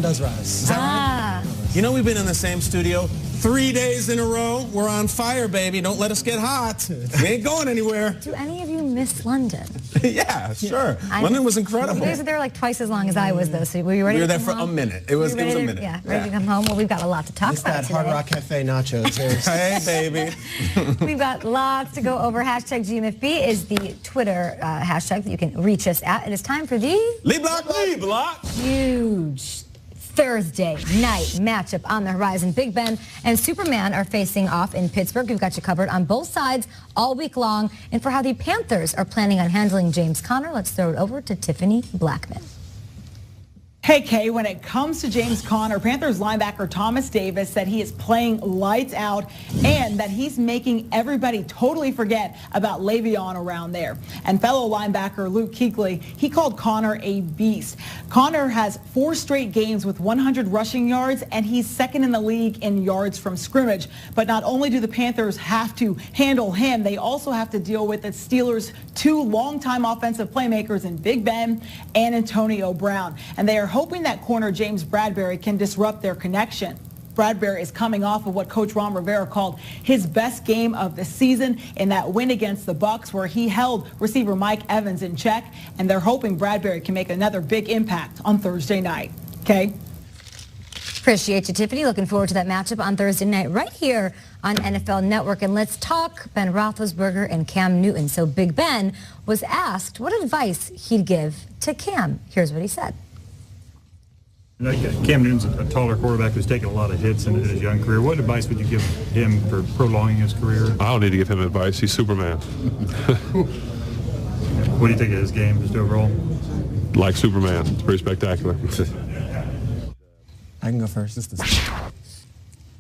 does rise. Is that right? You know, we've been in the same studio 3 days in a row. We're on fire, baby. Don't let us get hot. We ain't going anywhere. Do any of you miss London? Yeah, sure. London was incredible. You guys were there like twice as long as I was, though. So were you ready? We were to there for home? a minute. It was a minute. Yeah, ready to come home. Well, we've got a lot to talk It's about that Hard Rock Cafe nachos. Hey, baby. We've got lots to go over. Hashtag GMFB is the Twitter hashtag that you can reach us at. It is time for the Lee Block. huge Thursday night matchup on the horizon. Big Ben and Superman are facing off in Pittsburgh. We've got you covered on both sides all week long. And for how the Panthers are planning on handling James Conner, let's throw it over to Tiffany Blackman. Hey, Kay, when it comes to James Conner, Panthers linebacker Thomas Davis said he is playing lights out and that he's making everybody totally forget about Le'Veon around there. And fellow linebacker Luke Kuechly, he called Conner a beast. Conner has 4 straight games with 100 rushing yards, and he's second in the league in yards from scrimmage. But not only do the Panthers have to handle him, they also have to deal with the Steelers' 2 longtime offensive playmakers in Big Ben and Antonio Brown. And they are hoping that corner James Bradberry can disrupt their connection. Bradberry is coming off of what Coach Ron Rivera called his best game of the season in that win against the Bucs, where he held receiver Mike Evans in check, and they're hoping Bradberry can make another big impact on Thursday night. Okay? Appreciate you, Tiffany. Looking forward to that matchup on Thursday night right here on NFL Network. And let's talk Ben Roethlisberger and Cam Newton. So Big Ben was asked what advice he'd give to Cam. Here's what he said. Cam Newton's a taller quarterback who's taken a lot of hits in his young career. What advice would you give him for prolonging his career? I don't need to give him advice. He's Superman. What do you think of his game just overall? Like Superman. It's pretty spectacular. I can go first.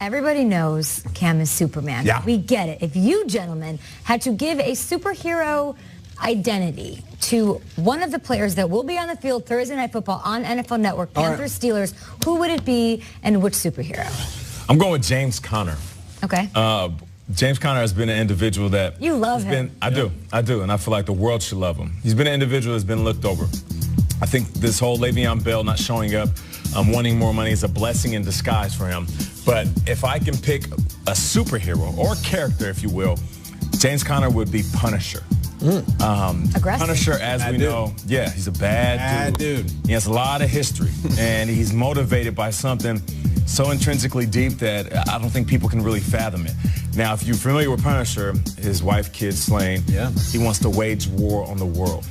Everybody knows Cam is Superman. Yeah. We get it. If you gentlemen had to give a superhero identity to one of the players that will be on the field Thursday Night Football on NFL Network, Panthers, Steelers, who would it be and which superhero? I'm going with James Conner. Okay. James Conner has been an individual that... You love him. I do, and I feel like the world should love him. He's been an individual that's been looked over. I think this whole Le'Veon Bell not showing up, wanting more money is a blessing in disguise for him. But if I can pick a superhero or character, if you will, James Conner would be Punisher. Aggressive. Punisher, as we know, he's a bad dude. He has a lot of history, and he's motivated by something so intrinsically deep that I don't think people can really fathom it. Now, if you're familiar with Punisher, his wife, kids slain, he wants to wage war on the world.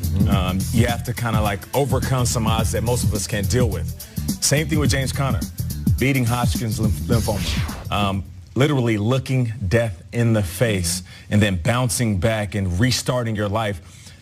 You have to kind of like overcome some odds that most of us can't deal with. Same thing with James Conner, beating Hodgkin's lymphoma. Literally looking death in the face and then bouncing back and restarting your life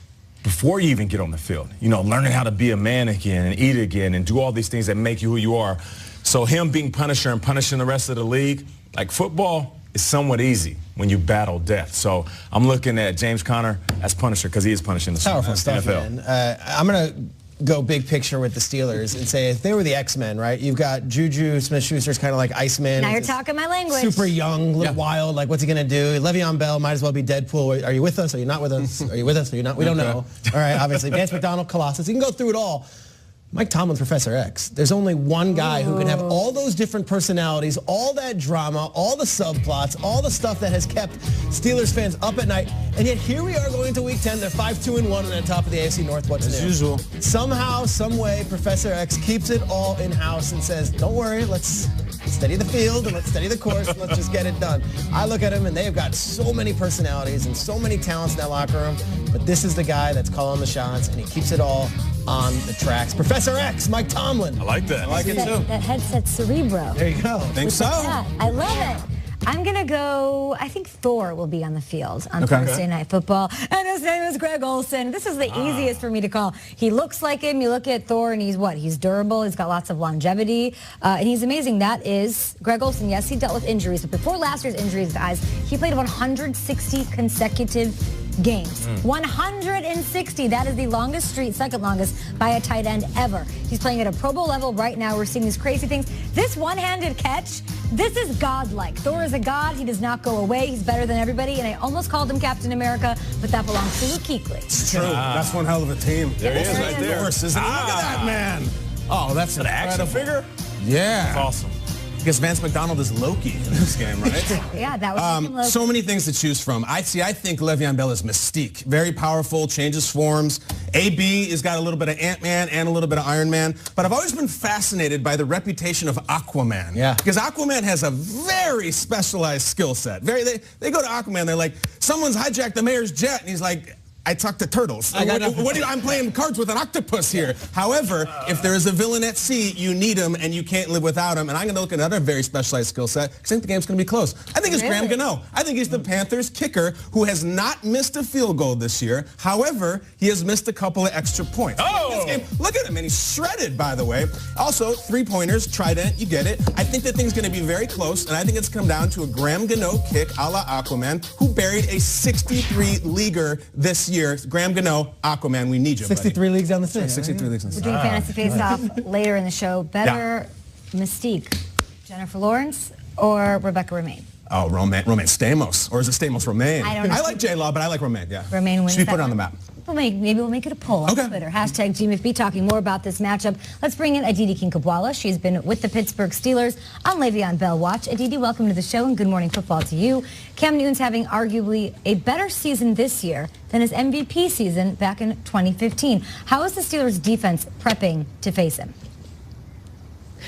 before you even get on the field. You know, learning how to be a man again and eat again and do all these things that make you who you are. So him being Punisher and punishing the rest of the league, like football is somewhat easy when you battle death. So I'm looking at James Conner as Punisher because he is punishing the Powerful stuff, NFL. man. I'm going to go big picture with the Steelers and say if they were the X-Men, right? You've got Juju Smith-Schuster's kind of like Iceman. Now you're talking my language. Super young, little wild, like what's he going to do? Le'Veon Bell might as well be Deadpool. Are you with us? Are you not with us? Are you with us? Are you not? We don't know. All right, obviously. Vance McDonald, Colossus. You can go through it all. Mike Tomlin, Professor X. There's only one guy who can have all those different personalities, all that drama, all the subplots, all the stuff that has kept Steelers fans up at night. And yet here we are going into Week 10. They're 5-2-1 and at the top of the AFC North. What's new? As usual. Somehow, some way, Professor X keeps it all in-house and says, don't worry, let's steady the field and let's steady the course and let's just get it done. I look at him and they've got so many personalities and so many talents in that locker room, but this is the guy that's calling the shots and he keeps it all on the tracks. Professor X, Mike Tomlin. I like that. I like it too. That headset Cerebro. There you go. Think so? I love it. I'm going to go, I think Thor will be on the field on Thursday Night Football. And his name is Greg Olsen. This is the easiest for me to call. He looks like him. You look at Thor and he's what? He's durable. He's got lots of longevity. And he's amazing. That is Greg Olsen. Yes, he dealt with injuries. But before last year's injuries, guys, he played 160 consecutive games. 160. That is the longest streak, second longest, by a tight end ever. He's playing at a Pro Bowl level right now. We're seeing these crazy things. This one-handed catch, this is godlike. Thor is a god. He does not go away. He's better than everybody. And I almost called him Captain America, but that belongs to Luke Kuechly. It's true. That's one hell of a team. There he is right there. Look at that man. Oh, that's an action figure. Yeah. That's awesome. Because Vance McDonald is Loki in this game, right? Yeah, that was Loki. So many things to choose from. I think Le'Veon Bell is Mystique. Very powerful, changes forms. AB has got a little bit of Ant-Man and a little bit of Iron Man. But I've always been fascinated by the reputation of Aquaman. Yeah. Because Aquaman has a very specialized skill set. They go to Aquaman, they're like, someone's hijacked the mayor's jet, and he's like, I talk to turtles. I'm playing cards with an octopus here. However, if there is a villain at sea, you need him, and you can't live without him. And I'm going to look at another very specialized skill set, because I think the game's going to be close. I think it's Graham Gano. I think he's the Panthers kicker who has not missed a field goal this year. However, he has missed a couple of extra points. Oh! This game, look at him, and he's shredded, by the way. Also, 3-pointers, trident, you get it. I think that thing's going to be very close, and I think it's come down to a Graham Gano kick a la Aquaman, who buried a 63-leaguer this year. Graham Gano, Aquaman, we need you, 63 leagues down the city. 63 leagues on the We're doing Fantasy Face-Off later in the show. Better Mystique, Jennifer Lawrence or Rebecca Romijn? Oh, Romaine Stamos. Or is it Stamos Romaine? I don't know. I like J-Law, but I like Romaine, yeah. Romijn wins. Should we put it on the map? Maybe we'll make it a poll on Twitter. Hashtag GMFB, talking more about this matchup. Let's bring in Aditi Kinkhabwala. She's been with the Pittsburgh Steelers on Le'Veon Bell Watch. Aditi, welcome to the show and good morning football to you. Cam Newton's having arguably a better season this year than his MVP season back in 2015. How is the Steelers defense prepping to face him?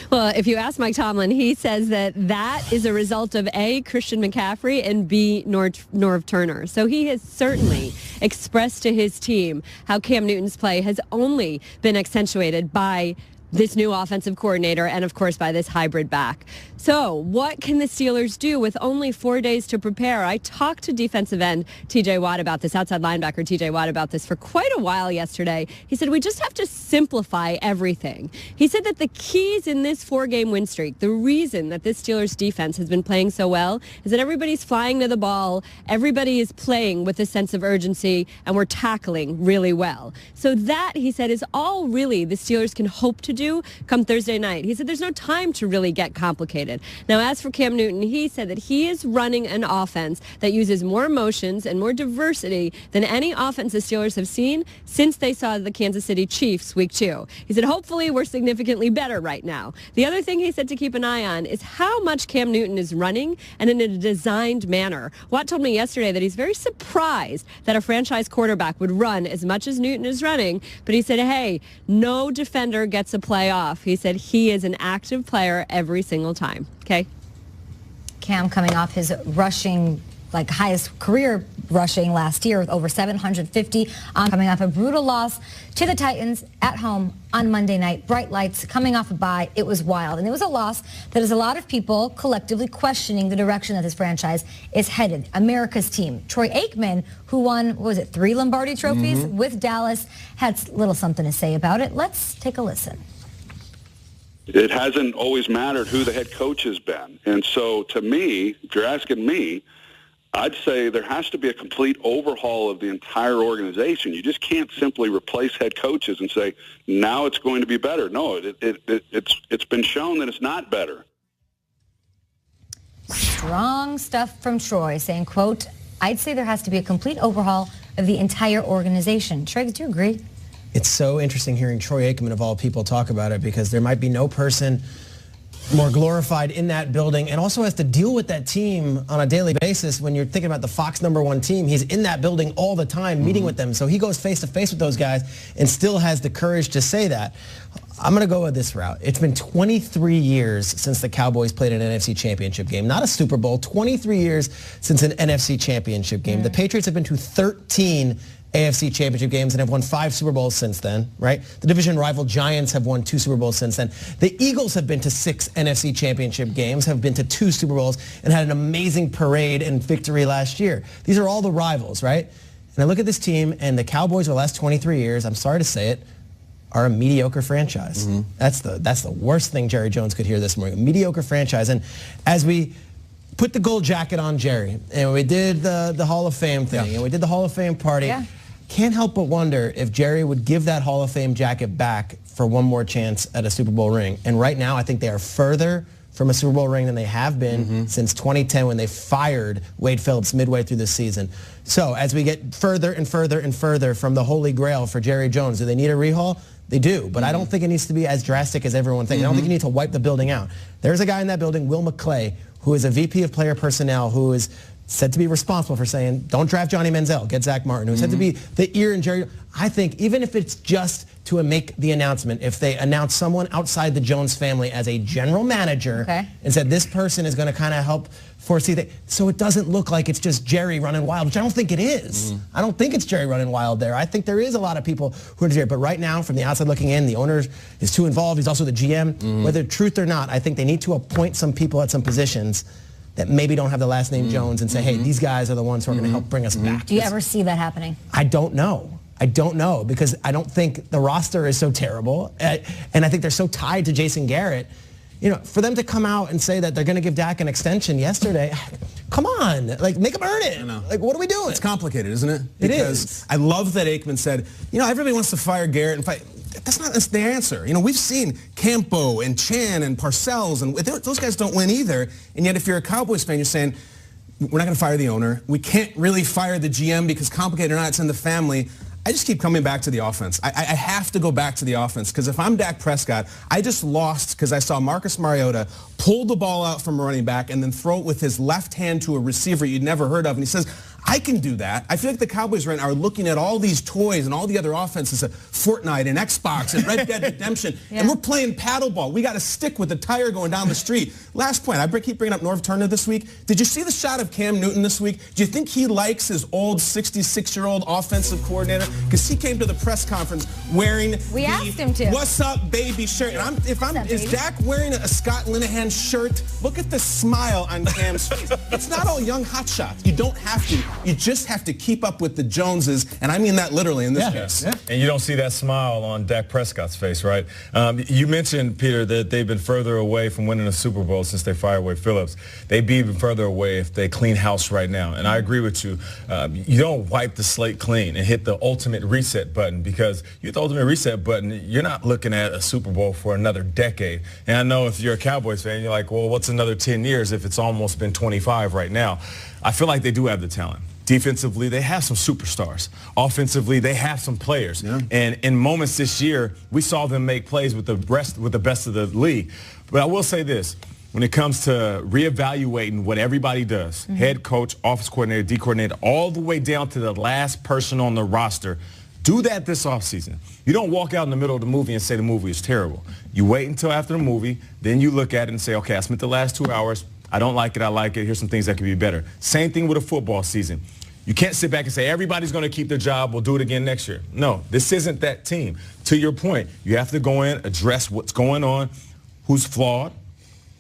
Well, if you ask Mike Tomlin, he says that is a result of A, Christian McCaffrey, and B, Norv Turner. So he has certainly expressed to his team how Cam Newton's play has only been accentuated by this new offensive coordinator and, of course, by this hybrid back. So what can the Steelers do with only 4 days to prepare? I talked to defensive end TJ Watt about this, outside linebacker TJ Watt about this for quite a while yesterday. He said, we just have to simplify everything. He said that the keys in this 4-game win streak, the reason that this Steelers defense has been playing so well is that everybody's flying to the ball, everybody is playing with a sense of urgency, and we're tackling really well. So that, he said, is all really the Steelers can hope to do come Thursday night. He said there's no time to really get complicated. Now, as for Cam Newton, he said that he is running an offense that uses more motions and more diversity than any offense the Steelers have seen since they saw the Kansas City Chiefs week 2. He said, hopefully we're significantly better right now. The other thing he said to keep an eye on is how much Cam Newton is running and in a designed manner. Watt told me yesterday that he's very surprised that a franchise quarterback would run as much as Newton is running, but he said, hey, no defender gets a play off. He said he is an active player every single time. Okay. Cam coming off his rushing, highest career rushing last year with over 750, coming off a brutal loss to the Titans at home on Monday night. Bright lights, coming off a bye. It was wild. And it was a loss that has a lot of people collectively questioning the direction that this franchise is headed. America's team. Troy Aikman, who won, 3 Lombardi trophies with Dallas, had little something to say about it. Let's take a listen. It hasn't always mattered who the head coach has been. And so to me, if you're asking me, I'd say there has to be a complete overhaul of the entire organization. You just can't simply replace head coaches and say, now it's going to be better. No, it's been shown that it's not better. Strong stuff from Troy saying, quote, I'd say there has to be a complete overhaul of the entire organization. Triggs, do you agree? It's so interesting hearing Troy Aikman, of all people, talk about it, because there might be no person more glorified in that building and also has to deal with that team on a daily basis. When you're thinking about the Fox #1 team, he's in that building all the time meeting with them. So he goes face to face with those guys and still has the courage to say that. I'm going to go with this route. It's been 23 years since the Cowboys played an NFC championship game. Not a Super Bowl, 23 years since an NFC championship game. The Patriots have been to 13 AFC championship games and have won 5 Super Bowls since then, right? The division rival Giants have won 2 Super Bowls since then. The Eagles have been to 6 NFC championship games, have been to 2 Super Bowls, and had an amazing parade and victory last year. These are all the rivals, right? And I look at this team, and the Cowboys over the last 23 years, I'm sorry to say it, are a mediocre franchise. That's the worst thing Jerry Jones could hear this morning, a mediocre franchise. And as we put the gold jacket on Jerry, and we did the Hall of Fame thing, and we did the Hall of Fame party, can't help but wonder if Jerry would give that Hall of Fame jacket back for one more chance at a Super Bowl ring. And right now, I think they are further from a Super Bowl ring than they have been since 2010 when they fired Wade Phillips midway through the season. So as we get further and further and further from the Holy Grail for Jerry Jones, do they need a rehaul? They do, but I don't think it needs to be as drastic as everyone thinks. I don't think you need to wipe the building out. There's a guy in that building, Will McClay, who is a VP of player personnel, who is said to be responsible for saying, don't draft Johnny Manziel, get Zach Martin, who's said to be the ear and Jerry. I think even if it's just to make the announcement, if they announce someone outside the Jones family as a general manager and said this person is going to kind of help foresee that, so it doesn't look like it's just Jerry running wild, which I don't think it is. I don't think it's Jerry running wild there. I think there is a lot of people who are Jerry, but right now, from the outside looking in, the owner is too involved. He's also the GM. Whether truth or not, I think they need to appoint some people at some positions that maybe don't have the last name Jones and say, hey, these guys are the ones who are going to help bring us back. Do you ever see that happening? I don't know. I don't know, because I don't think the roster is so terrible, and I think they're so tied to Jason Garrett. You know, for them to come out and say that they're going to give Dak an extension yesterday, come on, like, make them earn it. I know. Like, what are we doing? It's complicated, isn't it? It because is. I love that Aikman said, you know, everybody wants to fire Garrett and fight. That's not the answer. You know, we've seen Campo and Chan and Parcells, and those guys don't win either. And yet, if you're a Cowboys fan, you're saying, we're not going to fire the owner. We can't really fire the GM because, complicated or not, it's in the family. I just keep coming back to the offense. I have to go back to the offense, because if I'm Dak Prescott, I just lost because I saw Marcus Mariota pull the ball out from a running back and then throw it with his left hand to a receiver you'd never heard of. And he says, I can do that. I feel like the Cowboys right now are looking at all these toys and all the other offenses, Fortnite and Xbox and Red Dead Redemption, and we're playing paddleball. We got a stick with a tire going down the street. Last point, I keep bringing up Norv Turner this week. Did you see the shot of Cam Newton this week? Do you think he likes his old 66-year-old offensive coordinator? Because he came to the press conference wearing asked him to. What's up, baby shirt. And is Dak wearing a Scott Linehan shirt? Look at the smile on Cam's face. It's not all young hotshots. You don't have to. You just have to keep up with the Joneses, and I mean that literally in this case. And you don't see that smile on Dak Prescott's face, right? You mentioned, Peter, that they've been further away from winning a Super Bowl since they fired Wade Phillips. They'd be even further away if they clean house right now. And I agree with you. You don't wipe the slate clean and hit the ultimate reset button, because you hit the ultimate reset button, you're not looking at a Super Bowl for another decade. And I know if you're a Cowboys fan, you're like, well, what's another 10 years if it's almost been 25 right now? I feel like they do have the talent. Defensively, they have some superstars. Offensively, they have some players. And in moments this year, we saw them make plays with the best of the league. But I will say this. When it comes to reevaluating what everybody does, head coach, office coordinator, D coordinator, all the way down to the last person on the roster, do that this offseason. You don't walk out in the middle of the movie and say the movie is terrible. You wait until after the movie, then you look at it and say, okay, I spent the last 2 hours. I don't like it. I like it. Here's some things that could be better. Same thing with a football season. You can't sit back and say, everybody's going to keep their job. We'll do it again next year. No, this isn't that team. To your point, you have to go in, address what's going on, who's flawed,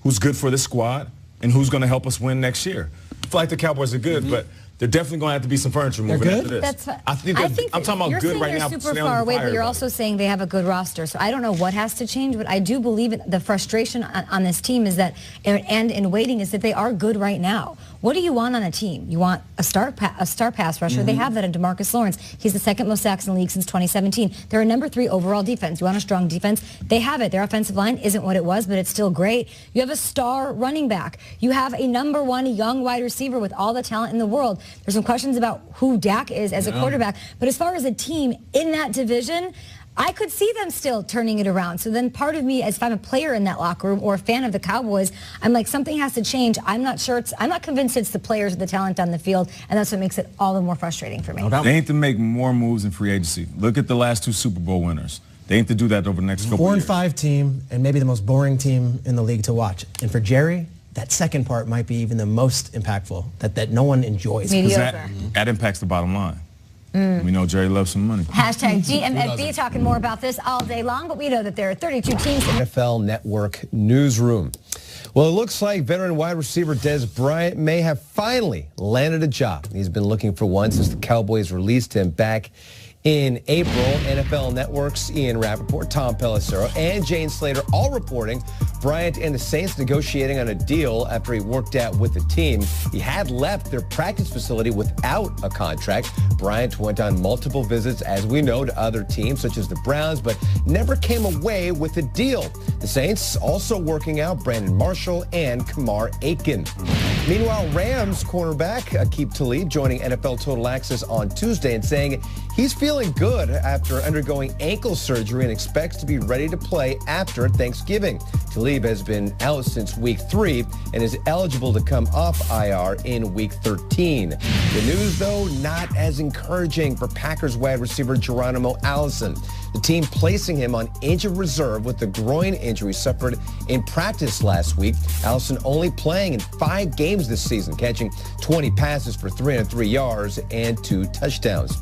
who's good for the squad, and who's going to help us win next year. I feel like the Cowboys are good, but they're definitely going to have to be some furniture moving after this. I think I'm talking about good right now. You're super far away, but you're also saying they have a good roster. So I don't know what has to change, but I do believe the frustration on this team is that, and in waiting, is that they are good right now. What do you want on a team? You want a star pass rusher. They have that in DeMarcus Lawrence. He's the second most sacks in the league since 2017. They're a number 3 overall defense. You want a strong defense? They have it. Their offensive line isn't what it was, but it's still great. You have a star running back. You have a number 1 young wide receiver with all the talent in the world. There's some questions about who Dak is as a quarterback, but as far as a team in that division, I could see them still turning it around. So then part of me, as if I'm a player in that locker room or a fan of the Cowboys, I'm like, something has to change. I'm not convinced it's the players or the talent on the field, and that's what makes it all the more frustrating for me. They need to make more moves in free agency. Look at the last 2 Super Bowl winners. They need to do that over the next couple of years. 4-5 team, and maybe the most boring team in the league to watch. And for Jerry, that second part might be even the most impactful, that no one enjoys. Mediocre. That impacts the bottom line. We know Jerry loves some money. Hashtag GMFB, talking more about this all day long, but we know that there are 32 teams. NFL Network Newsroom. Well, it looks like veteran wide receiver Dez Bryant may have finally landed a job. He's been looking for one since the Cowboys released him back in April. NFL Network's Ian Rappaport, Tom Pelissero, and Jane Slater all reporting Bryant and the Saints negotiating on a deal after he worked out with the team. He had left their practice facility without a contract. Bryant went on multiple visits, as we know, to other teams such as the Browns, but never came away with a deal. The Saints also working out Brandon Marshall and Kamar Aiken. Meanwhile, Rams cornerback Aqib Talib joining NFL Total Access on Tuesday and saying he's feeling good after undergoing ankle surgery and expects to be ready to play after Thanksgiving. Talib has been out since week 3 and is eligible to come off IR in week 13. The news, though, not as encouraging for Packers wide receiver Geronimo Allison. The team placing him on injured reserve with the groin injury suffered in practice last week. Allison only playing in 5 games this season, catching 20 passes for 303 yards and 2 touchdowns.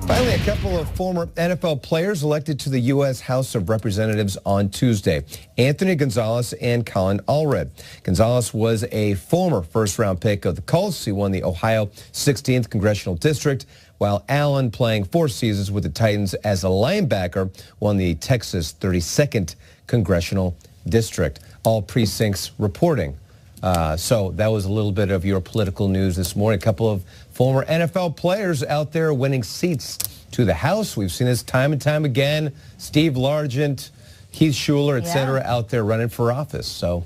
Finally, a couple of former NFL players elected to the U.S. House of Representatives on Tuesday. Anthony Gonzalez and Colin Allred. Gonzalez was a former first-round pick of the Colts. He won the Ohio 16th Congressional District, while Allen, playing 4 seasons with the Titans as a linebacker, won the Texas 32nd Congressional District. All precincts reporting. So that was a little bit of your political news this morning. A couple of former NFL players out there winning seats to the House. We've seen this time and time again. Steve Largent, Heath Shuler, et cetera, out there running for office. So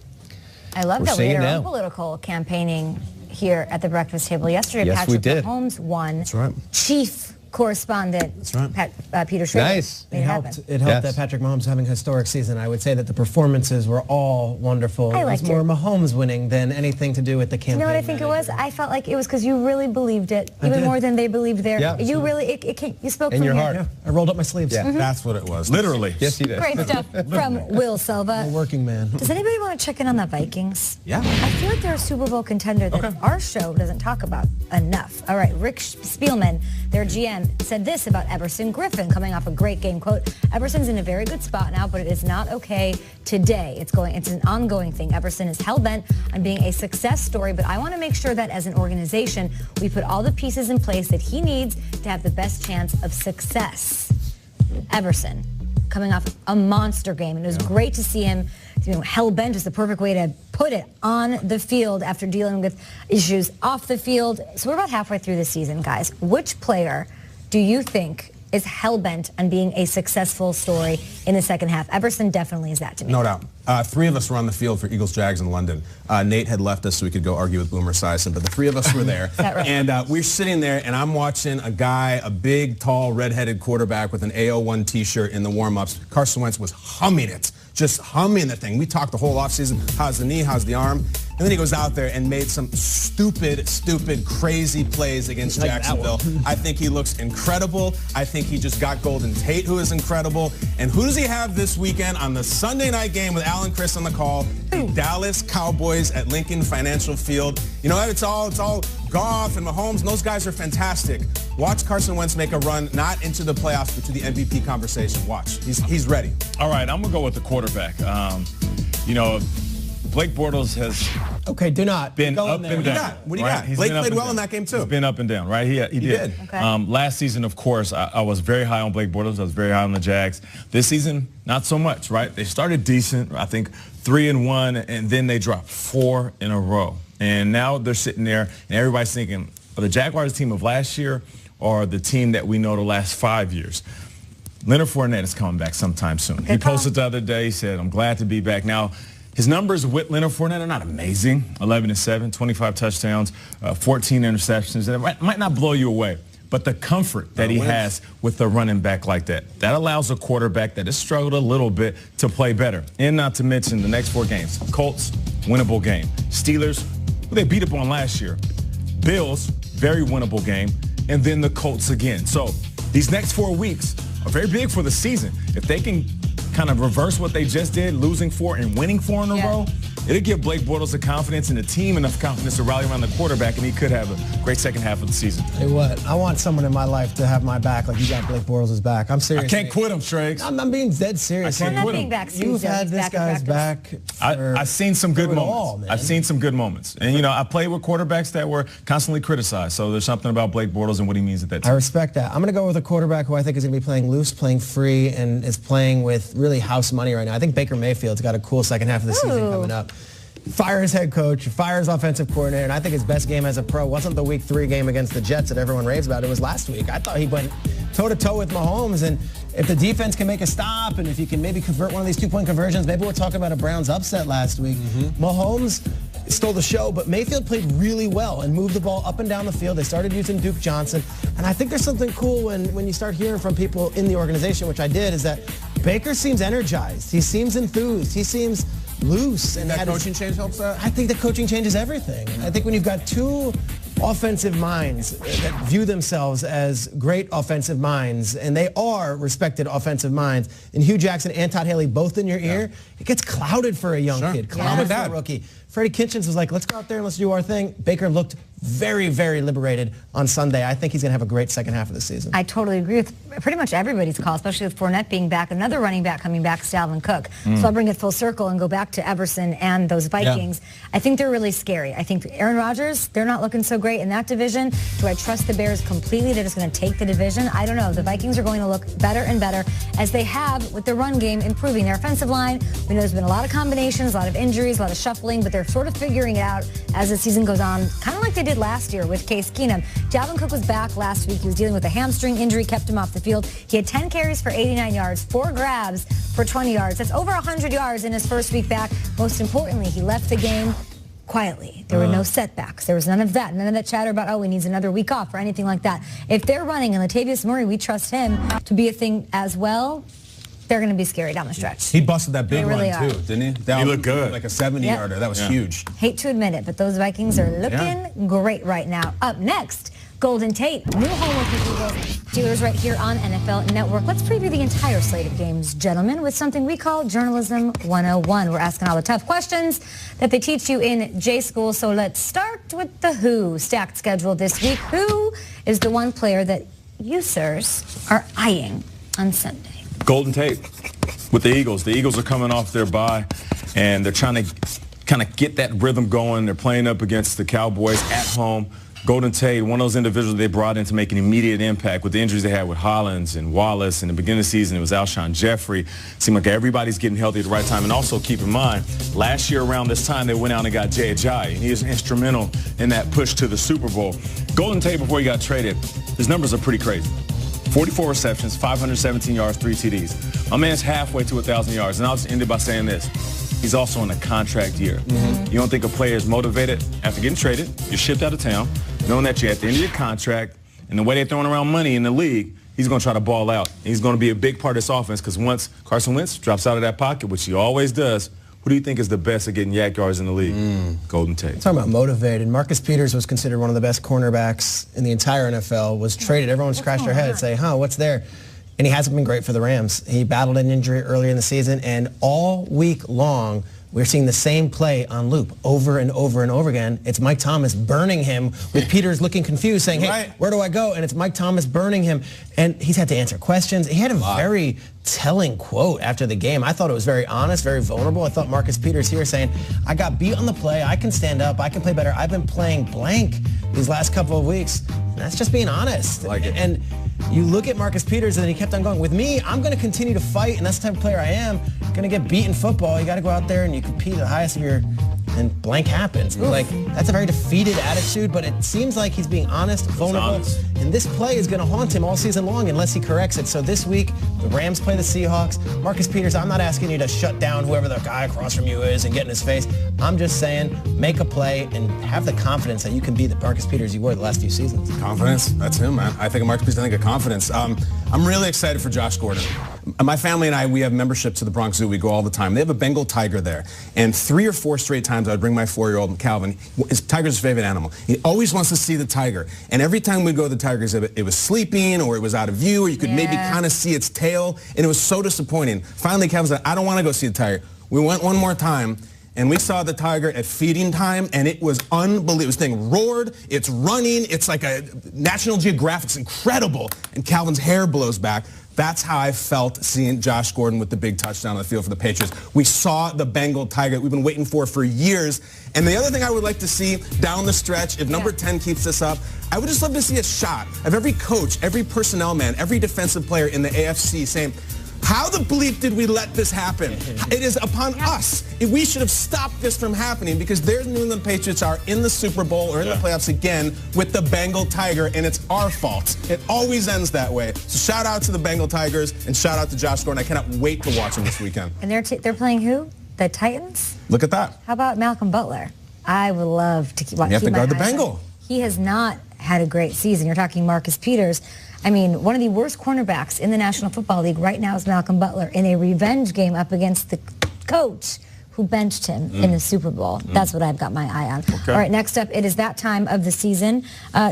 I love that we had our own political campaigning here at the breakfast table yesterday. Yes, Patrick we did. Mahomes won. That's right. Chief correspondent. That's right. Peter Schrager. Nice. Made It helped that Patrick Mahomes having a historic season. I would say that the performances were all wonderful. I It was liked more it. Mahomes winning than anything to do with the campaign. You know what I think it was? I felt like it was because you really believed it, even more than they believed there. Yeah, you really, you spoke in from your here. heart. Yeah, I rolled up my sleeves. Yeah. That's what it was. Literally. Yes, he did. Great stuff from Will Silva. A working man. Does anybody want to check in on the Vikings? Yeah. I feel like they're a Super Bowl contender that our show doesn't talk about enough. All right, Rick Spielman, their GM, said this about Everson Griffin coming off a great game. Quote, Everson's in a very good spot now, but it is not okay today. It's an ongoing thing. Everson is hell-bent on being a success story, but I want to make sure that as an organization, we put all the pieces in place that he needs to have the best chance of success. Everson coming off a monster game, and it was great to see him, hell-bent is the perfect way to put it, on the field after dealing with issues off the field. So we're about halfway through the season, guys. Which player do you think is hell-bent on being a successful story in the second half? Everson definitely is that to me. No doubt. 3 of us were on the field for Eagles Jags in London. Nate had left us so we could go argue with Boomer Esiason, but the 3 of us were there. Is that right? And we're sitting there, and I'm watching a guy, a big, tall, red-headed quarterback with an AO1 T-shirt in the warm-ups. Carson Wentz was humming it, just humming the thing. We talked the whole offseason, how's the knee, how's the arm? And then he goes out there and made some stupid, crazy plays against Jacksonville. I think he looks incredible. I think he just got Golden Tate, who is incredible. And who does he have this weekend on the Sunday night game with Alan Chris on the call? The Dallas Cowboys at Lincoln Financial Field. You know, it's all Goff and Mahomes, and those guys are fantastic. Watch Carson Wentz make a run, not into the playoffs, but to the MVP conversation. Watch. He's ready. All right, I'm going to go with the quarterback. Blake Bortles has been up and down. What do you got? Blake played well in that game, too. He's been up and down, right? He did. Okay. Last season, of course, I was very high on Blake Bortles. I was very high on the Jags. This season, not so much, right? They started decent, I think 3-1, and then they dropped 4 in a row. And now they're sitting there, and everybody's thinking, are the Jaguars team of last year or the team that we know the last 5 years? Leonard Fournette is coming back sometime soon. He posted the other day, he said, I'm glad to be back. Now, his numbers with Leonard Fournette are not amazing. 11-7, 25 touchdowns, 14 interceptions. And it might not blow you away, but the comfort that he has with a running back like that allows a quarterback that has struggled a little bit to play better. And not to mention the next 4 games. Colts, winnable game. Steelers, who they beat up on last year. Bills, very winnable game. And then the Colts again. So these next 4 weeks are very big for the season. If they can kind of reverse what they just did, losing 4 and winning 4 in a row, it'll give Blake Bortles the confidence and the team enough confidence to rally around the quarterback, and he could have a great second half of the season. Hey, what? I want someone in my life to have my back like you got Blake Bortles' back. I'm serious. I can't quit him, Shregs. I'm being dead serious. I can't quit him. You've had this guy's back. I've seen some good moments. I've seen some good moments. And, I played with quarterbacks that were constantly criticized. So there's something about Blake Bortles and what he means at that time. I respect that. I'm going to go with a quarterback who I think is going to be playing loose, playing free, and is playing with really house money right now. I think Baker Mayfield's got a cool second half of the season coming up. Fire his head coach, fire his offensive coordinator, and I think his best game as a pro wasn't the Week 3 game against the Jets that everyone raves about. It was last week. I thought he went toe-to-toe with Mahomes, and if the defense can make a stop, and if you can maybe convert one of these 2-point conversions, maybe we're talking about a Browns upset last week. Mahomes stole the show, but Mayfield played really well and moved the ball up and down the field. They started using Duke Johnson. And I think there's something cool when you start hearing from people in the organization, which I did, is that Baker seems energized. He seems enthused. He seems loose. And that coaching change helps that? I think the coaching changes everything. I think when you've got two offensive minds that view themselves as great offensive minds, and they are respected offensive minds, and Hugh Jackson and Todd Haley both in your ear, it gets clouded for a young kid, clouded for a rookie. Freddie Kitchens was like, let's go out there and let's do our thing. Baker looked very, very liberated on Sunday. I think he's going to have a great second half of the season. I totally agree with pretty much everybody's call, especially with Fournette being back. Another running back coming back, Dalvin Cook. So I'll bring it full circle and go back to Everson and those Vikings. Yeah. I think they're really scary. I think Aaron Rodgers, they're not looking so great in that division. Do I trust the Bears completely? They're just going to take the division? I don't know. The Vikings are going to look better and better as they have with their run game improving. Their offensive line, we know there's been a lot of combinations, a lot of injuries, a lot of shuffling, but they're sort of figuring it out as the season goes on, kind of like they did last year with Case Keenum. Dalvin Cook was back last week. He was dealing with a hamstring injury, kept him off the field. He had 10 carries for 89 yards, 4 grabs for 20 yards. That's over 100 yards in his first week back. Most importantly, he left the game quietly. There were no setbacks. There was none of that. None of that chatter about, oh, he needs another week off or anything like that. If they're running and Latavius Murray, we trust him to be a thing as well. They're going to be scary down the stretch. He busted that big really run, too, didn't he? Down, he looked good. Like a 70-yarder. That was huge. Hate to admit it, but those Vikings are looking great right now. Up next, Golden Tate, new home with the Eagles. Steelers right here on NFL Network. Let's preview the entire slate of games, gentlemen, with something we call Journalism 101. We're asking all the tough questions that they teach you in J-School. So let's start with the Who. Stacked schedule this week. Who is the one player that you, sirs, are eyeing on Sunday? Golden Tate with the Eagles. The Eagles are coming off their bye, and they're trying to kind of get that rhythm going. They're playing up against the Cowboys at home. Golden Tate, one of those individuals they brought in to make an immediate impact with the injuries they had with Hollins and Wallace. In the beginning of the season, it was Alshon Jeffrey. Seemed like everybody's getting healthy at the right time. And also keep in mind, last year around this time, they went out and got Jay Ajayi. He is instrumental in that push to the Super Bowl. Golden Tate, before he got traded, his numbers are pretty crazy. 44 receptions, 517 yards, 3 TDs. My man's halfway to 1,000 yards. And I'll just end it by saying this. He's also in a contract year. You don't think a player is motivated after getting traded, you're shipped out of town, knowing that you're at the end of your contract, and the way they're throwing around money in the league, he's going to try to ball out. And he's going to be a big part of this offense because once Carson Wentz drops out of that pocket, which he always does, who do you think is the best at getting yak yards in the league? Golden Tate. Talking about motivated, Marcus Peters was considered one of the best cornerbacks in the entire NFL, was traded. Everyone scratched their head and say, what's there? And he hasn't been great for the Rams. He battled an injury earlier in the season, and all week long, we're seeing the same play on loop over and over and over again. It's Mike Thomas burning him with Peters looking confused, saying, hey, where do I go? And it's Mike Thomas burning him. And he's had to answer questions. He had a very telling quote after the game. I thought it was very honest, very vulnerable. I thought Marcus Peters here saying, I got beat on the play. I can stand up. I can play better. I've been playing blank these last couple of weeks. And that's just being honest. Like it. And you look at Marcus Peters, and then he kept on going, with me, I'm going to continue to fight, and that's the type of player I am. Going to get beat in football. You got to go out there and you compete at the highest of your, and blank happens. Like, that's a very defeated attitude, but it seems like he's being honest, vulnerable, and this play is going to haunt him all season long unless he corrects it. So this week, the Rams play the Seahawks. Marcus Peters, I'm not asking you to shut down whoever the guy across from you is and get in his face. I'm just saying, make a play and have the confidence that you can be the Marcus Peters you were the last few seasons. Confidence? That's him, man. I think of Marcus Peters, I think of confidence. I'm really excited for Josh Gordon. My family and I, we have membership to the Bronx Zoo. We go all the time. They have a Bengal tiger there. And 3 or 4 straight times I would bring my 4-year-old Calvin. Tiger's his favorite animal. He always wants to see the tiger. And every time we go to the tiger exhibit, it was sleeping or it was out of view or you could maybe kind of see its tail. And it was so disappointing. Finally, Calvin said, I don't want to go see the tiger. We went one more time. And we saw the tiger at feeding time, and it was unbelievable. This thing roared, it's running, it's like a National Geographic, it's incredible. And Calvin's hair blows back. That's how I felt seeing Josh Gordon with the big touchdown on the field for the Patriots. We saw the Bengal tiger that we've been waiting for years. And the other thing I would like to see down the stretch, if number 10 keeps this up, I would just love to see a shot of every coach, every personnel man, every defensive player in the AFC saying, how the bleep did we let this happen? It is upon us. We should have stopped this from happening because their New England Patriots are in the Super Bowl or in the playoffs again with the Bengal Tiger, and it's our fault. It always ends that way. So shout out to the Bengal Tigers and shout out to Josh Gordon. I cannot wait to watch him this weekend. And they're playing who? The Titans? Look at that. How about Malcolm Butler? I would love to keep. You have to guard the Bengal. He has not had a great season. You're talking Marcus Peters. I mean, one of the worst cornerbacks in the National Football League right now is Malcolm Butler in a revenge game up against the coach who benched him in the Super Bowl. That's what I've got my eye on. Okay. All right, next up, it is that time of the season,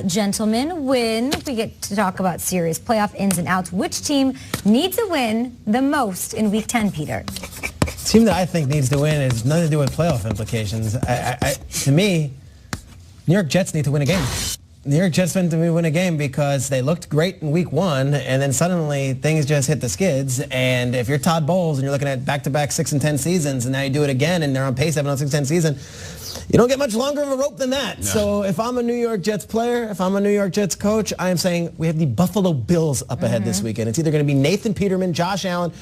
gentlemen, when we get to talk about serious playoff ins and outs. Which team needs a win the most in Week 10, Peter? The team that I think needs to win has nothing to do with playoff implications. To me, New York Jets need to win a game. New York Jets need to win a game because they looked great in Week 1, and then suddenly things just hit the skids. And if you're Todd Bowles and you're looking at back-to-back 6-10 seasons, and now you do it again, and they're on pace to have another 6-10 season, you don't get much longer of a rope than that. No. So if I'm a New York Jets player, if I'm a New York Jets coach, I am saying we have the Buffalo Bills up ahead this weekend. It's either going to be Nathan Peterman, Josh Allen,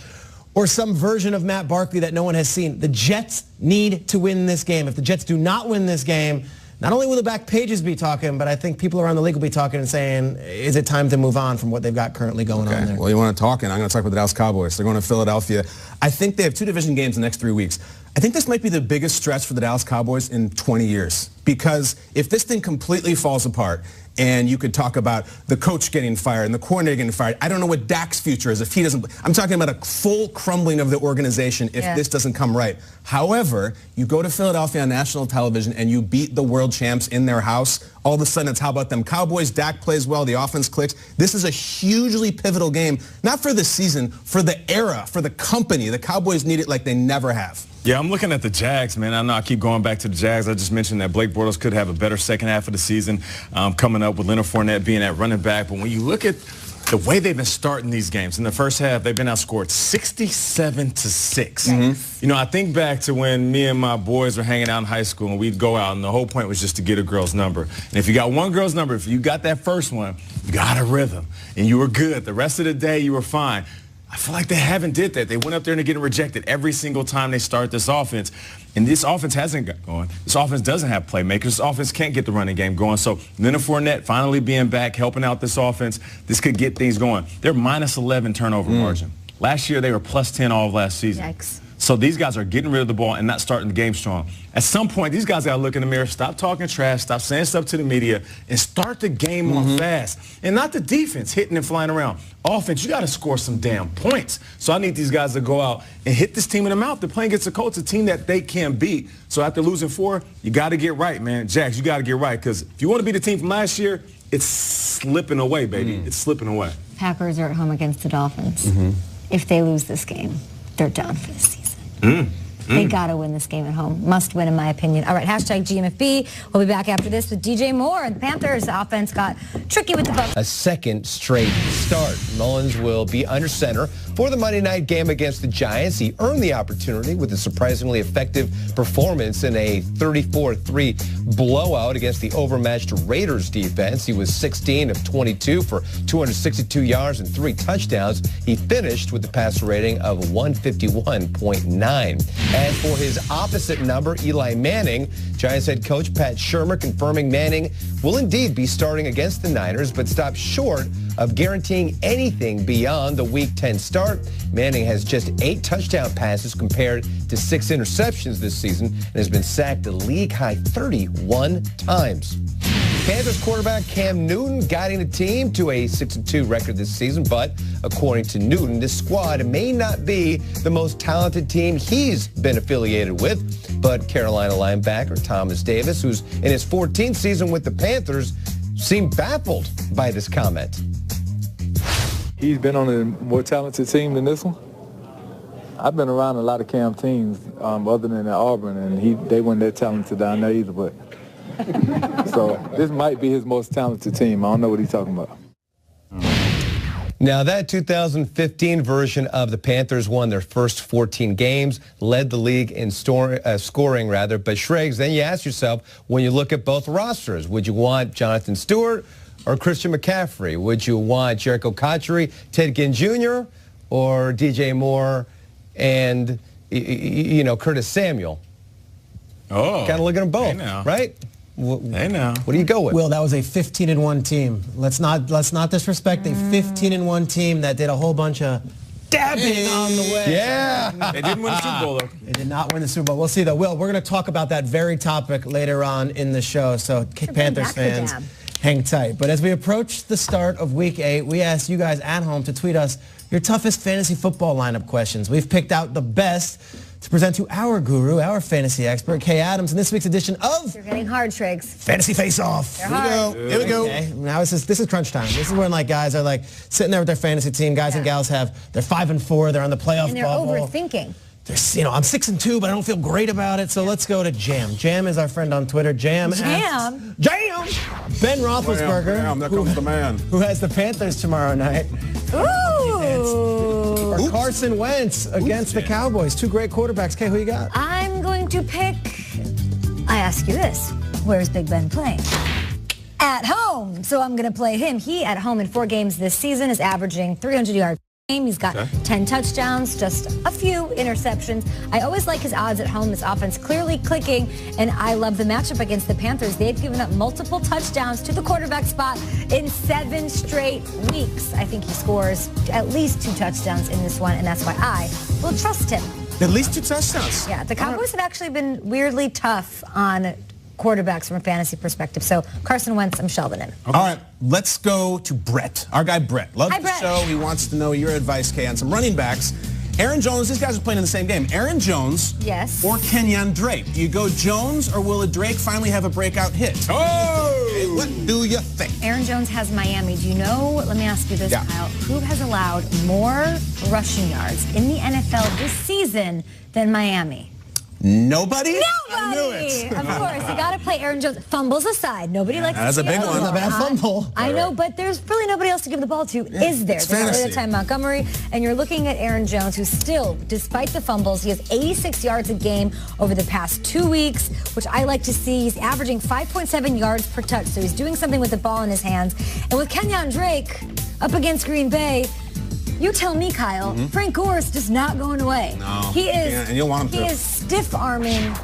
or some version of Matt Barkley that no one has seen. The Jets need to win this game. If the Jets do not win this game, not only will the back pages be talking, but I think people around the league will be talking and saying, is it time to move on from what they've got currently going on there? Well, you want to talk, and I'm going to talk about the Dallas Cowboys. They're going to Philadelphia. I think they have 2 division games in the next 3 weeks. I think this might be the biggest stretch for the Dallas Cowboys in 20 years. Because if this thing completely falls apart, and you could talk about the coach getting fired and the coordinator getting fired. I don't know what Dak's future is if he doesn't. I'm talking about a full crumbling of the organization if this doesn't come right. However, you go to Philadelphia on national television and you beat the world champs in their house. All of a sudden, it's how about them Cowboys? Dak plays well. The offense clicks. This is a hugely pivotal game, not for the season, for the era, for the company. The Cowboys need it like they never have. Yeah, I'm looking at the Jags, man. I know I keep going back to the Jags. I just mentioned that Blake Bortles could have a better second half of the season coming up with Leonard Fournette being at running back. But when you look at the way they've been starting these games, in the first half, they've been outscored 67-6. You know, I think back to when me and my boys were hanging out in high school and we'd go out and the whole point was just to get a girl's number. And if you got one girl's number, if you got that first one, you got a rhythm and you were good. The rest of the day, you were fine. I feel like they haven't did that. They went up there and they're getting rejected every single time they start this offense. And this offense hasn't got going. This offense doesn't have playmakers. This offense can't get the running game going. So Leonard Fournette finally being back, helping out this offense, this could get things going. They're minus 11 turnover margin. Last year, they were plus 10 all of last season. Yikes. So these guys are getting rid of the ball and not starting the game strong. At some point, these guys got to look in the mirror, stop talking trash, stop saying stuff to the media, and start the game on fast. And not the defense hitting and flying around. Offense, you got to score some damn points. So I need these guys to go out and hit this team in the mouth. They're playing against the Colts, a team that they can beat. So after losing 4, you got to get right, man. Jax, you got to get right because if you want to be the team from last year, it's slipping away, baby. It's slipping away. Packers are at home against the Dolphins. If they lose this game, they're done for the season. They got to win this game at home. Must win, in my opinion. All right, hashtag GMFB. We'll be back after this with DJ Moore. The Panthers offense got tricky with the Bucs. A second straight start. Mullins will be under center for the Monday night game against the Giants. He earned the opportunity with a surprisingly effective performance in a 34-3 blowout against the overmatched Raiders defense. He was 16 of 22 for 262 yards and 3 touchdowns. He finished with a passer rating of 151.9. As for his opposite number, Eli Manning, Giants head coach Pat Shurmur confirming Manning will indeed be starting against the Niners, but stopped short of guaranteeing anything beyond the Week 10 start. Manning has just 8 touchdown passes compared to 6 interceptions this season and has been sacked a league-high 31 times. Panthers quarterback Cam Newton guiding the team to a 6-2 record this season, but according to Newton, this squad may not be the most talented team he's been affiliated with. But Carolina linebacker Thomas Davis, who's in his 14th season with the Panthers, seemed baffled by this comment. He's been on a more talented team than this one. I've been around a lot of Cam teams other than at Auburn, and they weren't that talented down there either, but so this might be his most talented team. I don't know what he's talking about. Now, that 2015 version of the Panthers won their first 14 games, led the league in scoring, but Schrags, then you ask yourself, when you look at both rosters, would you want Jonathan Stewart or Christian McCaffrey? Would you want Jericho Cotchery, Ted Ginn Jr., or DJ Moore and, Curtis Samuel? Oh. Kind of look at them both, right? Hey now. What do you go with? Will, that was a 15-1 team. Let's not disrespect a 15-1 team that did a whole bunch of stabbing on the way. Yeah. They didn't win the Super Bowl, though. They did not win the Super Bowl. We'll see, though. Will, we're going to talk about that very topic later on in the show. So Panthers fans, hang tight. But as we approach the start of Week 8, we asked you guys at home to tweet us your toughest fantasy football lineup questions. We've picked out the best to present to our guru, our fantasy expert, Kay Adams, in this week's edition of... You're getting hard, Triggs. Fantasy Face-Off. Here we go. Here we go. Okay. Now this is crunch time. This is when guys are sitting there with their fantasy team. Guys and gals they're 5-4. They're on the playoff and they're bubble. Overthinking. I'm 6-2, but I don't feel great about it. So let's go to Jam. Jam is our friend on Twitter. Jam. Ben Roethlisberger. Damn, there comes the man. Who has the Panthers tomorrow night. Ooh. Or Carson Wentz against the Cowboys. Two great quarterbacks. Kay, who you got? I'm going to pick, I ask you this, where's Big Ben playing? At home. So I'm going to play him. He, at home in 4 games this season, is averaging 300 yards. He's got 10 touchdowns, just a few interceptions. I always like his odds at home. His offense clearly clicking, and I love the matchup against the Panthers. They've given up multiple touchdowns to the quarterback spot in 7 straight weeks. I think he scores at least 2 touchdowns in this one, and that's why I will trust him. At least 2 touchdowns? Yeah, the Cowboys have actually been weirdly tough on quarterbacks from a fantasy perspective. So Carson Wentz, I'm shelving him. Okay. All right, let's go to Brett. Our guy Brett. Loves the show. He wants to know your advice, Kay, on some running backs. Aaron Jones, these guys are playing in the same game. Aaron Jones or Kenyon Drake. Do you go Jones or will Drake finally have a breakout hit? Oh! What do you think? Aaron Jones has Miami. Do you know, let me ask you this, Kyle, who has allowed more rushing yards in the NFL this season than Miami? Nobody? Nobody! I knew it. Of course, you got to play Aaron Jones. Fumbles aside, nobody likes to see That's a big one. That's a bad fumble. I know, but there's really nobody else to give the ball to, is there? There's only Ty Montgomery, and you're looking at Aaron Jones, who still, despite the fumbles, he has 86 yards a game over the past 2 weeks, which I like to see. He's averaging 5.7 yards per touch, so he's doing something with the ball in his hands. And with Kenyon Drake up against Green Bay, you tell me, Kyle, Frank Gore's just not going away. No, he is. And you'll want him he is stiff-arming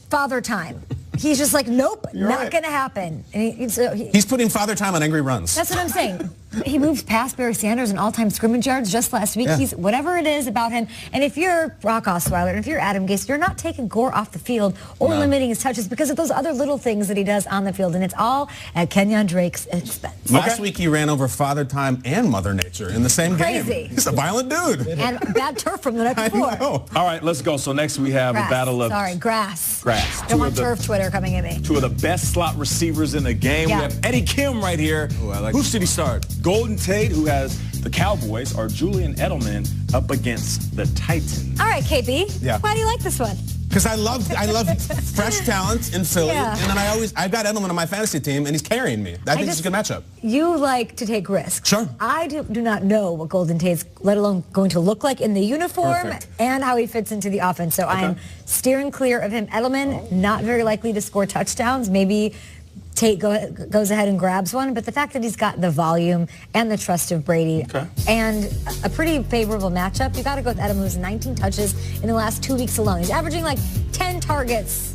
Father Time. He's just like, nope, not going to happen. And he's putting Father Time on angry runs. That's what I'm saying. He moved past Barry Sanders in all-time scrimmage yards just last week. He's whatever it is about him. And if you're Brock Osweiler, and if you're Adam Gase, you're not taking Gore off the field or limiting his touches because of those other little things that he does on the field. And it's all at Kenyon Drake's expense. Last week he ran over Father Time and Mother Nature in the same game. Crazy. He's a violent dude. And bad turf from the night before. I know. All right, let's go. So next we have a battle of... Grass. Grass. I don't want turf Twitter coming at me. 2 of the best slot receivers in the game. We have Eddie Kim right here. Who should he start? Golden Tate, who has the Cowboys, or Julian Edelman up against the Titans? All right, KB. Why do you like this one? Because I love fresh talent in Philly, and then I've got Edelman on my fantasy team, and he's carrying me. I think it's a good matchup. You like to take risks. Sure. I do not know what Golden Tate's, let alone going to look like in the uniform and how he fits into the offense. So I'm steering clear of him. Edelman, not very likely to score touchdowns. Maybe Tate goes ahead and grabs one, but the fact that he's got the volume and the trust of Brady and a pretty favorable matchup, you got to go with Edelman, who's 19 touches in the last 2 weeks alone. He's averaging like 10 targets,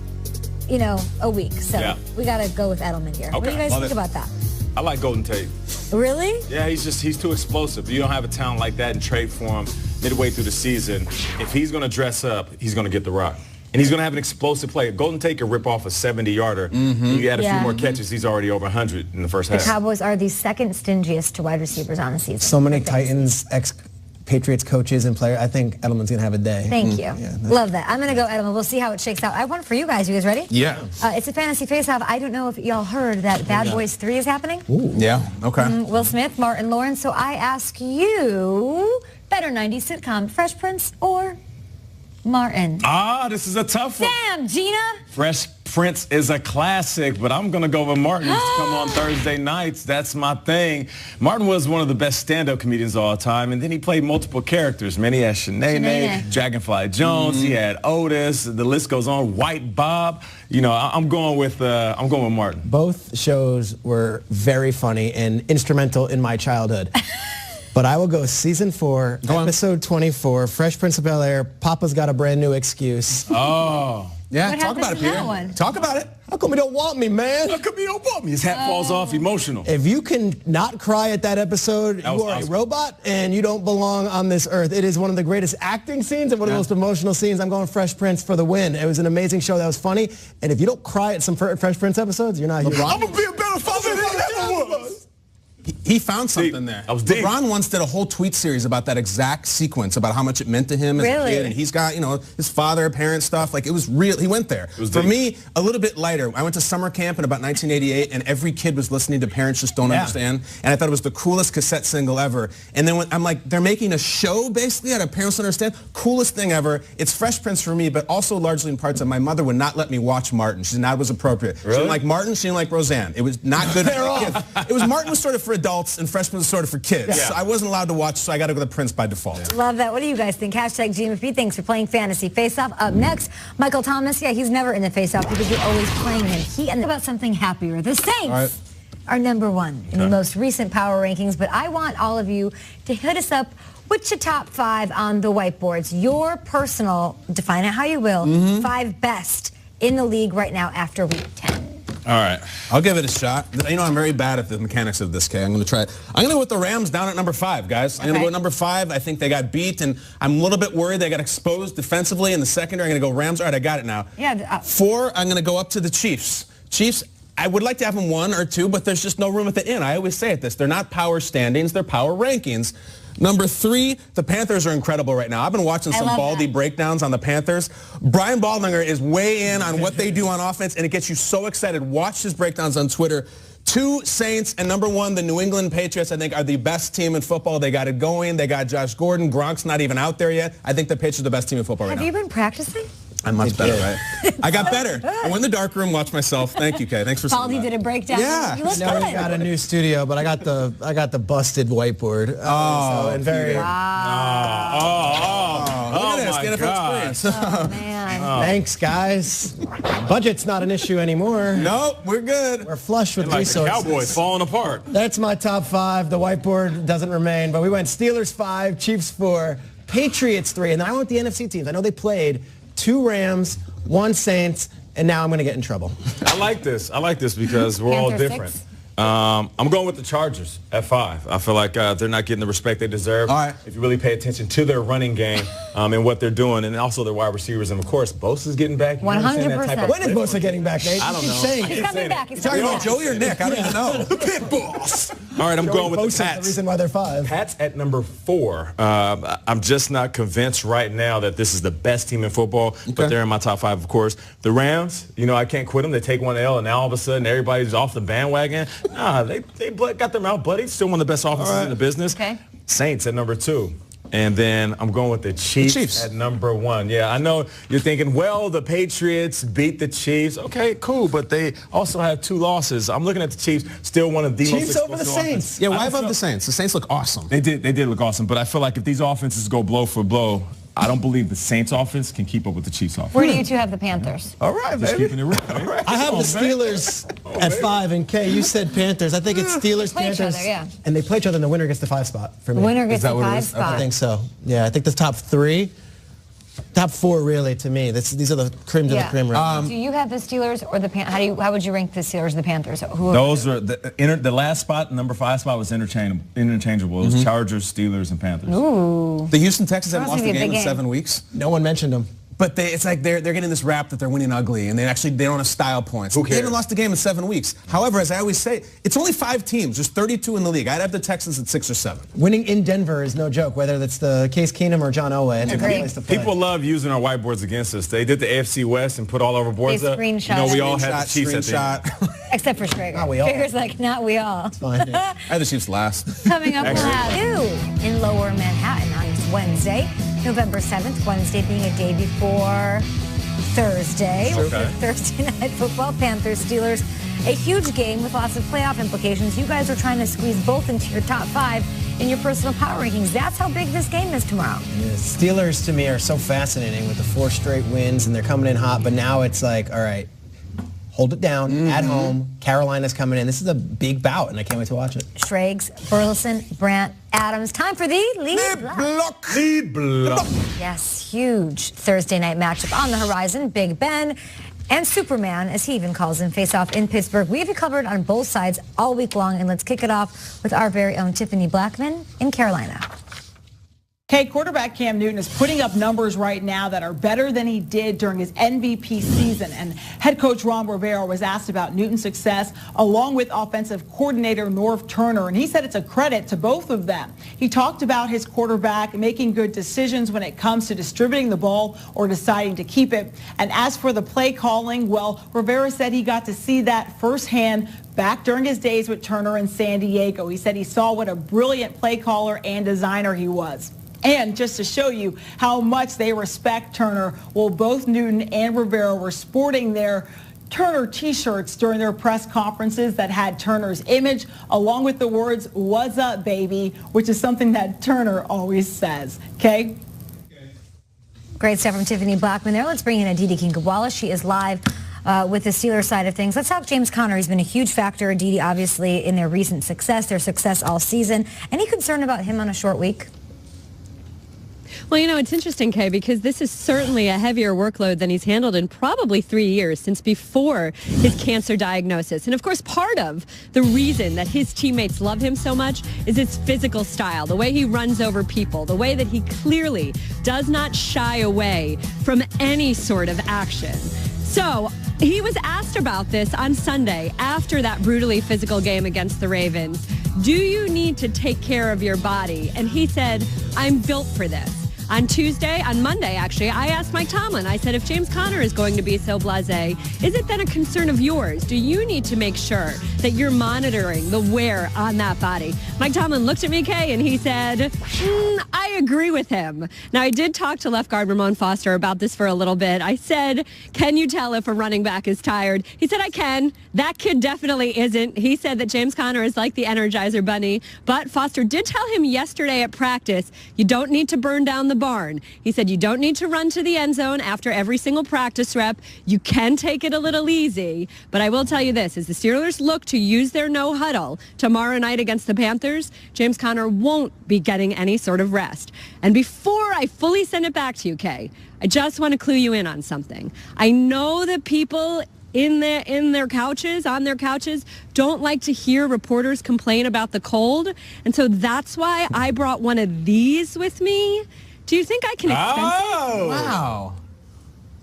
a week. So we got to go with Edelman here. What do you guys think about that? I like Golden Tate. Really? Yeah, he's too explosive. You don't have a talent like that and trade for him midway through the season. If he's going to dress up, he's going to get the rock. And he's going to have an explosive play. Golden Tate can rip off a 70-yarder. You add a few more catches, he's already over 100 in the first half. The Cowboys are the second stingiest to wide receivers on the season. So many Titans, ex-Patriots coaches and players. I think Edelman's going to have a day. Thank you. Love that. I'm going to go Edelman. We'll see how it shakes out. I have one for you guys. You guys ready? Yeah. It's a fantasy face-off. I don't know if y'all heard that Bad Boys 3 is happening. Ooh. Yeah, okay. Will Smith, Martin Lawrence. So I ask you, better 90s sitcom, Fresh Prince or Martin? This is a tough one. Damn, Gina. Fresh Prince is a classic, but I'm going to go with Martin. He's come on Thursday nights. That's my thing. Martin was one of the best stand-up comedians of all time, and then he played multiple characters. Man, he had Shanae, Dragonfly Jones. He had Otis. The list goes on. White Bob. I'm going with Martin. Both shows were very funny and instrumental in my childhood. But I will go season 4, episode 24, Fresh Prince of Bel-Air, Papa's Got a Brand New Excuse. Yeah, What talk happens about it, in that Peter. one? Talk about it. How come you don't want me, man? How come you don't want me? His hat falls off, emotional. If you can not cry at that episode, you are a robot and you don't belong on this earth. It is one of the greatest acting scenes and one of the most emotional scenes. I'm going Fresh Prince for the win. It was an amazing show that was funny. And if you don't cry at some Fresh Prince episodes, you're not here. I'm going to be a better father than he ever was. He found something there. LeBron once did a whole tweet series about that exact sequence, about how much it meant to him as a kid. And he's got, his father, parent stuff. Like, it was real. He went there. For me, a little bit lighter. I went to summer camp in about 1988, and every kid was listening to Parents Just Don't Understand. And I thought it was the coolest cassette single ever. And then when I'm like, they're making a show, basically, out of Parents Don't Understand. Coolest thing ever. It's Fresh Prince for me, but also largely in parts of my mother would not let me watch Martin. She did not was appropriate. Really? She didn't like Martin. She didn't like Roseanne. It was not good for kids. It was Martin was sort of for adults, and Fresh Prince was sort of for kids. Yeah. So I wasn't allowed to watch, so I got to go to Prince by default. Love that. What do you guys think? Hashtag GMFB. Thanks for playing Fantasy Face-Off. Up next, Michael Thomas. Yeah, he's never in the face-off because you're always playing him. He and about something happier. The Saints are #1 in the most recent power rankings, but I want all of you to hit us up. What's your top 5 on the whiteboards? Your personal, define it how you will, 5 best in the league right now after week 10. All right. I'll give it a shot. I'm very bad at the mechanics of this, Kay. I'm going to try it. I'm going to go with the Rams down at #5, guys. I'm going to go at #5. I think they got beat, and I'm a little bit worried they got exposed defensively in the secondary. I'm going to go Rams. All right, I got it now. Yeah. 4, I'm going to go up to the Chiefs. Chiefs, I would like to have them 1 or 2, but there's just no room at the end. I always say it this. They're not power standings. They're power rankings. #3, the Panthers are incredible right now. I've been watching some Baldy breakdowns on the Panthers. Brian Baldinger is way in on what they do on offense, and it gets you so excited. Watch his breakdowns on Twitter. 2, Saints, and #1, the New England Patriots, I think, are the best team in football. They got it going. They got Josh Gordon. Gronk's not even out there yet. I think the Patriots are the best team in football right now. Have you been practicing? I'm much better, right? I got better. I went in the dark room, watched myself. Thank you, Kay. Thanks for saying that. Baldy did a breakdown. Yeah. You look Now good. we've got a new studio, but I got the busted whiteboard. Look at this. Get it for experience. Oh, man. Thanks, guys. Budget's not an issue anymore. Nope, we're good. We're flush with Like resources. the Cowboys falling apart. That's my top 5. The whiteboard doesn't remain, but we went Steelers 5, Chiefs 4, Patriots 3, and then I went with the NFC teams. I know they played 2 Rams, 1 Saints, and now I'm going to get in trouble. I like this. I like this because we're all different. I'm going with the Chargers at 5. I feel like they're not getting the respect they deserve. All right. If you really pay attention to their running game and what they're doing, and also their wide receivers, and of course, Bosa's getting back. 100%. When is Bosa getting back, Nate? I don't know. He's coming back. He's Talking coming about back. Joey or Nick? I don't even know. The pit boss. All right, I'm going with Bosa's the Pats. the reason why they're 5. Pats at #4. I'm just not convinced right now that this is the best team in football, but they're in my top 5, of course. The Rams, I can't quit them. They take 1 L, and now all of a sudden everybody's off the bandwagon. Nah, they got them out, buddy. Still one of the best offenses in the business. Okay. Saints at #2. And then I'm going with the Chiefs at #1. Yeah, I know you're thinking, well, the Patriots beat the Chiefs. Okay, cool, but they also have 2 losses. I'm looking at the Chiefs, still one of the most Chiefs over the explosive Saints. offenses. Yeah, why above the Saints? The Saints look awesome. They did look awesome, but I feel like if these offenses go blow for blow, I don't believe the Saints offense can keep up with the Chiefs offense. Where do you 2 have the Panthers? All right, just keeping it real. Right. I have the Steelers at 5, and Kay, you said Panthers. I think it's Steelers, Play each Panthers, other, yeah. and they play each other, and the winner gets the 5 spot for me. The winner gets that the what it 5 is? spot. I think so. Yeah, I think the top 3. Top 4, really, to me. These are the cream of the cream right now. Do you have the Steelers or the Panthers? How would you rank the Steelers or the Panthers? Those are the last spot, #5 spot was interchangeable. It was Chargers, Steelers, and Panthers. Ooh. The Houston Texans haven't Must lost be a a game big in game. 7 weeks. No one mentioned them. But it's like they're getting this rap that they're winning ugly, and they don't have style points. Who cares? They haven't lost a game in 7 weeks. However, as I always say, it's only 5 teams. There's 32 in the league. I'd have the Texans at 6 or 7. Winning in Denver is no joke, whether it's the Case Keenum or John Elway. It's a great place to play. People love using our whiteboards against us. They did the AFC West and put all our boards They up. screenshot We it. all had the Chiefs at the end. Except for Schrager. Not we all. Schrager's like, not we all. Fine. I had the Chiefs last. Coming up, we'll have you in Lower Manhattan on Wednesday, November 7th. Wednesday being a day before Thursday. Okay. Thursday Night Football, Panthers, Steelers. A huge game with lots of playoff implications. You guys are trying to squeeze both into your top 5 in your personal power rankings. That's how big this game is tomorrow. The Steelers, to me, are so fascinating with the 4 straight wins, and they're coming in hot. But now it's like, all right, hold it down at home. Carolina's coming in. This is a big bout, and I can't wait to watch it. Schrags, Burleson, Brandt, Adams. Time for the lead block. Lead block. Yes, huge Thursday night matchup on the horizon. Big Ben and Superman, as he even calls him, face off in Pittsburgh. We have you covered on both sides all week long, and let's kick it off with our very own Tiffany Blackman in Carolina. Okay, quarterback Cam Newton is putting up numbers right now that are better than he did during his MVP season. And head coach Ron Rivera was asked about Newton's success along with offensive coordinator Norv Turner. And he said it's a credit to both of them. He talked about his quarterback making good decisions when it comes to distributing the ball or deciding to keep it. And as for the play calling, well, Rivera said he got to see that firsthand back during his days with Turner in San Diego. He said he saw what a brilliant play caller and designer he was. And just to show you how much they respect Turner, well, both Newton and Rivera were sporting their Turner T-shirts during their press conferences that had Turner's image, along with the words, "What's up, baby?" which is something that Turner always says. Okay? Great stuff from Tiffany Blackman there. Let's bring in Aditi Kinkhabwala. She is live with the Steelers side of things. Let's talk James Conner. He's been a huge factor, Aditi, obviously, in their recent success, their success all season. Any concern about him on a short week? Well, you know, it's interesting, Kay, because this is certainly a heavier workload than he's handled in probably 3 years since before his cancer diagnosis. And, of course, part of the reason that his teammates love him so much is his physical style, the way he runs over people, the way that he clearly does not shy away from any sort of action. So he was asked about this on Sunday after that brutally physical game against the Ravens. Do you need to take care of your body? And he said, I'm built for this. On Monday, actually, I asked Mike Tomlin, I said, if James Conner is going to be so blasé, is it then a concern of yours? Do you need to make sure that you're monitoring the wear on that body? Mike Tomlin looked at me, Kay, and he said, I agree with him. Now, I did talk to left guard Ramon Foster about this for a little bit. I said, can you tell if a running back is tired? He said, I can. That kid definitely isn't. He said that James Conner is like the Energizer Bunny. But Foster did tell him yesterday at practice, you don't need to burn down the barn. He said you don't need to run to the end zone after every single practice rep. You can take it a little easy. But I will tell you this, as the Steelers look to use their no huddle tomorrow night against the Panthers, James Conner won't be getting any sort of rest. And before I fully send it back to you, Kay, I just want to clue you in on something. I know that people on their couches, don't like to hear reporters complain about the cold. And so that's why I brought one of these with me. Do you think I can expense it? Wow.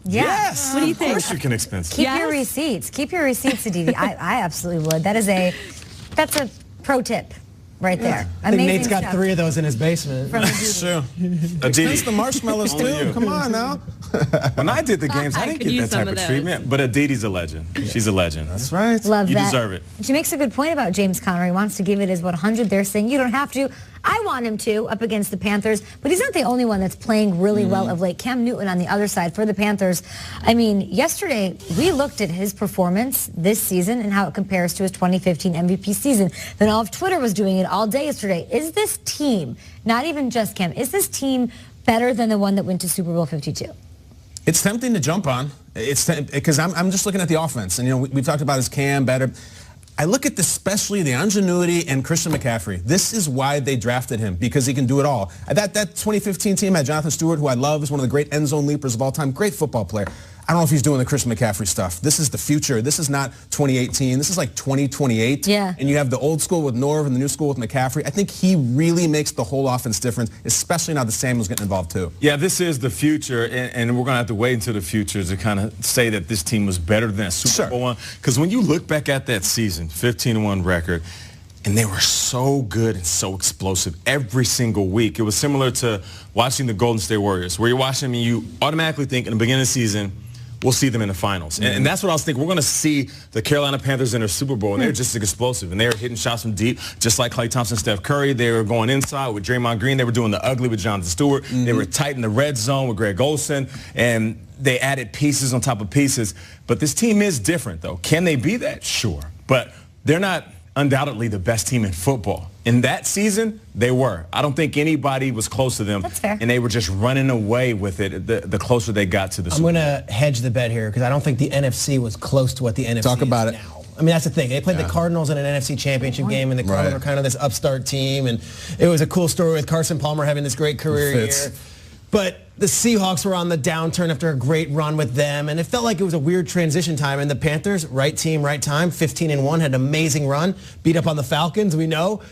Yeah. Yes. What do you think? Of course you can expense it. Keep your receipts. Keep your receipts, Aditi. I absolutely would. That's a pro tip right there. I think Amazing Nate's got stuff 3 of those in his basement. Sure. Expense the marshmallows too. Come on now. When I did the games, I didn't get that type of treatment. But Aditi's a legend. She's a legend. That's right. Love you that. deserve it. She makes a good point about James Conner. He wants to give it his 100. They're saying you don't have to. I want him to up against the Panthers, but he's not the only one that's playing really well of late. Cam Newton on the other side for the Panthers. I mean, yesterday we looked at his performance this season and how it compares to his 2015 MVP season. Then all of Twitter was doing it all day yesterday. Is this team, not even just Cam, is this team better than the one that went to Super Bowl 52? It's tempting to jump on. It's because I'm just looking at the offense, and we've talked about his Cam better. I look at especially the ingenuity and Christian McCaffrey. This is why they drafted him, because he can do it all. That 2015 team had Jonathan Stewart, who I love, is one of the great end zone leapers of all time, great football player. I don't know if he's doing the Christian McCaffrey stuff. This is the future. This is not 2018. This is like 2028. Yeah. And you have the old school with Norv and the new school with McCaffrey. I think he really makes the whole offense different, especially now that Samuel's getting involved too. Yeah, this is the future, and we're going to have to wait until the future to kind of say that this team was better than that Super Bowl one. Because when you look back at that season, 15-1 record, and they were so good and so explosive every single week. It was similar to watching the Golden State Warriors, where you're watching them and you automatically think in the beginning of the season, we'll see them in the finals. And that's what I was thinking. We're going to see the Carolina Panthers in their Super Bowl, and they're just explosive. And they were hitting shots from deep, just like Klay Thompson, Steph Curry. They were going inside with Draymond Green. They were doing the ugly with Jonathan Stewart. They were tight in the red zone with Greg Olsen. And they added pieces on top of pieces. But this team is different, though. Can they be that? Sure. But they're not undoubtedly the best team in football. In that season, they were. I don't think anybody was close to them. That's fair. And they were just running away with it the closer they got to the I'm Super Bowl. going to hedge the bet here because I don't think the NFC was close to what the NFC Talk about is it. now. I mean, that's the thing. They played the Cardinals in an NFC championship game, and the Cardinals were kind of this upstart team. And it was a cool story with Carson Palmer having this great career year. But the Seahawks were on the downturn after a great run with them, and it felt like it was a weird transition time. And the Panthers, right team, right time, 15-1, had an amazing run, beat up on the Falcons, we know.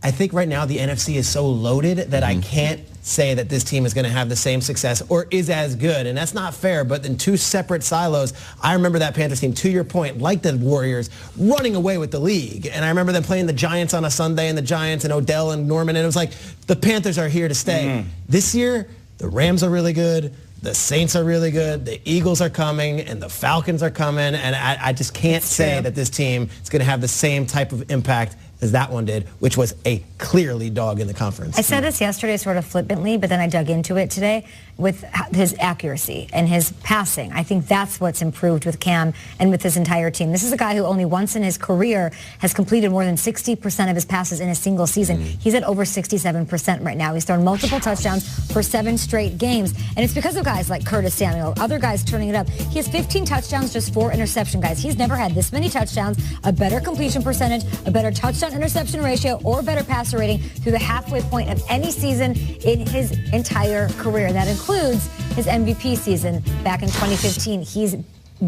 I think right now the NFC is so loaded that I can't say that this team is going to have the same success or is as good. And that's not fair, but in two separate silos, I remember that Panthers team, to your point, like the Warriors, running away with the league. And I remember them playing the Giants on a Sunday, and the Giants and Odell and Norman, and it was like, the Panthers are here to stay. This year, the Rams are really good. The Saints are really good. The Eagles are coming, and the Falcons are coming. And I just can't say that this team is going to have the same type of impact as that one did, which was a clearly dog in the conference. I said this yesterday sort of flippantly, but then I dug into it today with his accuracy and his passing. I think that's what's improved with Cam and with his entire team. This is a guy who only once in his career has completed more than 60% of his passes in a single season. He's at over 67% right now. He's thrown multiple touchdowns for 7 straight games, and it's because of guys like Curtis Samuel, other guys turning it up. He has 15 touchdowns, just 4 interception guys. He's never had this many touchdowns, a better completion percentage, a better touchdown-interception ratio, or better passer rating through the halfway point of any season in his entire career. That includes his MVP season back in 2015. He's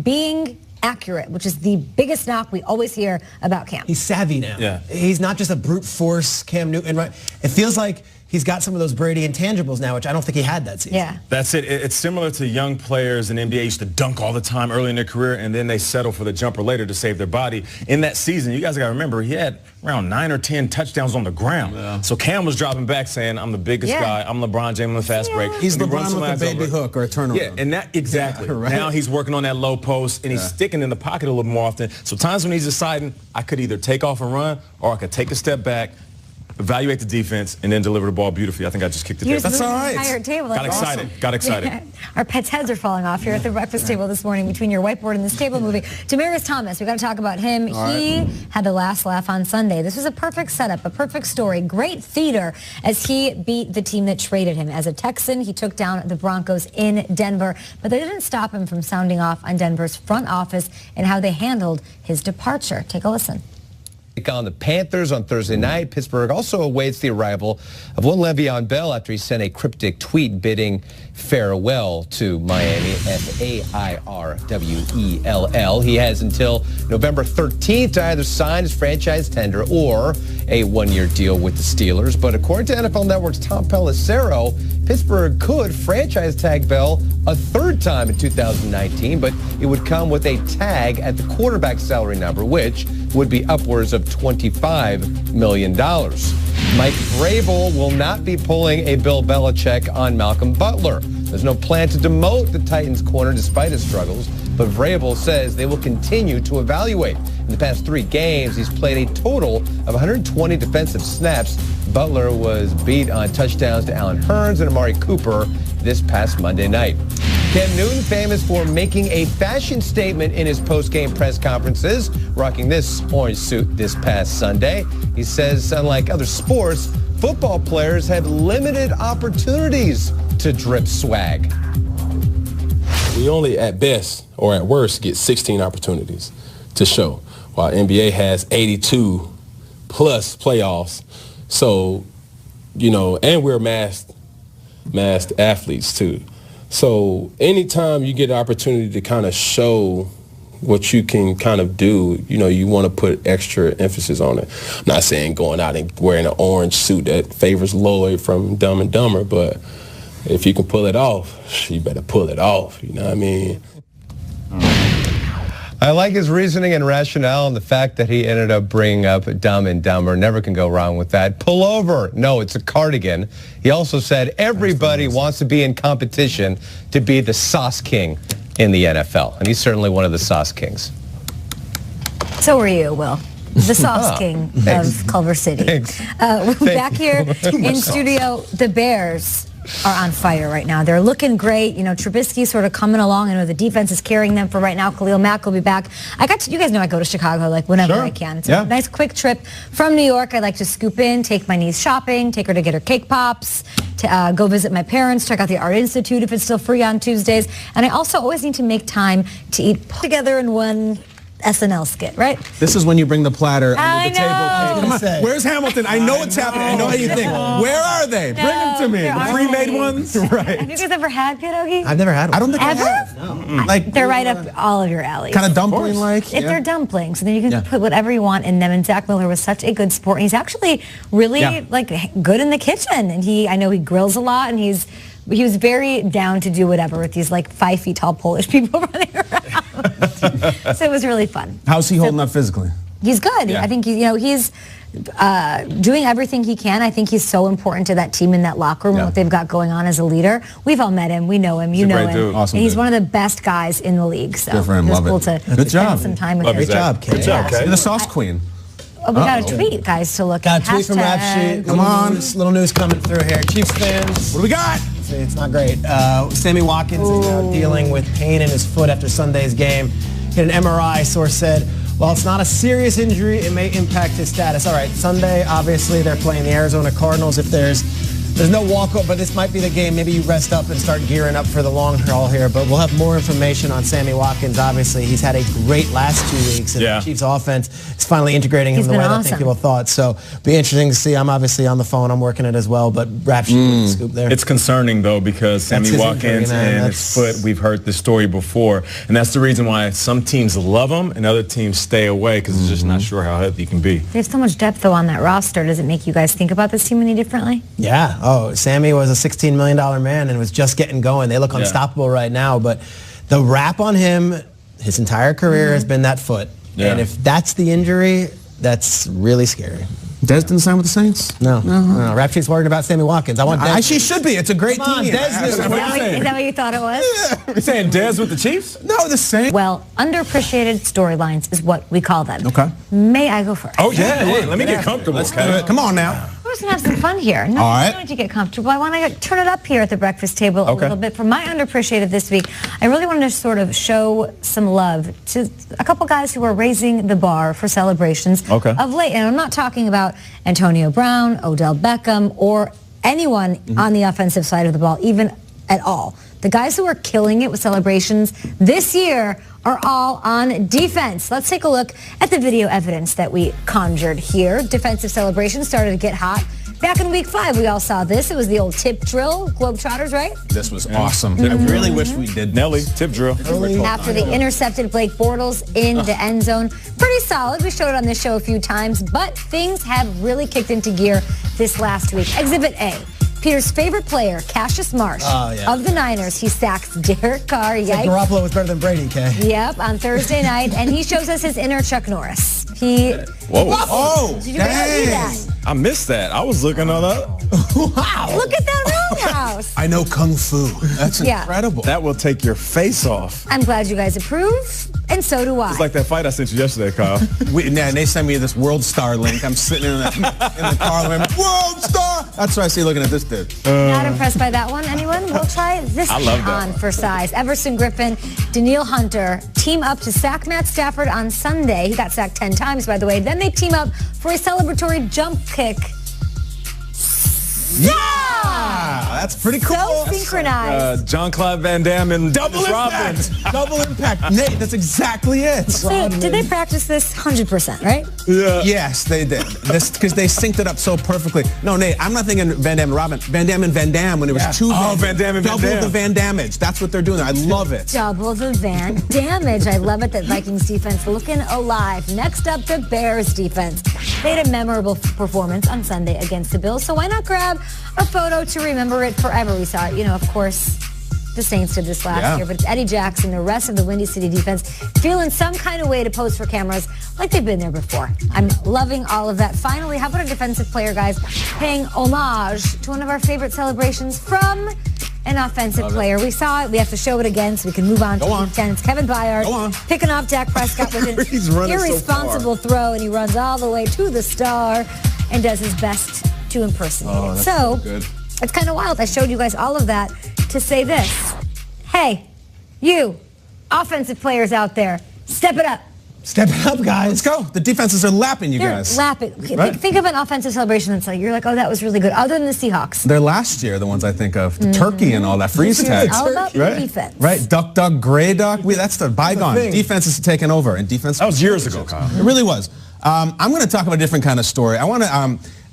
being accurate, which is the biggest knock we always hear about Cam. He's savvy now. Yeah. He's not just a brute force Cam Newton. Right? It feels like he's got some of those Brady intangibles now, which I don't think he had that season. Yeah. That's it. It's similar to young players in the NBA used to dunk all the time early in their career, and then they settle for the jumper later to save their body. In that season, you guys got to remember, he had around 9 or 10 touchdowns on the ground. Yeah. So Cam was dropping back saying, I'm the biggest guy. I'm LeBron James on the fast break. He's LeBron with a baby hook or a turnover. Yeah, and that exactly. Right? Now he's working on that low post, and he's sticking in the pocket a little more often. So times when he's deciding, I could either take off and run, or I could take a step back, evaluate the defense, and then deliver the ball beautifully. I think I just kicked it there. That's all right. Table. Got excited. Got excited. Yeah. Our pets' heads are falling off here at the breakfast table this morning between your whiteboard and this table movie. Demaryius Thomas, we got to talk about him. He had the last laugh on Sunday. This was a perfect setup, a perfect story, great theater as he beat the team that traded him. As a Texan, he took down the Broncos in Denver, but they didn't stop him from sounding off on Denver's front office and how they handled his departure. Take a listen. On the Panthers on Thursday night. Pittsburgh also awaits the arrival of one Le'Veon Bell after he sent a cryptic tweet bidding farewell to Miami, F-A-I-R-W-E-L-L. He has until November 13th to either sign his franchise tender or a one-year deal with the Steelers. But according to NFL Network's Tom Pelissero, Pittsburgh could franchise tag Bell a third time in 2019, but it would come with a tag at the quarterback salary number, which would be upwards of $25 million. Mike Vrabel will not be pulling a Bill Belichick on Malcolm Butler. There's no plan to demote the Titans corner despite his struggles, but Vrabel says they will continue to evaluate. In the past 3 games, he's played a total of 120 defensive snaps. Butler was beat on touchdowns to Allen Hurns and Amari Cooper this past Monday night. Cam Newton, famous for making a fashion statement in his post-game press conferences, rocking this orange suit this past Sunday. He says, unlike other sports, football players have limited opportunities to drip swag. We only at best or at worst get 16 opportunities to show, while NBA has 82 plus playoffs. So, you know, and we're masked athletes too. So anytime you get an opportunity to kind of show what you can kind of do, you know, you want to put extra emphasis on it. I'm not saying going out and wearing an orange suit that favors Lloyd from Dumb and Dumber, but if you can pull it off, you better pull it off, you know what I mean? I like his reasoning and rationale and the fact that he ended up bringing up Dumb and Dumber. Never can go wrong with that. Pull over. No, it's a cardigan. He also said everybody wants to be in competition to be the sauce king in the NFL. And he's certainly one of the sauce kings. So are you, Will. The sauce king of Culver City. Back here in studio, the Bears are on fire right now. They're looking great. You know, Trubisky sort of coming along. I know the defense is carrying them for right now. Khalil Mack will be back. You guys know I go to Chicago like whenever I can. It's a nice quick trip from New York. I like to scoop in, take my niece shopping, take her to get her cake pops, to go visit my parents, check out the Art Institute if it's still free on Tuesdays. And I also always need to make time to eat together in one SNL skit, right? This is when you bring the platter under the table. Come on. Where's Hamilton? I know what's happening. I know how you think. Where are they? Bring them to me. The pre-made ones? Right. Have you guys ever had pierogi? I've never had one. I don't think Ever? I have. No. Like, they're right up all of your alleys. kind of dumpling-like? If they're dumplings, and then you can put whatever you want in them. And Zach Miller was such a good sport. And he's actually really like good in the kitchen. And I know he grills a lot, and he was very down to do whatever with these like 5 feet tall Polish people running around. So it was really fun. How's he holding up physically? He's good. I think he's doing everything he can. I think he's so important to that team in that locker room, what they've got going on as a leader. We've all met him. We know him. You know him. Awesome and he's one of the best guys in the league. So good for him. it was Love cool it. to Good job. spend some time with him. Great job, Kay. Good job, Kay. You're the sauce queen. Oh, we got a tweet, guys, to look at. Got a tweet from Rap Sheet. Come on. Little news coming through here. Chiefs fans. What do we got? It's not great. Sammy Watkins is now dealing with pain in his foot after Sunday's game. Hit an MRI, source said. While it's not a serious injury, it may impact his status. All right, Sunday, obviously, they're playing the Arizona Cardinals. If there's no walkout, but this might be the game. Maybe you rest up and start gearing up for the long haul here. But we'll have more information on Sammy Watkins. Obviously, he's had a great last 2 weeks. And the Chiefs offense is finally integrating him the way that I think people thought. So be interesting to see. I'm obviously on the phone. I'm working it as well. But Rap Sheet with the scoop there. It's concerning, though, because Sammy Watkins and his foot, we've heard this story before. And that's the reason why some teams love him and other teams stay away because they're just not sure how healthy he can be. They have so much depth, though, on that roster. Does it make you guys think about this team any differently? Yeah. Oh, Sammy was a $16 million man and was just getting going. They look unstoppable right now. But the rap on him, his entire career has been that foot. And if that's the injury, that's really scary. Dez didn't sign with the Saints? No. Rap Sheet's worried about Sammy Watkins. I want Dez. She should be. It's a great team. Is that what you thought it was? You're saying Dez with the Chiefs? No, the Saints. Well, underappreciated storylines is what we call them. Okay. May I go first? Oh, yeah. Let me get comfortable. Let's do it. Come on now. We're just going to have some fun here. No, all right. I don't need to get comfortable. I want to turn it up here at the breakfast table a little bit. For my underappreciated this week, I really wanted to sort of show some love to a couple guys who are raising the bar for celebrations of late. And I'm not talking about Antonio Brown, Odell Beckham, or anyone on the offensive side of the ball, even at all. The guys who are killing it with celebrations this year are all on defense. Let's take a look at the video evidence that we conjured here. Defensive celebrations started to get hot. Back in week 5, we all saw this. It was the old tip drill, Globetrotters, right? This was awesome. I really wish we did. Nelly, tip drill. After they intercepted Blake Bortles in the end zone. Pretty solid. We showed it on this show a few times, but things have really kicked into gear this last week. Exhibit A. Peter's favorite player, Cassius Marsh, of the Niners. He sacks Derek Carr. Yikes. Garoppolo was better than Brady, Kay. Yep, on Thursday night, and he shows us his inner Chuck Norris. Whoa. Oh, Did you see that? I missed that. I was looking on that. Wow. Look at that roundhouse. I know Kung Fu. That's incredible. That will take your face off. I'm glad you guys approve, and so do I. It's like that fight I sent you yesterday, Kyle. And they sent me this World Star link. I'm sitting in the car going, World Star! That's what I see looking at this dude. Not impressed by that one, anyone? We'll try this one on for size. Everson Griffin, Danielle Hunter team up to sack Matt Stafford on Sunday. He got sacked 10 times, by the way. Then they team up for a celebratory jump kick. Yeah! That's pretty cool. So synchronized. John-Claude Van Damme and Double Impact. Double Impact. Nate, that's exactly it. So, did they practice this 100%, right? Yeah. Yes, they did. Because they synced it up so perfectly. No, Nate, I'm not thinking Van Damme and Robin. Van Damme and Van Damme when it was two. Oh, Van Damme and Van Damme. Double the Van Damage. That's what they're doing. I love it. Double the Van Damage. I love it. That Vikings defense looking alive. Next up, the Bears defense. They had a memorable performance on Sunday against the Bills. So why not grab a photo to remember it forever? We saw it, of course, the Saints did this last year, but it's Eddie Jackson, the rest of the Windy City defense, feeling some kind of way to pose for cameras like they've been there before. I'm loving all of that. Finally, how about a defensive player, guys, paying homage to one of our favorite celebrations from an offensive player. We saw it. We have to show it again so we can move on to week 10. It's Kevin Byard picking off Dak Prescott with an irresponsible throw, and he runs all the way to the star and does his best to impersonate it. So, It's kind of wild. I showed you guys all of that to say this. Hey, you offensive players out there, step it up. Step it up, guys. Let's go. The defenses are lapping you They're guys. lapping. Right. Think of an offensive celebration that's like, you're like, oh, that was really good. Other than the Seahawks. They're last year, the ones I think of. The turkey and all that freeze tag. All about the defense. Right. Duck, duck, gray duck. That's the bygone. Defense is taking over. And defense. That was years ago, Kyle. It really was. I'm going to talk about a different kind of story.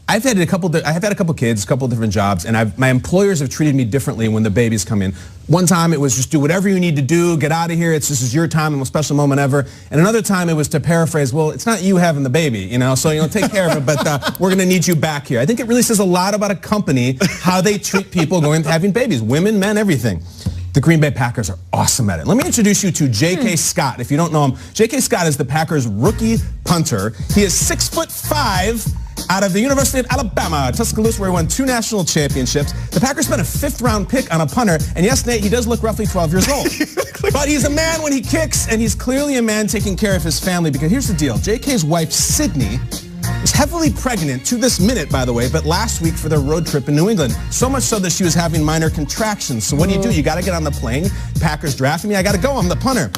I've had a couple kids, a couple different jobs, and my employers have treated me differently when the babies come in. One time it was just do whatever you need to do, get out of here. This is your time, the most special moment ever. And another time it was to paraphrase, well, it's not you having the baby, so take care of it, but we're going to need you back here. I think it really says a lot about a company, how they treat people having babies, women, men, everything. The Green Bay Packers are awesome at it. Let me introduce you to J.K. Scott. If you don't know him, J.K. Scott is the Packers' rookie punter. He is 6'5", out of the University of Alabama, Tuscaloosa, where he won 2 national championships. The Packers spent a 5th-round pick on a punter, and yes, Nate, he does look roughly 12 years old. But he's a man when he kicks, and he's clearly a man taking care of his family, because here's the deal. J.K.'s wife, Sydney, is heavily pregnant to this minute, by the way, but last week for their road trip in New England. So much so that she was having minor contractions. So what do? You got to get on the plane. Packers drafting me. I got to go. I'm the punter.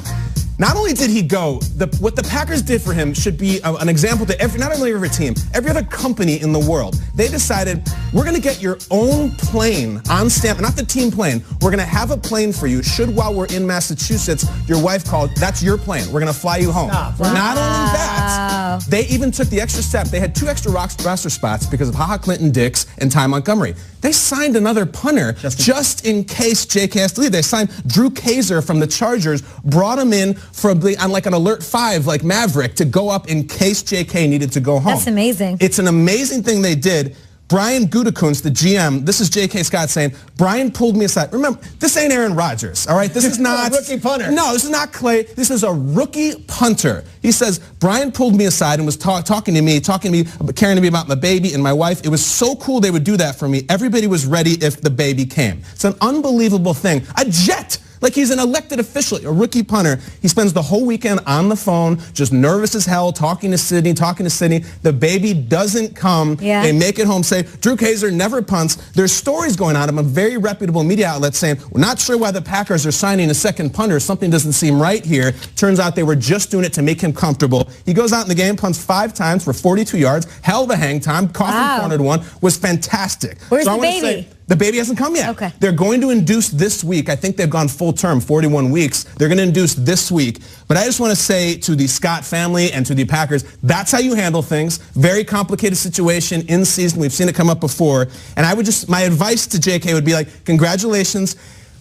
Not only did he go, what the Packers did for him should be an example to not only every team, every other company in the world. They decided, we're going to get your own plane on stamp, not the team plane. We're going to have a plane for you. Should while we're in Massachusetts, your wife called, that's your plane. We're going to fly you home. Wow. Not only that, they even took the extra step. They had 2 extra roster spots because of HaHa Clinton-Dix and Ty Montgomery. They signed another punter just in case J.K. has to leave. They signed Drew Kaiser from the Chargers, brought him in on like an alert 5, like Maverick, to go up in case J.K. needed to go home. That's amazing. It's an amazing thing they did. Brian Gutekunst, the GM, this is J.K. Scott saying, Brian pulled me aside. Remember, this ain't Aaron Rodgers, all right? This is not a rookie punter. No, this is not Clay. This is a rookie punter. He says, Brian pulled me aside and was talking to me, caring to me about my baby and my wife. It was so cool they would do that for me. Everybody was ready if the baby came. It's an unbelievable thing. A jet. Like he's an elected official, a rookie punter. He spends the whole weekend on the phone, just nervous as hell, talking to Sydney. The baby doesn't come. Yeah. They make it home, say, Drew Kaiser never punts. There's stories going on. I'm a very reputable media outlet saying, we're not sure why the Packers are signing a second punter. Something doesn't seem right here. Turns out they were just doing it to make him comfortable. He goes out in the game, punts 5 times for 42 yards, held the hang time, cornered one, was fantastic. Where's the baby? The baby hasn't come yet. Okay. They're going to induce this week. I think they've gone full term, 41 weeks. They're going to induce this week. But I just want to say to the Scott family and to the Packers, that's how you handle things. Very complicated situation in season. We've seen it come up before. And my advice to JK would be like, congratulations.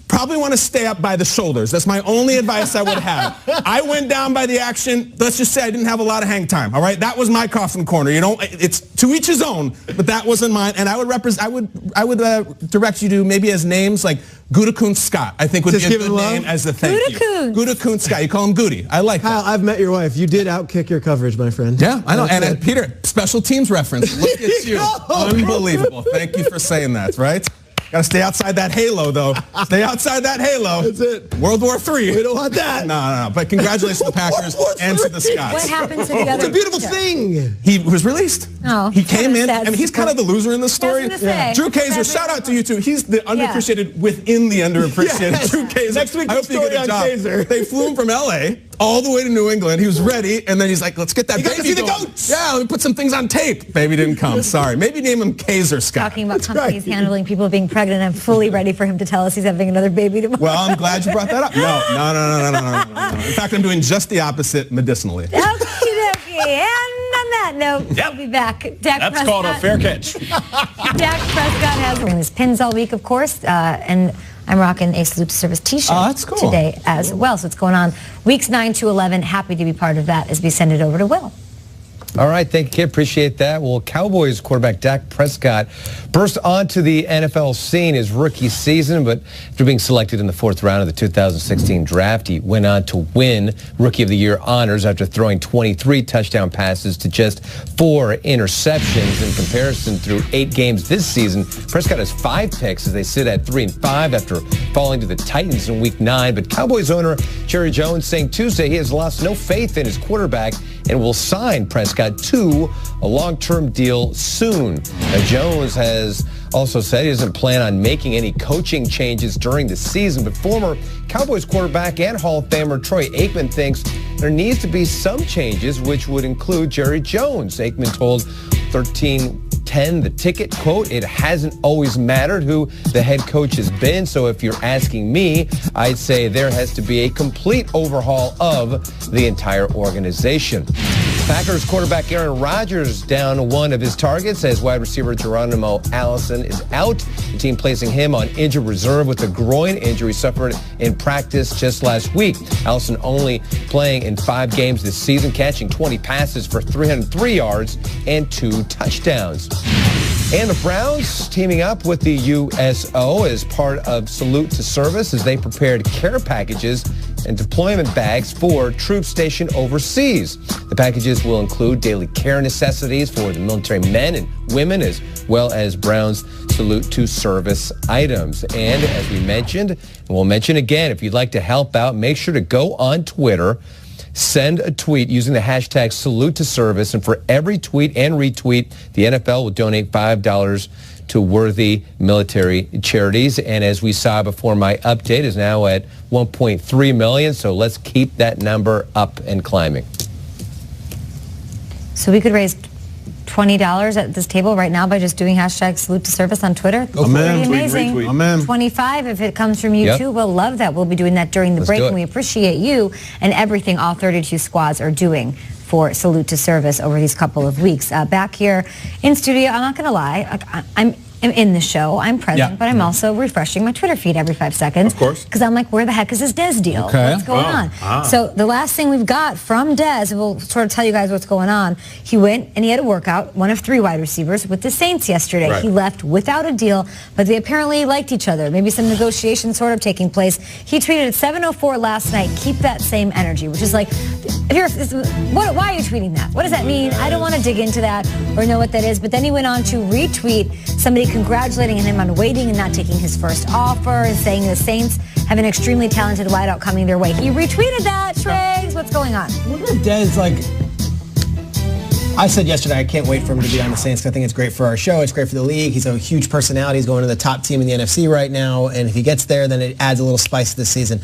Probably want to stay up by the shoulders. That's my only advice I would have. I went down by the action. Let's just say I didn't have a lot of hang time. All right, that was my coffin corner. It's to each his own, but that wasn't mine. And I would direct you to maybe as names like Gutekunst Scott. I think would be a good name as a thank you. Gutekunst Scott. You call him Goody. I like Kyle, that. I've met your wife. You did outkick your coverage, my friend. Yeah, I know. And Peter, special teams reference. Look at you. Unbelievable. Thank you for saying that. Right. Got to stay outside that halo, though. Stay outside that halo. That's it. World War III. We don't want that. No. But congratulations to the Packers and to the Scots. What happened to the other? It's a beautiful thing. He was released. Oh, he came in. I mean, he's kind of the loser in the story. Drew Kaiser, shout out to you, too. He's the underappreciated within the underappreciated. Yes. Drew Kaiser. Next week, I hope you get a job. Kaiser. They flew him from L.A. all the way to New England. He was ready, and then he's like, let's get that baby got to see going. the goats. Yeah, let me put some things on tape. Baby didn't come. Sorry. Maybe name him Kaiser Scott. Talking about companies handling people being pregnant. I'm fully ready for him to tell us he's having another baby tomorrow. Well, I'm glad you brought that up. No. In fact, I'm doing just the opposite medicinally. Okie dokie. And on that note, we'll be back. That's called a fair catch. Dak Prescott has wearing his pins all week, of course, and I'm rocking a Salute to Service t-shirt today as well. So it's going on weeks 9 to 11. Happy to be part of that as we send it over to Will. All right, thank you, Kid. Appreciate that. Well, Cowboys quarterback Dak Prescott burst onto the NFL scene his rookie season, but after being selected in the 4th round of the 2016 draft, he went on to win Rookie of the Year honors after throwing 23 touchdown passes to just 4 interceptions. In comparison, through 8 games this season, Prescott has 5 picks as they sit at 3-5 after falling to the Titans in Week 9. But Cowboys owner Jerry Jones saying Tuesday he has lost no faith in his quarterback and will sign Prescott out to a long-term deal soon. Now, Jones has also said he doesn't plan on making any coaching changes during the season, but former Cowboys quarterback and Hall of Famer Troy Aikman thinks there needs to be some changes, which would include Jerry Jones. Aikman told 1310 The Ticket, quote, "It hasn't always mattered who the head coach has been, so if you're asking me, I'd say there has to be a complete overhaul of the entire organization." Packers quarterback Aaron Rodgers down one of his targets as wide receiver Geronimo Allison is out. The team placing him on injured reserve with a groin injury suffered in practice just last week. Allison only playing in 5 games this season, catching 20 passes for 303 yards and 2 touchdowns. And the Browns teaming up with the USO as part of Salute to Service as they prepared care packages and deployment bags for troops stationed overseas. The packages will include daily care necessities for the military men and women, as well as Browns Salute to Service items. And as we mentioned, and we'll mention again, if you'd like to help out, make sure to go on Twitter, send a tweet using the hashtag Salute to Service, and for every tweet and retweet, the NFL will donate $5 to worthy military charities. And as we saw before, my update is now at 1.3 million, so let's keep that number up and climbing. So we could raise $20 at this table right now by just doing hashtag Salute to Service on Twitter. It's pretty amazing. Amen. 25 if it comes from you too. We'll love that. We'll be doing that during the break, and we appreciate you and everything all 32 squads are doing for Salute to Service over these couple of weeks. Back here in studio, I'm not going to lie, I'm in the show, I'm present, but I'm also refreshing my Twitter feed every 5 seconds. Of course. Because I'm like, where the heck is this Dez deal? What's going on? So the last thing we've got from Dez, and we'll sort of tell you guys what's going on, he went and he had a workout, one of 3 wide receivers, with the Saints yesterday. He left without a deal, but they apparently liked each other. Maybe some negotiations sort of taking place. He tweeted at 7:04 last night, keep that same energy, which is like, why are you tweeting that? What does that mean? I don't want to dig into that or know what that is. But then he went on to retweet somebody congratulating him on waiting and not taking his first offer and saying the Saints have an extremely talented wideout coming their way. He retweeted that, Triggs. What's going on? I wonder if Dez, I said yesterday I can't wait for him to be on the Saints because I think it's great for our show. It's great for the league. He's a huge personality. He's going to the top team in the NFC right now. And if he gets there, then it adds a little spice to the season.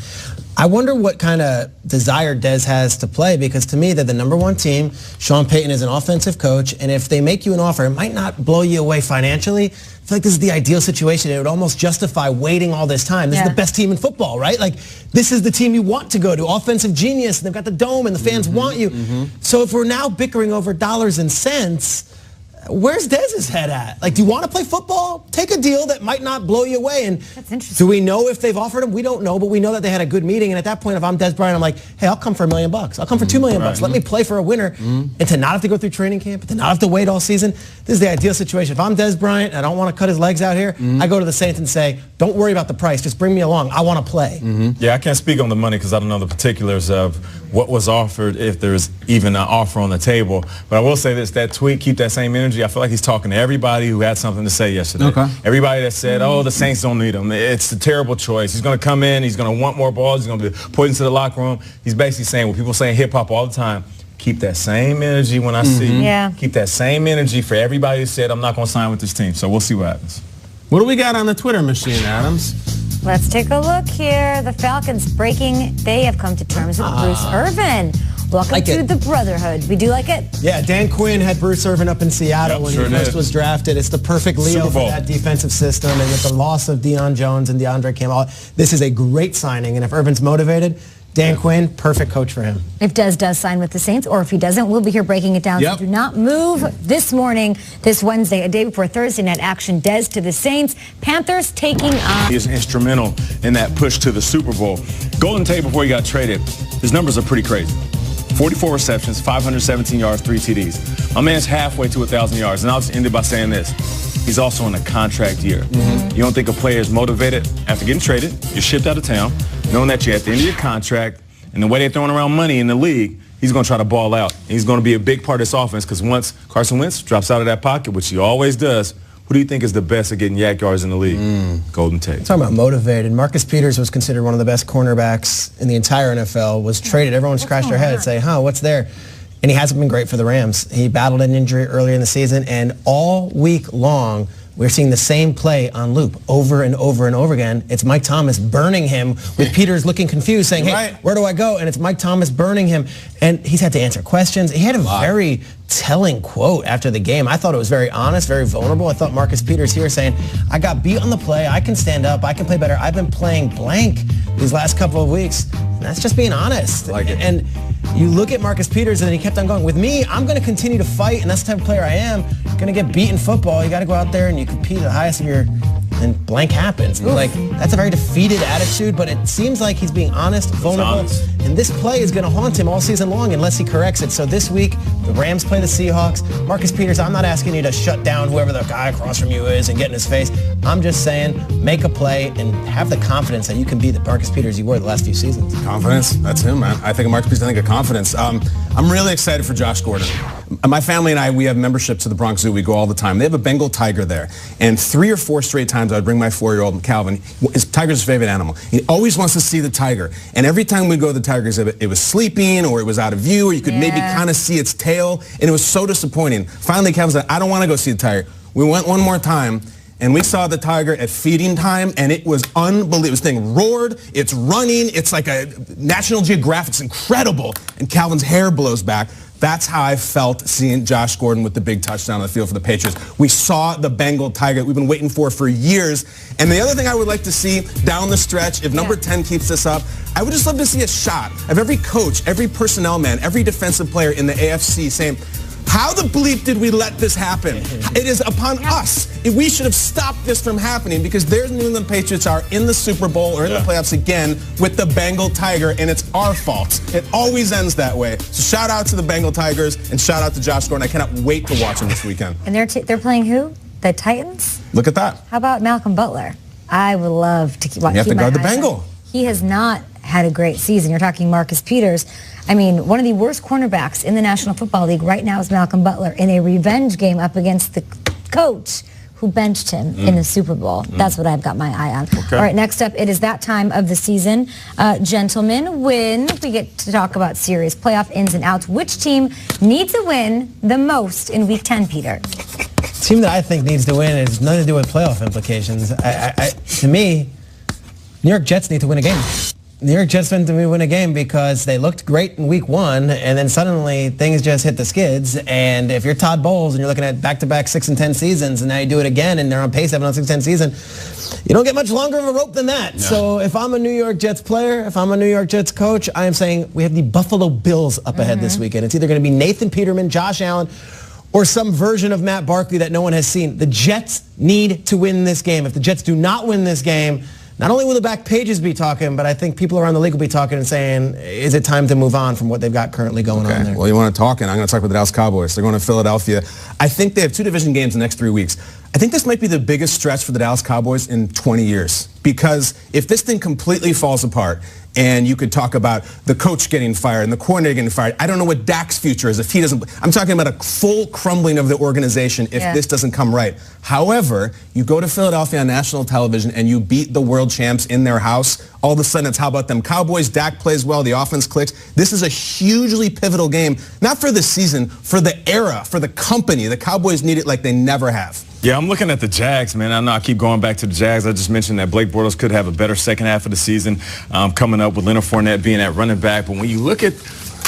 I wonder what kind of desire Dez has to play, because to me, they're the #1 team. Sean Payton is an offensive coach. And if they make you an offer, it might not blow you away financially. I feel like this is the ideal situation. It would almost justify waiting all this time. This is the best team in football, right? Like, this is the team you want to go to. Offensive genius. And they've got the dome and the fans want you. So if we're now bickering over dollars and cents, where's Dez's head at? Like, do you want to play football? Take a deal that might not blow you away. And that's interesting. Do we know if they've offered him? We don't know, but we know that they had a good meeting. And at that point, if I'm Dez Bryant, I'm like, hey, I'll come for $1 million. I'll come for $2 million. Let me play for a winner. And to not have to go through training camp, to not have to wait all season. This is the ideal situation. If I'm Dez Bryant, I don't want to cut his legs out here. I go to the Saints and say, don't worry about the price. Just bring me along. I want to play. Yeah, I can't speak on the money because I don't know the particulars of what was offered, if there's even an offer on the table. But I will say this, that tweet, keep that same energy. I feel like he's talking to everybody who had something to say yesterday. Everybody that said, oh, the Saints don't need him. It's a terrible choice. He's going to come in. He's going to want more balls. He's going to be put into the locker room. He's basically saying what people say in hip-hop all the time. Keep that same energy when I see you. Keep that same energy for everybody who said, I'm not going to sign with this team. So we'll see what happens. What do we got on the Twitter machine, Adams? Let's take a look here. The Falcons breaking. They have come to terms with Bruce Irvin. Welcome to the Brotherhood. We do like it? Yeah, Dan Quinn had Bruce Irvin up in Seattle when he first was drafted. It's the perfect Leo for that defensive system. And with the loss of Deion Jones and DeAndre Campbell, this is a great signing. And if Irvin's motivated, Dan Quinn, perfect coach for him. If Dez does sign with the Saints, or if he doesn't, we'll be here breaking it down. So do not move this morning, this Wednesday, a day before Thursday night action. Dez to the Saints. Panthers taking on. He was instrumental in that push to the Super Bowl. Golden Tate, before he got traded, his numbers are pretty crazy. 44 receptions, 517 yards, 3 TDs. My man's halfway to 1,000 yards. And I'll just end it by saying this. He's also in a contract year. You don't think a player is motivated after getting traded, you're shipped out of town, knowing that you're at the end of your contract, and the way they're throwing around money in the league, he's going to try to ball out. And he's going to be a big part of this offense because once Carson Wentz drops out of that pocket, which he always does, who do you think is the best at getting yak yards in the league? Golden Tate. Talking about motivated. Marcus Peters was considered one of the best cornerbacks in the entire NFL, was traded. Everyone scratched their head and say, what's there? and he hasn't been great for the Rams. He battled an injury earlier in the season, and all week long, we're seeing the same play on loop over and over and over again. It's Mike Thomas burning him with Peters looking confused, saying, hey, where do I go? And it's Mike Thomas burning him. And he's had to answer questions. He had a very telling quote after the game. I thought it was very honest, very vulnerable. I thought Marcus Peters here saying, I got beat on the play. I can stand up. I can play better. I've been playing blank these last couple of weeks. And that's just being honest. I like it. And you look at Marcus Peters, and then he kept on going, with me, I'm going to continue to fight, and that's the type of player I am. Going to get beat in football. You got to go out there and you compete at the highest of your, and blank happens. Like, that's a very defeated attitude, but it seems like he's being honest, vulnerable, and this play is going to haunt him all season long unless he corrects it. So this week, the Rams play the Seahawks. Marcus Peters, I'm not asking you to shut down whoever the guy across from you is and get in his face. I'm just saying, make a play and have the confidence that you can be the Marcus Peters you were the last few seasons. Confidence? That's him, man. I think of Marcus Peters, I think of confidence. I'm really excited for Josh Gordon. My family and I, we have membership to the Bronx Zoo. We go all the time. They have a Bengal tiger there. And 3 or 4 straight times I'd bring my 4-year-old Calvin. Tiger's his favorite animal. He always wants to see the tiger. And every time we go to the tiger exhibit, it was sleeping or it was out of view or you could maybe kind of see its tail. And it was so disappointing. Finally, Calvin said, I don't want to go see the tiger. We went one more time. And we saw the tiger at feeding time, and it was unbelievable. This thing roared, it's running, it's like a National Geographic, it's incredible. And Calvin's hair blows back. That's how I felt seeing Josh Gordon with the big touchdown on the field for the Patriots. We saw the Bengal tiger we've been waiting for years. And the other thing I would like to see down the stretch, if number 10 keeps this up, I would just love to see a shot of every coach, every personnel man, every defensive player in the AFC saying, how the bleep did we let this happen? It is upon us. We should have stopped this from happening because their New England Patriots are in the Super Bowl or in the playoffs again with the Bengal Tiger, and it's our fault. It always ends that way. So shout out to the Bengal Tigers and shout out to Josh Gordon. I cannot wait to watch him this weekend. And they're playing who? The Titans? Look at that. How about Malcolm Butler? I would love to keep watching. You have to guard the Bengal. He has not had a great season. You're talking Marcus Peters. I mean, one of the worst cornerbacks in the National Football League right now is Malcolm Butler in a revenge game up against the coach who benched him in the Super Bowl. That's what I've got my eye on. Okay. All right, next up, it is that time of the season, gentlemen, when we get to talk about series playoff ins and outs. Which team needs a win the most in Week 10, Peter? The team that I think needs to win has nothing to do with playoff implications. To me, New York Jets need to win a game. New York Jets need to win a game because they looked great in Week 1, and then suddenly things just hit the skids. And if you're Todd Bowles and you're looking at back-to-back 6-10 seasons, and now you do it again, and they're on pace to have another 6-10 season, you don't get much longer of a rope than that. Yeah. So if I'm a New York Jets player, if I'm a New York Jets coach, I am saying we have the Buffalo Bills up ahead this weekend. It's either going to be Nathan Peterman, Josh Allen, or some version of Matt Barkley that no one has seen. The Jets need to win this game. If the Jets do not win this game, not only will the back pages be talking, but I think people around the league will be talking and saying, is it time to move on from what they've got currently going on there? Well, you want to talk, and I'm going to talk about the Dallas Cowboys. They're going to Philadelphia. I think they have 2 division games in the next 3 weeks. I think this might be the biggest stretch for the Dallas Cowboys in 20 years. Because if this thing completely falls apart, and you could talk about the coach getting fired and the coordinator getting fired. I don't know what Dak's future is if he doesn't. I'm talking about a full crumbling of the organization if this doesn't come right. However, you go to Philadelphia on national television and you beat the world champs in their house. All of a sudden, it's how about them Cowboys? Dak plays well. The offense clicks. This is a hugely pivotal game, not for the season, for the era, for the company. The Cowboys need it like they never have. Yeah, I'm looking at the Jags, man. I know I keep going back to the Jags. I just mentioned that Blake Bortles could have a better second half of the season coming up with Leonard Fournette being at running back. But when you look at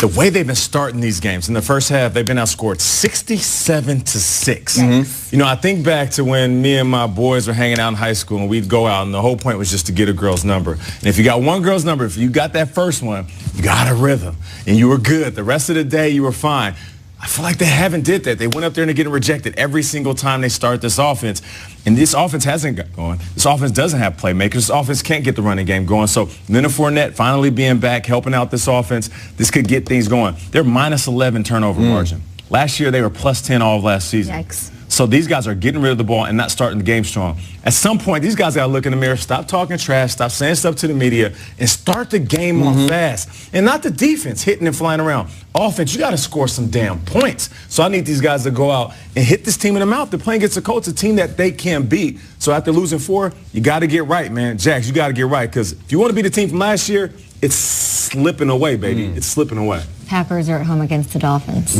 the way they've been starting these games, in the first half, they've been outscored 67-6. You know, I think back to when me and my boys were hanging out in high school and we'd go out and the whole point was just to get a girl's number. And if you got one girl's number, if you got that first one, you got a rhythm and you were good. The rest of the day, you were fine. I feel like they haven't did that. They went up there and they're getting rejected every single time they start this offense. And this offense hasn't got going. This offense doesn't have playmakers. This offense can't get the running game going. So Leonard Fournette finally being back, helping out this offense, this could get things going. They're minus 11 turnover margin. Last year, they were plus 10 all of last season. Yikes. So these guys are getting rid of the ball and not starting the game strong. At some point, these guys got to look in the mirror, stop talking trash, stop saying stuff to the media, and start the game off fast. And not the defense hitting and flying around. Offense, you got to score some damn points. So I need these guys to go out and hit this team in the mouth. They're playing against a Colts, a team that they can beat. So after losing 4, you got to get right, man. Jax, you got to get right because if you want to be the team from last year, it's slipping away, baby. It's slipping away. Packers are at home against the Dolphins.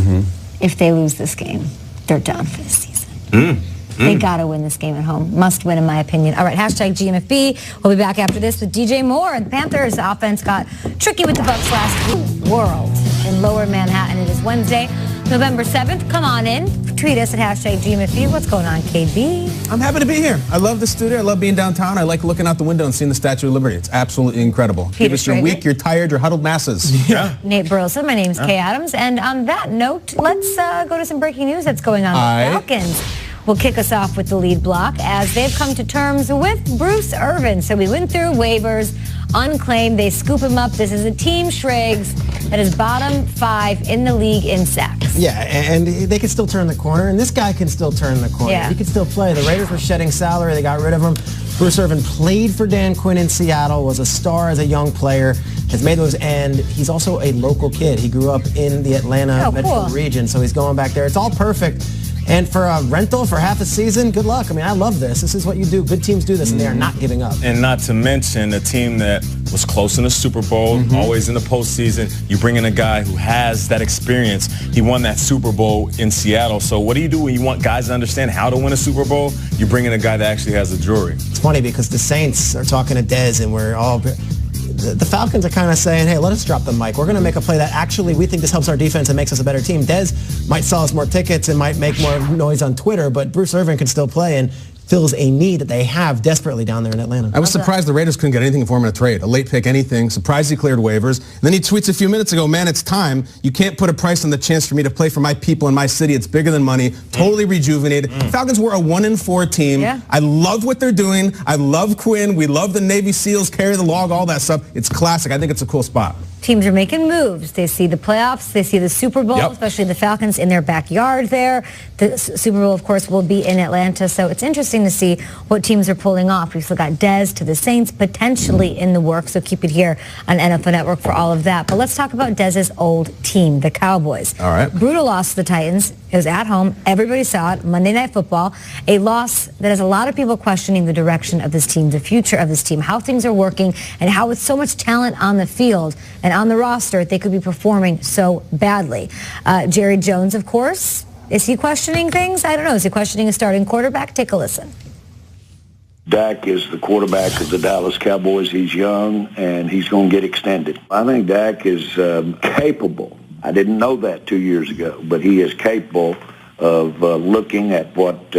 If they lose this game, they're done for the season. They got to win this game at home. Must win, in my opinion. All right, hashtag GMFB. We'll be back after this with DJ Moore. The Panthers offense got tricky with the Bucs last week. World in Lower Manhattan. It is Wednesday, November 7th. Come on in. Tweet us at hashtag GMFB. What's going on, KB? I'm happy to be here. I love the studio. I love being downtown. I like looking out the window and seeing the Statue of Liberty. It's absolutely incredible. Give us your weak, you're tired, you're huddled masses. Yeah. Nate Burleson. My name's Kay Adams. And on that note, let's go to some breaking news that's going on with the Falcons. We'll kick us off with the lead block as they've come to terms with Bruce Irvin. So we went through waivers, unclaimed. They scoop him up. This is a team, Schrags, that is bottom 5 in the league in sacks. Yeah, and they can still turn the corner, and this guy can still turn the corner. Yeah. He can still play. The Raiders were shedding salary. They got rid of him. Bruce Irvin played for Dan Quinn in Seattle, was a star as a young player, has made those, and he's also a local kid. He grew up in the Atlanta metro region, so he's going back there. It's all perfect. And for a rental for half a season, good luck. I mean, I love this. This is what you do. Good teams do this, and they are not giving up. And not to mention a team that was close in the Super Bowl, always in the postseason. You bring in a guy who has that experience. He won that Super Bowl in Seattle. So what do you do when you want guys to understand how to win a Super Bowl? You bring in a guy that actually has the jewelry. It's funny because the Saints are talking to Dez, and we're all... The Falcons are kind of saying, hey, let us drop the mic. We're going to make a play that actually we think this helps our defense and makes us a better team. Dez might sell us more tickets and might make more noise on Twitter, but Bruce Irvin can still play and fills a need that they have desperately down there in Atlanta. I was surprised the Raiders couldn't get anything for him in a trade, a late pick, anything. Surprised he cleared waivers. And then he tweets a few minutes ago, man, it's time. You can't put a price on the chance for me to play for my people in my city. It's bigger than money. Totally rejuvenated. Falcons were a 1-4 team. Yeah. I love what they're doing. I love Quinn. We love the Navy SEALs, carry the log, all that stuff. It's classic. I think it's a cool spot. Teams are making moves. They see the playoffs. They see the Super Bowl, especially the Falcons in their backyard there. The Super Bowl, of course, will be in Atlanta. So it's interesting to see what teams are pulling off. We've still got Dez to the Saints potentially in the works. So keep it here on NFL Network for all of that. But let's talk about Dez's old team, the Cowboys. All right. Brutal loss to the Titans. It was at home. Everybody saw it. Monday Night Football. A loss that has a lot of people questioning the direction of this team, the future of this team, how things are working, and how with so much talent on the field and on the roster, they could be performing so badly. Jerry Jones, of course, is he questioning things? I don't know. Is he questioning a starting quarterback? Take a listen. Dak is the quarterback of the Dallas Cowboys. He's young, and he's going to get extended. I think Dak is capable. I didn't know that 2 years ago, but he is capable of looking at what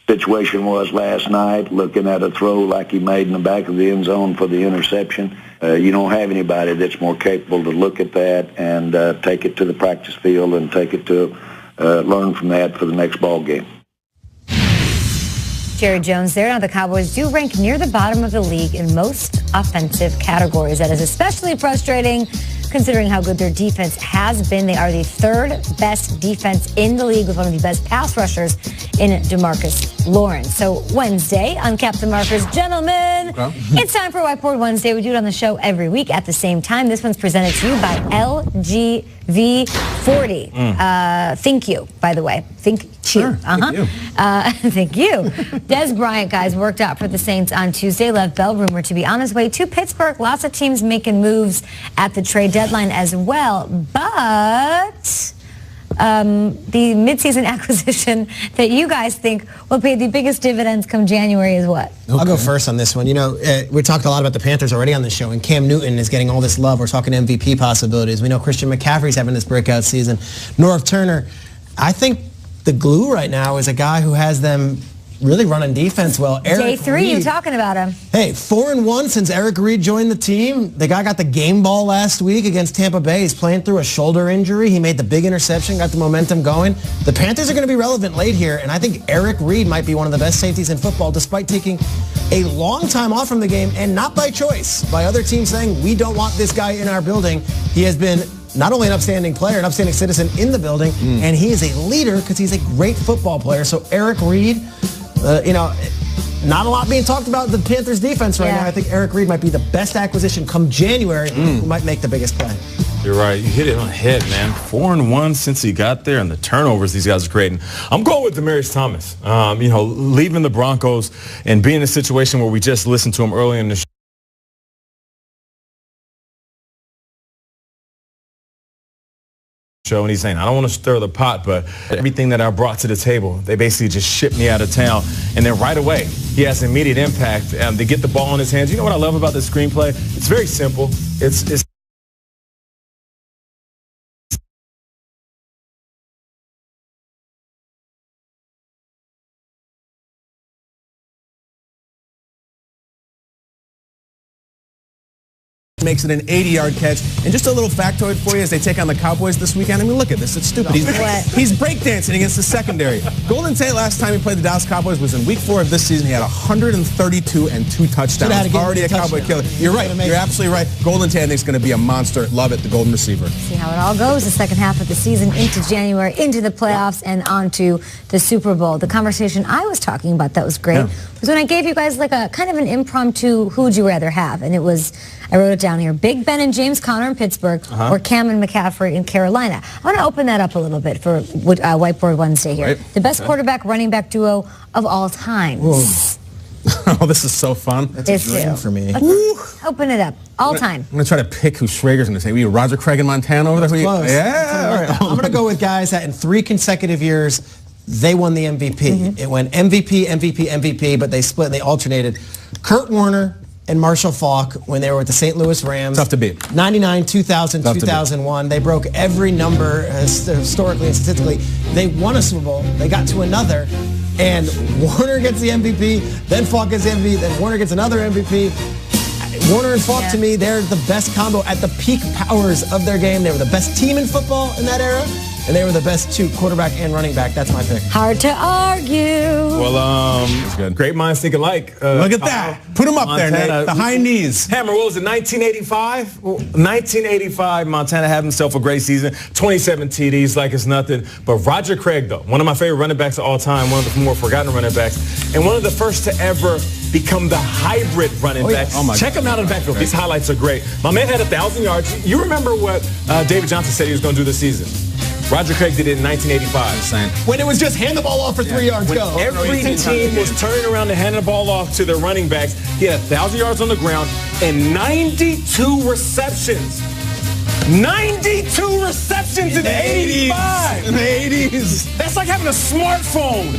situation was last night, looking at a throw like he made in the back of the end zone for the interception. You don't have anybody that's more capable to look at that and take it to the practice field and take it to learn from that for the next ball game. Jerry Jones there. Now the Cowboys do rank near the bottom of the league in most offensive categories. That is especially frustrating considering how good their defense has been. They are the third best defense in the league with one of the best pass rushers in DeMarcus Lawrence. So Wednesday on Captain Markers, gentlemen, it's time for Whiteboard Wednesday. We do it on the show every week at the same time. This one's presented to you by LGV40. Thank you, by the way. Thank you. Thank you. Thank you. Des Bryant, guys, worked out for the Saints on Tuesday. Left Bell rumored to be on his way to Pittsburgh. Lots of teams making moves at the trade deadline as well. But the midseason acquisition that you guys think will pay the biggest dividends come January is what? I'll go first on this one. You know, we talked a lot about the Panthers already on the show, and Cam Newton is getting all this love. We're talking MVP possibilities. We know Christian McCaffrey's having this breakout season. Norv Turner, I think the glue right now is a guy who has them really running defense well. Day 3, you talking about him. Hey, 4-1 since Eric Reid joined the team. The guy got the game ball last week against Tampa Bay. He's playing through a shoulder injury. He made the big interception, got the momentum going. The Panthers are going to be relevant late here, and I think Eric Reid might be one of the best safeties in football, despite taking a long time off from the game, and not by choice, by other teams saying, we don't want this guy in our building. He has been not only an upstanding player, an upstanding citizen in the building, and he is a leader because he's a great football player. So Eric Reid, you know, not a lot being talked about the Panthers defense right now. I think Eric Reid might be the best acquisition come January, who might make the biggest play. You're right. You hit it on the head, man. 4-1 since he got there, and the turnovers these guys are creating. I'm going with Demaryius Thomas. You know, leaving the Broncos and being in a situation where we just listened to him early in the show. Joe, and he's saying, I don't want to stir the pot, but everything that I brought to the table, they basically just shipped me out of town. And then right away, he has immediate impact. They get the ball in his hands. You know what I love about the screenplay? It's very simple. It's makes it an 80-yard catch. And just a little factoid for you as they take on the Cowboys this weekend. I mean, look at this. It's stupid. He's breakdancing against the secondary. Golden Tate, last time he played the Dallas Cowboys was in week 4 of this season. He had 132 and 2 touchdowns. Already a Cowboy killer. You're right. You're absolutely right. Golden Tate, I think, is going to be a monster. Love it, the golden receiver. See how it all goes the second half of the season into January, into the playoffs, and on to the Super Bowl. The conversation I was talking about that was great was when I gave you guys like a kind of an impromptu who would you rather have, and it was, I wrote it down here, Big Ben and James Conner in Pittsburgh or Cam and McCaffrey in Carolina. I want to open that up a little bit for Whiteboard Wednesday here. The best quarterback running back duo of all time. Oh, this is so fun. That's a dream for me. Let's open it up. All time. I'm going to try to pick who Schrager's going to say. We Roger Craig in Montana over there? Yeah. All right. I'm going to go with guys that in 3 consecutive years, they won the MVP. It went MVP, MVP, MVP, but they split and they alternated. Kurt Warner and Marshall Faulk when they were with the St. Louis Rams. Tough to beat. 99, 2000, 2001. They broke every number historically and statistically. They won a Super Bowl. They got to another. And Warner gets the MVP, then Faulk gets the MVP, then Warner gets another MVP. Warner and Faulk, to me, they're the best combo at the peak powers of their game. They were the best team in football in that era. And they were the best 2, quarterback and running back. That's my pick. Hard to argue. Well, great minds think alike. Look at that. Put them up there, Nate. The high knees. Hammer, what was it, 1985? 1985, Montana had himself a great season. 27 TDs like it's nothing. But Roger Craig, though, one of my favorite running backs of all time, one of the more forgotten running backs, and one of the first to ever become the hybrid running back. Check him out in the backfield. These highlights are great. My man had 1,000 yards. You remember what David Johnson said he was going to do this season? Roger Craig did it in 1985. When it was just hand the ball off for 3 yards, when go. Every team was turning around to hand the ball off to their running backs. He had 1,000 yards on the ground and 92 receptions. 92 receptions in the 85. In the 80s. That's like having a smartphone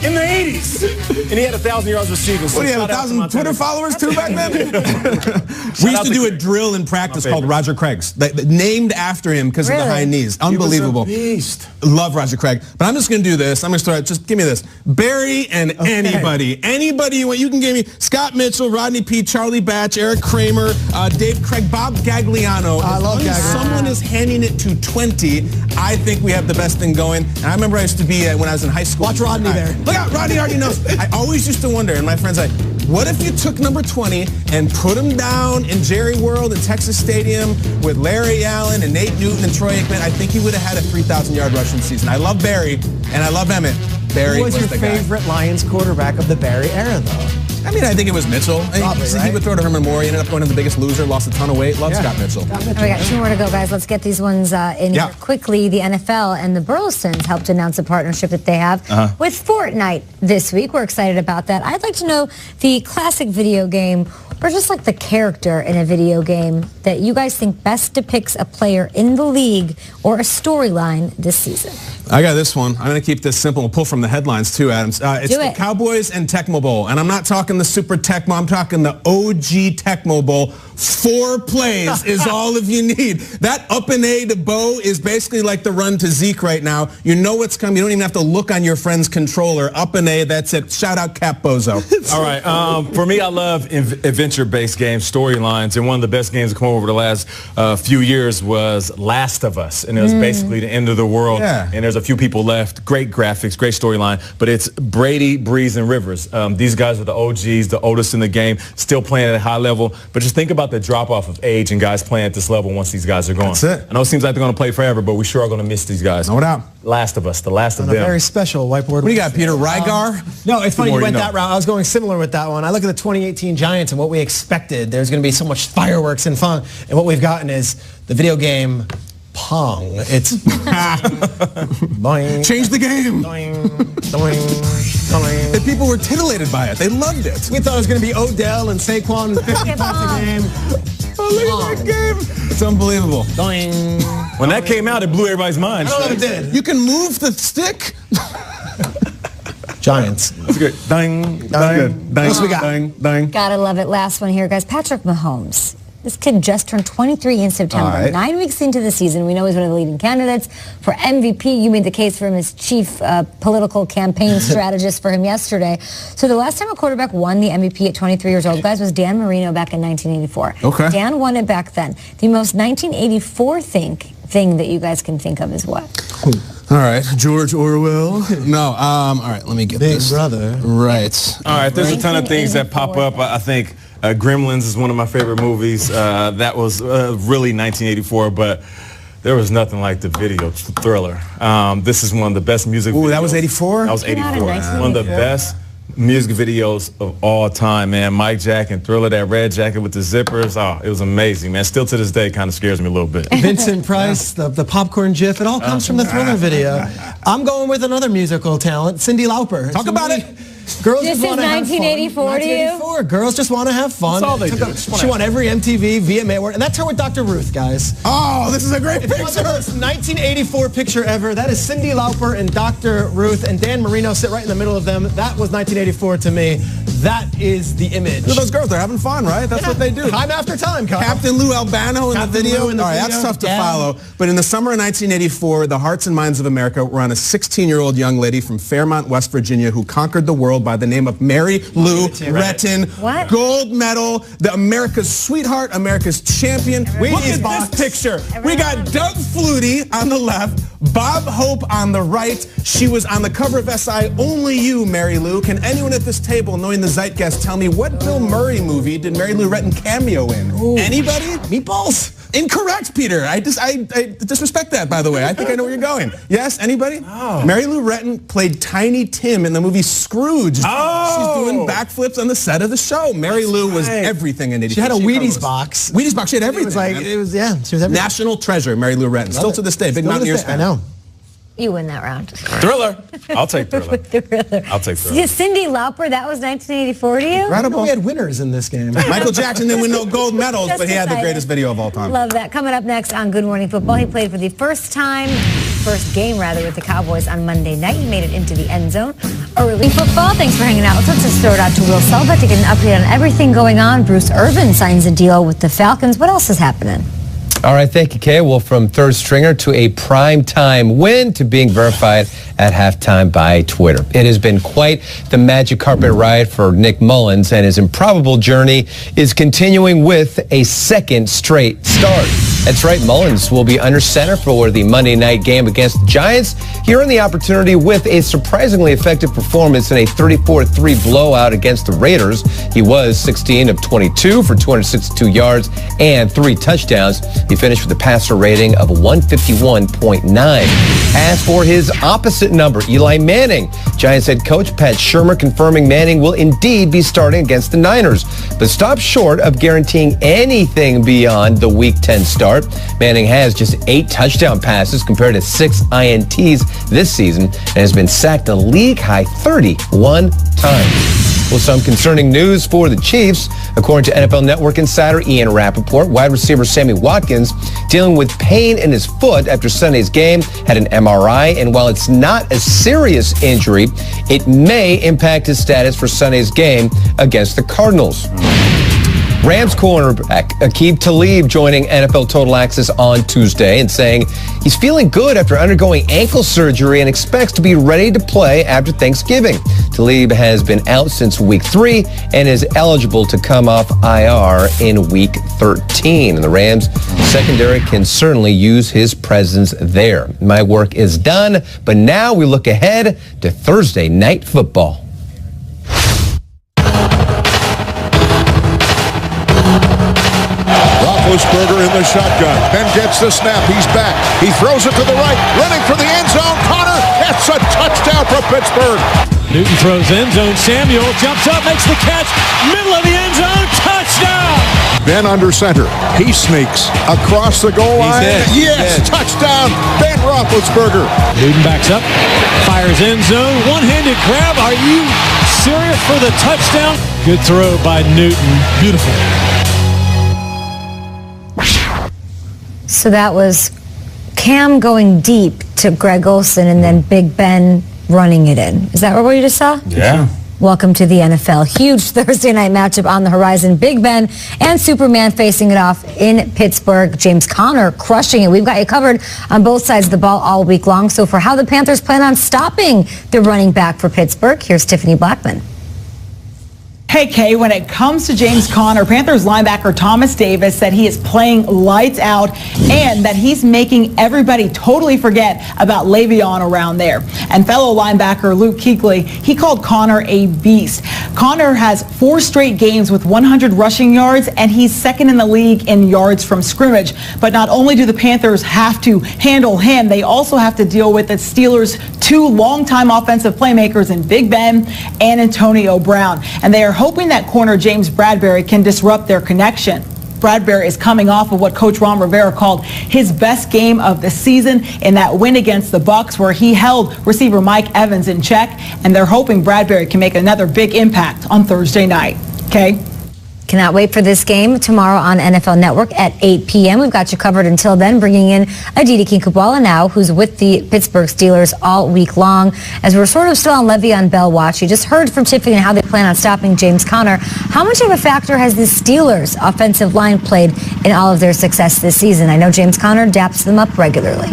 in the 80s. And he had 1,000 yards receiving. So what, he had 1,000 Twitter followers too back then? We used to do a drill in practice called Roger Craig's, named after him because of the high knees. Unbelievable. He was a beast. Love Roger Craig. But I'm just going to do this. I'm going to start, just give me this. Barry and anybody. Anybody you want. You can give me Scott Mitchell, Rodney Peete, Charlie Batch, Eric Kramer, Dave Craig, Bob Gagliano. I love Gagliano. Someone is handing it to 20. I think we have the best thing going. And I remember I used to be when I was in high school. Watch Rodney there. Look out, Rodney already knows. I always used to wonder, and my friends like, what if you took number 20 and put him down in Jerry World in Texas Stadium with Larry Allen and Nate Newton and Troy Aikman? I think he would have had a 3,000-yard rushing season. I love Barry, and I love Emmett. Barry was your the guy. favorite Lions quarterback of the Barry era, though? I mean, I think it was Mitchell. Probably, He would throw to Herman Moore. He ended up going to the biggest loser, lost a ton of weight. Love Scott Mitchell. We got 2 more to go, guys. Let's get these ones in here quickly. The NFL and the Burlesons helped announce a partnership that they have with Fortnite this week. We're excited about that. I'd like to know the classic video game or just like the character in a video game that you guys think best depicts a player in the league or a storyline this season. I got this one. I'm going to keep this simple and pull from the headlines too, Adams. It's the Cowboys and Tecmo Bowl. And I'm not talking the Super Tecmo. I'm talking the OG Tecmo Bowl. 4 plays is all of you need. That up and A to Bo is basically like the run to Zeke right now. You know what's coming. You don't even have to look on your friend's controller. Up and A, that's it. Shout out Cap Bozo. All right. For me, I love adventure-based games, storylines. And one of the best games to come over the last few years was Last of Us. And it was basically the end of the world. Yeah. And there's a few people left. Great graphics, great storyline. But it's Brady, Breeze, and Rivers. These guys are the OGs, the oldest in the game, still playing at a high level. But just think about the drop-off of age and guys playing at this level once these guys are gone. That's it. I know it seems like they're going to play forever, but we sure are going to miss these guys. No doubt. Last of Us, the last of On them. a very special whiteboard. What do you got, Peter? Rygar? No, it's funny you went that route. I was going similar with that one. I look at the 2018 Giants and what we expected. There's going to be so much fireworks and fun. And what we've gotten is the video game Pong. It's boing, change the game. Boing, boing, boing. And people were titillated by it. They loved it. We thought it was going to be Odell and Saquon and 50 points a game. It's unbelievable. Doing. When that came out, it blew everybody's mind. I don't know if it did. You can move the stick. Giants. That's good. Ding, ding, ding, What else we got? ding, ding. Gotta love it. Last one here, guys. Patrick Mahomes. This kid just turned 23 in September. All right. 9 weeks into the season, we know he's one of the leading candidates for MVP. You made the case for him as chief political campaign strategist for him yesterday. So the last time a quarterback won the MVP at 23 years old, guys, was Dan Marino back in 1984. Okay. Dan won it back then. The most 1984 thing that you guys can think of is what? All right, George Orwell. No, all right, let me get Big this. Brother. Right. All right, there's a ton of things that pop up. I think Gremlins is one of my favorite movies. That was really 1984, but there was nothing like the video Thriller. This is one of the best music videos. Ooh, that was 84? That was Came out 84. in One of the best music videos of all time, man. Mike Jack and Thriller, that red jacket with the zippers. Oh, it was amazing, man. Still to this day, kind of scares me a little bit. Vincent Price, the popcorn GIF, it all comes from the Thriller video. I'm going with another musical talent, Cyndi Lauper. Talk about it. Girls This just is want to have fun. 1984 to you? 1984. Girls just want to have fun. That's all they do. She won every MTV, VMA award, and that's her with Dr. Ruth, guys. Oh, this is a great If you want the picture. most 1984 picture ever, that is Cyndi Lauper and Dr. Ruth, and Dan Marino sit right in the middle of them. That was 1984 to me. That is the image. Look at those girls. They're having fun, right? That's what they do. Time after time, Kyle. Captain Lou Albano in Captain the video. Lou in the All right, video. that's tough to Yeah. follow. But in the summer of 1984, the hearts and minds of America were on a 16-year-old young lady from Fairmont, West Virginia, who conquered the world by the name of Mary Lou Retton. What? Gold medal, the America's sweetheart, America's champion. Look Wheaties at box. this picture. We got Doug Flutie on the left, Bob Hope on the right. She was on the cover of SI. Only you, Mary Lou. Can anyone at this table, knowing the zeitgeist, tell me what Bill Murray movie did Mary Lou Retton cameo in? Ooh. Anybody? Meatballs? Incorrect, Peter. I disrespect that, by the way. I think I know where you're going. Yes, anybody? Oh. Mary Lou Retton played Tiny Tim in the movie Scrooge. Oh. She's doing backflips on the set of the show. Mary Lou was right. everything in 84. She had a Wheaties was- box. Wheaties box. She had everything. It was like, man. it was, yeah, she was everything. National treasure, Mary Lou Retton. Still it. to this day, big Still to Mountaineers this day, fan. I know. You win that round. Thriller. I'll take Thriller. Thriller. I'll take Thriller. Yeah, Cyndi Lauper, that was 1984 to you? I didn't know Incredible. we had winners in this game. Michael Jackson didn't win no gold medals, Just but he had the excited. greatest video of all time. Love that. Coming up next on Good Morning Football, he played for the first game with the Cowboys on Monday night. He made it into the end zone early. Football, thanks for hanging out with us. Let's throw it out to Will Selva to get an update on everything going on. Bruce Irvin signs a deal with the Falcons. What else is happening? All right, thank you, Kay. Well, from third stringer to a primetime win to being verified at halftime by Twitter. It has been quite the magic carpet ride for Nick Mullins, and his improbable journey is continuing with a second straight start. That's right, Mullins will be under center for the Monday night game against the Giants. He earned the opportunity with a surprisingly effective performance in a 34-3 blowout against the Raiders. He was 16 of 22 for 262 yards and 3 touchdowns. He finished with a passer rating of 151.9. As for his opposite number, Eli Manning, Giants head coach Pat Shurmur confirming Manning will indeed be starting against the Niners, but stopped short of guaranteeing anything beyond the Week 10 start. Manning has just 8 touchdown passes compared to 6 INTs this season and has been sacked a league-high 31 times. Well, some concerning news for the Chiefs. According to NFL Network insider Ian Rappaport, wide receiver Sammy Watkins dealing with pain in his foot after Sunday's game, had an MRI, and while it's not a serious injury, it may impact his status for Sunday's game against the Cardinals. Rams cornerback Aqib Talib joining NFL Total Access on Tuesday and saying he's feeling good after undergoing ankle surgery and expects to be ready to play after Thanksgiving. Talib has been out since Week 3 and is eligible to come off IR in Week 13. And the Rams secondary can certainly use his presence there. My work is done, but now we look ahead to Thursday Night Football. Roethlisberger in the shotgun, then gets the snap. He's back. He throws it to the right, running for the end zone. Connor, it's a touchdown for Pittsburgh. Newton throws end zone. Samuel jumps up, makes the catch. Middle of the end zone. Touchdown. Ben under center. He sneaks across the goal line. Yes, touchdown, Ben Roethlisberger. Newton backs up, fires end zone. One-handed grab. Are you serious for the touchdown? Good throw by Newton. Beautiful. So that was Cam going deep to Greg Olsen and then Big Ben running it in. Is that what you just saw? Yeah. Welcome to the NFL. Huge Thursday night matchup on the horizon. Big Ben and Superman facing it off in Pittsburgh. James Conner crushing it. We've got you covered on both sides of the ball all week long. So for how the Panthers plan on stopping the running back for Pittsburgh, here's Tiffany Blackman. Hey, Kay, when it comes to James Conner, Panthers linebacker Thomas Davis said he is playing lights out and that he's making everybody totally forget about Le'Veon around there. And fellow linebacker Luke Kuechly, he called Conner a beast. Conner has 4 straight games with 100 rushing yards, and he's second in the league in yards from scrimmage. But not only do the Panthers have to handle him, they also have to deal with the Steelers' 2 longtime offensive playmakers in Big Ben and Antonio Brown. And they are hoping that corner James Bradberry can disrupt their connection. Bradberry is coming off of what Coach Ron Rivera called his best game of the season in that win against the Bucs, where he held receiver Mike Evans in check, and they're hoping Bradberry can make another big impact on Thursday night. Okay? Cannot wait for this game tomorrow on NFL Network at 8 p.m. We've got you covered until then, bringing in Aditi Kinkhabwala now, who's with the Pittsburgh Steelers all week long. As we're sort of still on Le'Veon Bell watch, you just heard from Tiffany how they plan on stopping James Conner. How much of a factor has the Steelers' offensive line played in all of their success this season? I know James Conner daps them up regularly.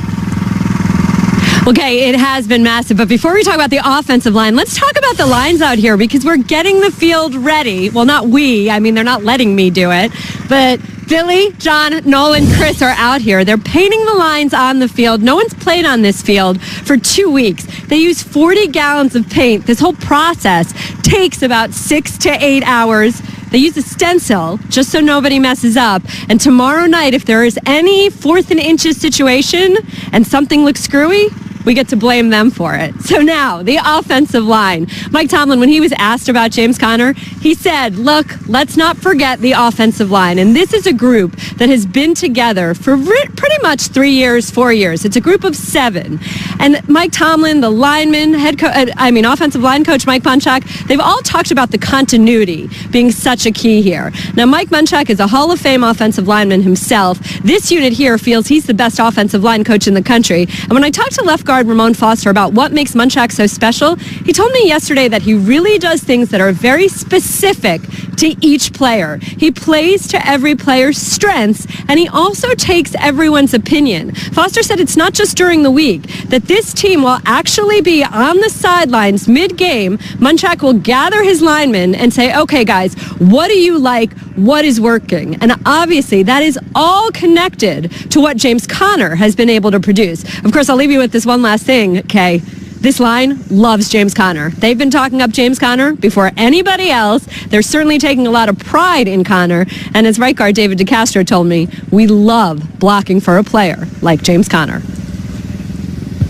Okay, it has been massive. But before we talk about the offensive line, let's talk about the lines out here, because we're getting the field ready. Well, not we. I mean, they're not letting me do it. But Billy, John, Nolan, Chris are out here. They're painting the lines on the field. No one's played on this field for 2 weeks. They use 40 gallons of paint. This whole process takes about 6 to 8 hours. They use a stencil just so nobody messes up. And tomorrow night, if there is any 4th and inches situation and something looks screwy, we get to blame them for it. So now, the offensive line. Mike Tomlin, when he was asked about James Conner, he said, look, let's not forget the offensive line. And this is a group that has been together for pretty much 3 years, 4 years. It's a group of 7. And Mike Tomlin, the lineman, offensive line coach Mike Munchak, they've all talked about the continuity being such a key here. Now, Mike Munchak is a Hall of Fame offensive lineman himself. This unit here feels he's the best offensive line coach in the country. And when I talked to left guard Ramon Foster about what makes Munchak so special, he told me yesterday that he really does things that are very specific to each player. He plays to every player's strengths, and he also takes everyone's opinion. Foster said it's not just during the week, that this team will actually be on the sidelines mid-game. Munchak will gather his linemen and say, okay, guys, what do you like? What is working? And obviously, that is all connected to what James Conner has been able to produce. Of course, I'll leave you with this one last thing, Kay. This line loves James Conner. They've been talking up James Conner before anybody else. They're certainly taking a lot of pride in Conner. And as right guard David DeCastro told me, we love blocking for a player like James Conner.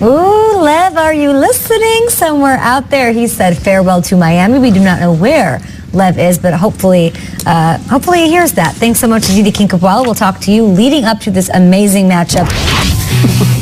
Ooh, Lev, are you listening? Somewhere out there, he said farewell to Miami. We do not know where Lev is, but hopefully he hears that. Thanks so much, Aditi Kinkhabwala. We'll talk to you leading up to this amazing matchup.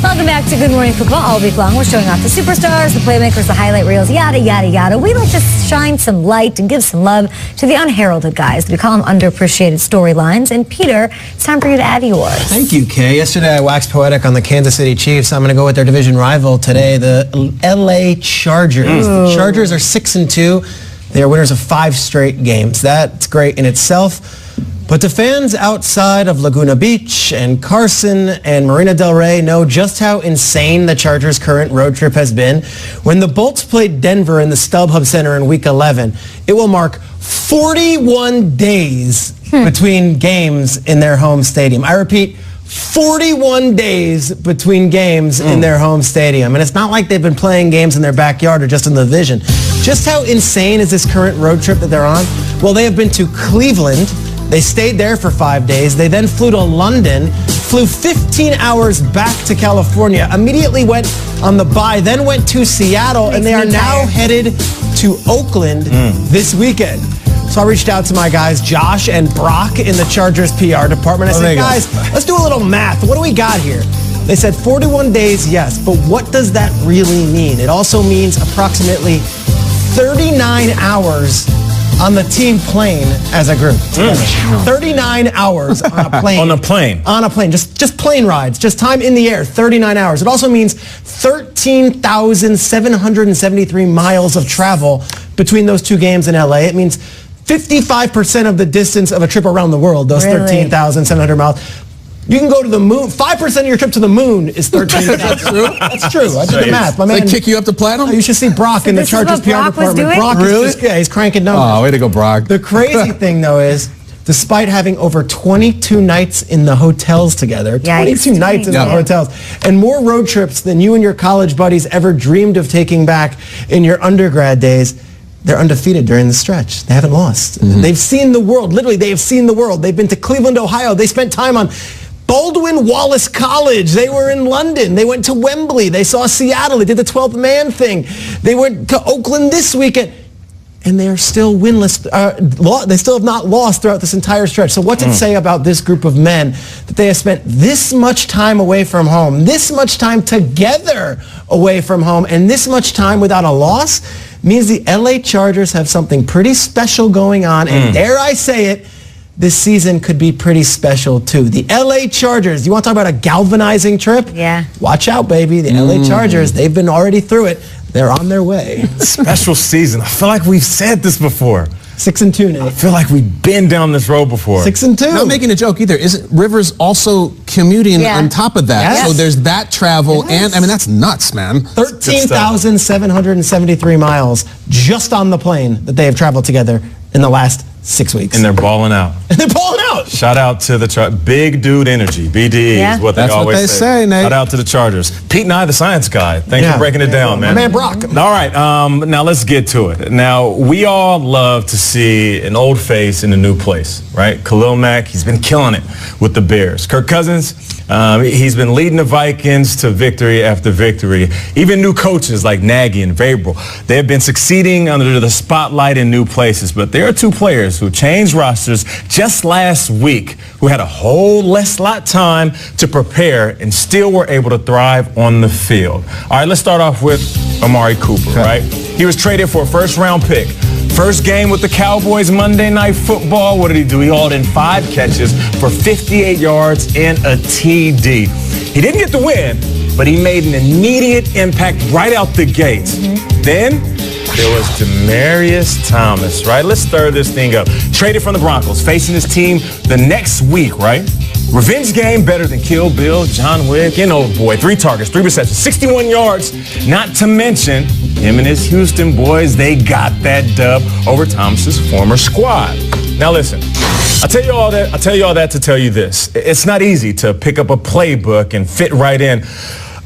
Welcome back to Good Morning Football. All week long, we're showing off the superstars, the playmakers, the highlight reels, yada, yada, yada. We like to shine some light and give some love to the unheralded guys. We call them underappreciated storylines. And Peter, it's time for you to add yours. Thank you, Kay. Yesterday, I waxed poetic on the Kansas City Chiefs. I'm going to go with their division rival today, the L.A. Chargers. The Chargers are 6-2. They are winners of 5 straight games. That's great in itself. But the fans outside of Laguna Beach and Carson and Marina Del Rey know just how insane the Chargers' current road trip has been. When the Bolts played Denver in the StubHub Center in Week 11, it will mark 41 days between games in their home stadium. I repeat, 41 days between games in their home stadium. And it's not like they've been playing games in their backyard or just in the division. Just how insane is this current road trip that they're on? Well, they have been to Cleveland. They stayed there for 5 days. They then flew to London, flew 15 hours back to California, immediately went on the bye, then went to Seattle, and they are now headed to Oakland this weekend. So I reached out to my guys, Josh and Brock, in the Chargers PR department. I said, guys, let's do a little math. What do we got here? They said 41 days, yes, but what does that really mean? It also means approximately 39 hours on the team plane as a group. 39 hours on a plane. On a plane? On a plane. Just plane rides. Just time in the air. 39 hours. It also means 13,773 miles of travel between those two games in LA. It means 55% of the distance of a trip around the world, those 13,700 miles. You can go to the moon. 5% of your trip to the moon is 13,000. That's true. That's true. I did the math. My man, they kick you up to platinum? You should see Brock in the Chargers PR department. Brock is just, he's cranking numbers. Oh, way to go, Brock. The crazy thing, though, is despite having over 22 nights in the hotels together, 22 nights in the hotels, and more road trips than you and your college buddies ever dreamed of taking back in your undergrad days, they're undefeated during the stretch. They haven't lost. They've seen the world. Literally, they have seen the world. They've been to Cleveland, Ohio. They spent time on Baldwin Wallace College. They were in London. They went to Wembley. They saw Seattle. They did the 12th man thing. They went to Oakland this weekend. And they are still winless. They still have not lost throughout this entire stretch. So what's it say about this group of men that they have spent this much time away from home, this much time together away from home, and this much time without a loss? Means the LA Chargers have something pretty special going on. And dare I say it, this season could be pretty special too. The LA Chargers, you want to talk about a galvanizing trip? Yeah. Watch out, baby. The LA Chargers, they've been already through it. They're on their way. Special season. I feel like we've said this before. 6-2, Nate. I feel like we've been down this road before. 6-2. Not making a joke either. Isn't Rivers also commuting on top of that? Yes. So there's that travel, and I mean, that's nuts, man. 13,773 miles just on the plane that they have traveled together in the last 6 weeks. And they're balling out. And they're balling out. Shout out to the Big Dude Energy, BDE is what they always say. That's what they say, Nate. Shout out to the Chargers. Pete Nye, the science guy. Thanks for breaking it down, man. My man Brock. All right, now let's get to it. Now, we all love to see an old face in a new place, right? Khalil Mack, he's been killing it with the Bears. Kirk Cousins, he's been leading the Vikings to victory after victory. Even new coaches like Nagy and Vrabel, they have been succeeding under the spotlight in new places. But there are two players who changed rosters just last week who had a whole lot time to prepare and still were able to thrive on the field. All right, let's start off with Amari Cooper, right? He was traded for a first-round pick. First game with the Cowboys Monday Night Football. What did he do? He hauled in 5 catches for 58 yards and a TD. He didn't get the win, but he made an immediate impact right out the gates. Then there was Demaryius Thomas, right? Let's stir this thing up. Traded from the Broncos, facing his team the next week, right? Revenge game better than Kill Bill, John Wick, and old boy. 3 targets, 3 receptions, 61 yards. Not to mention, him and his Houston boys, they got that dub over Thomas's former squad. Now listen, I tell you all that to tell you this. It's not easy to pick up a playbook and fit right in.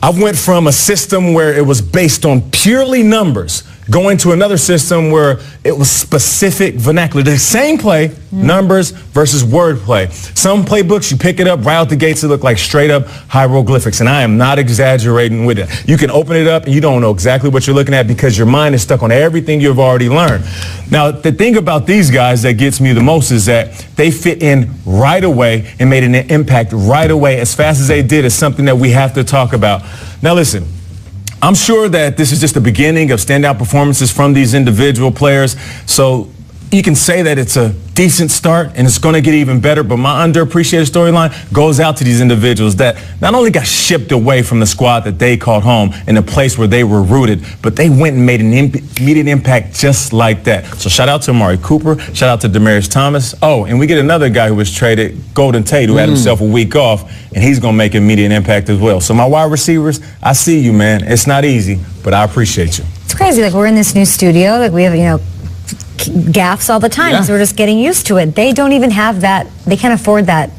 I went from a system where it was based on purely numbers going to another system where it was specific vernacular. The same play, numbers versus wordplay. Some playbooks, you pick it up right out the gates, it look like straight up hieroglyphics, and I am not exaggerating with it. You can open it up and you don't know exactly what you're looking at because your mind is stuck on everything you've already learned. Now, the thing about these guys that gets me the most is that they fit in right away and made an impact right away as fast as they did is something that we have to talk about. Now, listen. I'm sure that this is just the beginning of standout performances from these individual players. So you can say that it's a decent start and it's going to get even better. But my underappreciated storyline goes out to these individuals that not only got shipped away from the squad that they called home in a place where they were rooted, but they went and made an immediate impact just like that. So shout out to Amari Cooper. Shout out to Demaryius Thomas. Oh, and we get another guy who was traded, Golden Tate, who had himself a week off, and he's going to make immediate impact as well. So my wide receivers, I see you, man. It's not easy, but I appreciate you. It's crazy. Like, we're in this new studio. Like, we have, gaffes all the time, so we're just getting used to it. They don't even have that. They can't afford that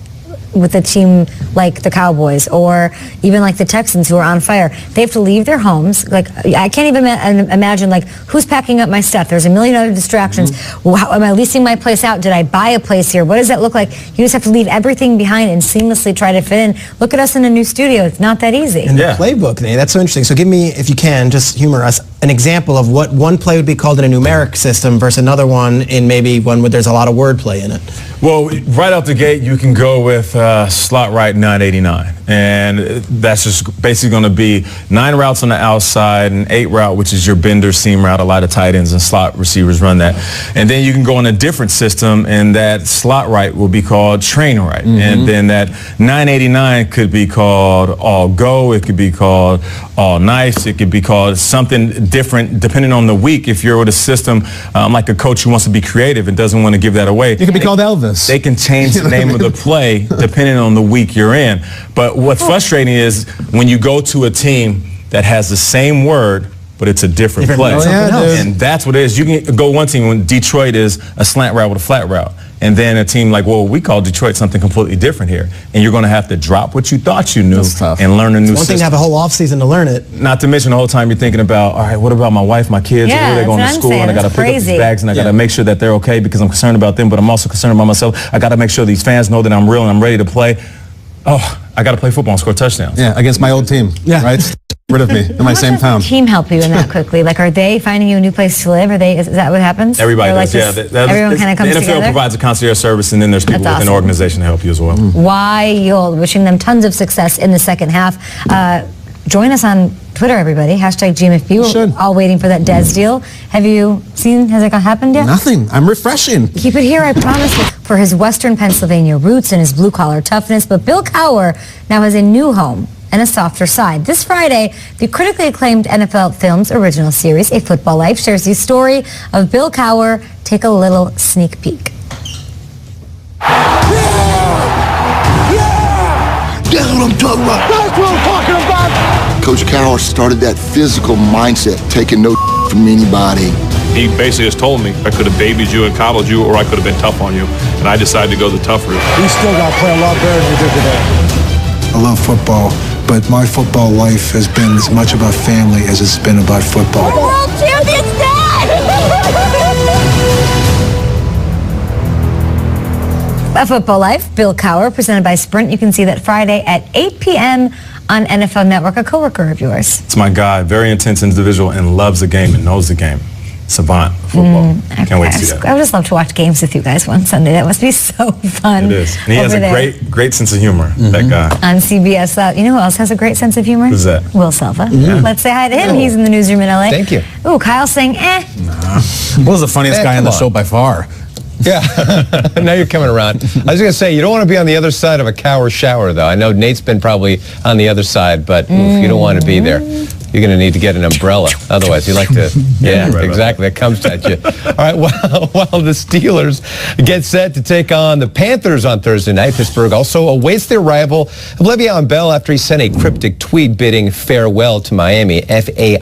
with a team like the Cowboys or even like the Texans who are on fire. They have to leave their homes. Like, I can't even imagine, like, who's packing up my stuff? There's a million other distractions. Well, how, am I leasing my place out? Did I buy a place here? What does that look like? You just have to leave everything behind and seamlessly try to fit in. Look at us in a new studio. It's not that easy. In the playbook, Nate, that's so interesting. So give me, if you can, just humor us, an example of what one play would be called in a numeric system versus another one in maybe one where there's a lot of wordplay in it. Well, right out the gate, you can go with slot right 989. And that's just basically going to be 9 routes on the outside and 8 route, which is your bender seam route. A lot of tight ends and slot receivers run that. And then you can go on a different system, and that slot right will be called train right. And then that 989 could be called all go. It could be called all nice. It could be called something different depending on the week. If you're with a system like a coach who wants to be creative and doesn't want to give that away. It could be called Elvis. They can change the name of the play depending on the week you're in. But what's frustrating is when you go to a team that has the same word, but it's a different play. And that's what it is. You can go one team when Detroit is a slant route with a flat route. And then a team like, well, we call Detroit something completely different here. And you're going to have to drop what you thought you knew and learn a new system. One thing to have a whole offseason to learn it. Not to mention the whole time you're thinking about, all right, what about my wife, my kids? Yeah, they're going to school, and I got to pick up these bags, and I got to make sure that they're okay because I'm concerned about them, but I'm also concerned about myself. I got to make sure these fans know that I'm real and I'm ready to play. Oh, I got to play football and score touchdowns. Yeah, against my old team. Yeah. Right? Rid of me in my same town. Team help you in that quickly? Like, are they finding you a new place to live? Is that what happens? Everybody does, everyone kind of comes together. The NFL together? provides a concierge service, and then there's people within the organization to help you as well. Wild. Wishing them tons of success in the second half. Join us on Twitter, everybody. Hashtag GMFB. We're all waiting for that Dez deal. Have you seen, has it happened yet? Nothing. I'm refreshing. Keep it here, I promise, for his Western Pennsylvania roots and his blue-collar toughness. But Bill Cowher now has a new home and a softer side. This Friday, the critically acclaimed NFL Films original series, A Football Life, shares the story of Bill Cowher. Take a little sneak peek. That's what I'm talking about. That's what I'm talking about. Coach Cowher started that physical mindset, taking no from anybody. He basically just told me I could have babied you and coddled you, or I could have been tough on you. And I decided to go the tough route. We still got to play a lot better than we did today. I love football, but my football life has been as much about family as it's been about football. World champions, Dad! A Football Life, Bill Cowher, presented by Sprint. You can see that Friday at 8 p.m. on NFL Network, a coworker of yours. It's my guy, very intense individual and loves the game and knows the game. Savant football. Can't wait to see that. I would just love to watch games with you guys one Sunday. That must be so fun. It is. And he has a great sense of humor, that guy. On CBS. You know who else has a great sense of humor? Who's that? Will Selva. Let's say hi to him. He's in the newsroom in LA. Thank you. Ooh, Kyle's saying, eh. Will's the funniest guy on the show by far. Yeah, now you're coming around. I was going to say, you don't want to be on the other side of a Cowher shower, though. I know Nate's been probably on the other side, but oof, you don't want to be there. You're going to need to get an umbrella. Otherwise, you like to, exactly, that comes at you. All right, while the Steelers get set to take on the Panthers on Thursday night, Pittsburgh also awaits their rival Le'Veon Bell after he sent a cryptic tweet bidding farewell to Miami, F-A-I-R-W-E-L-L.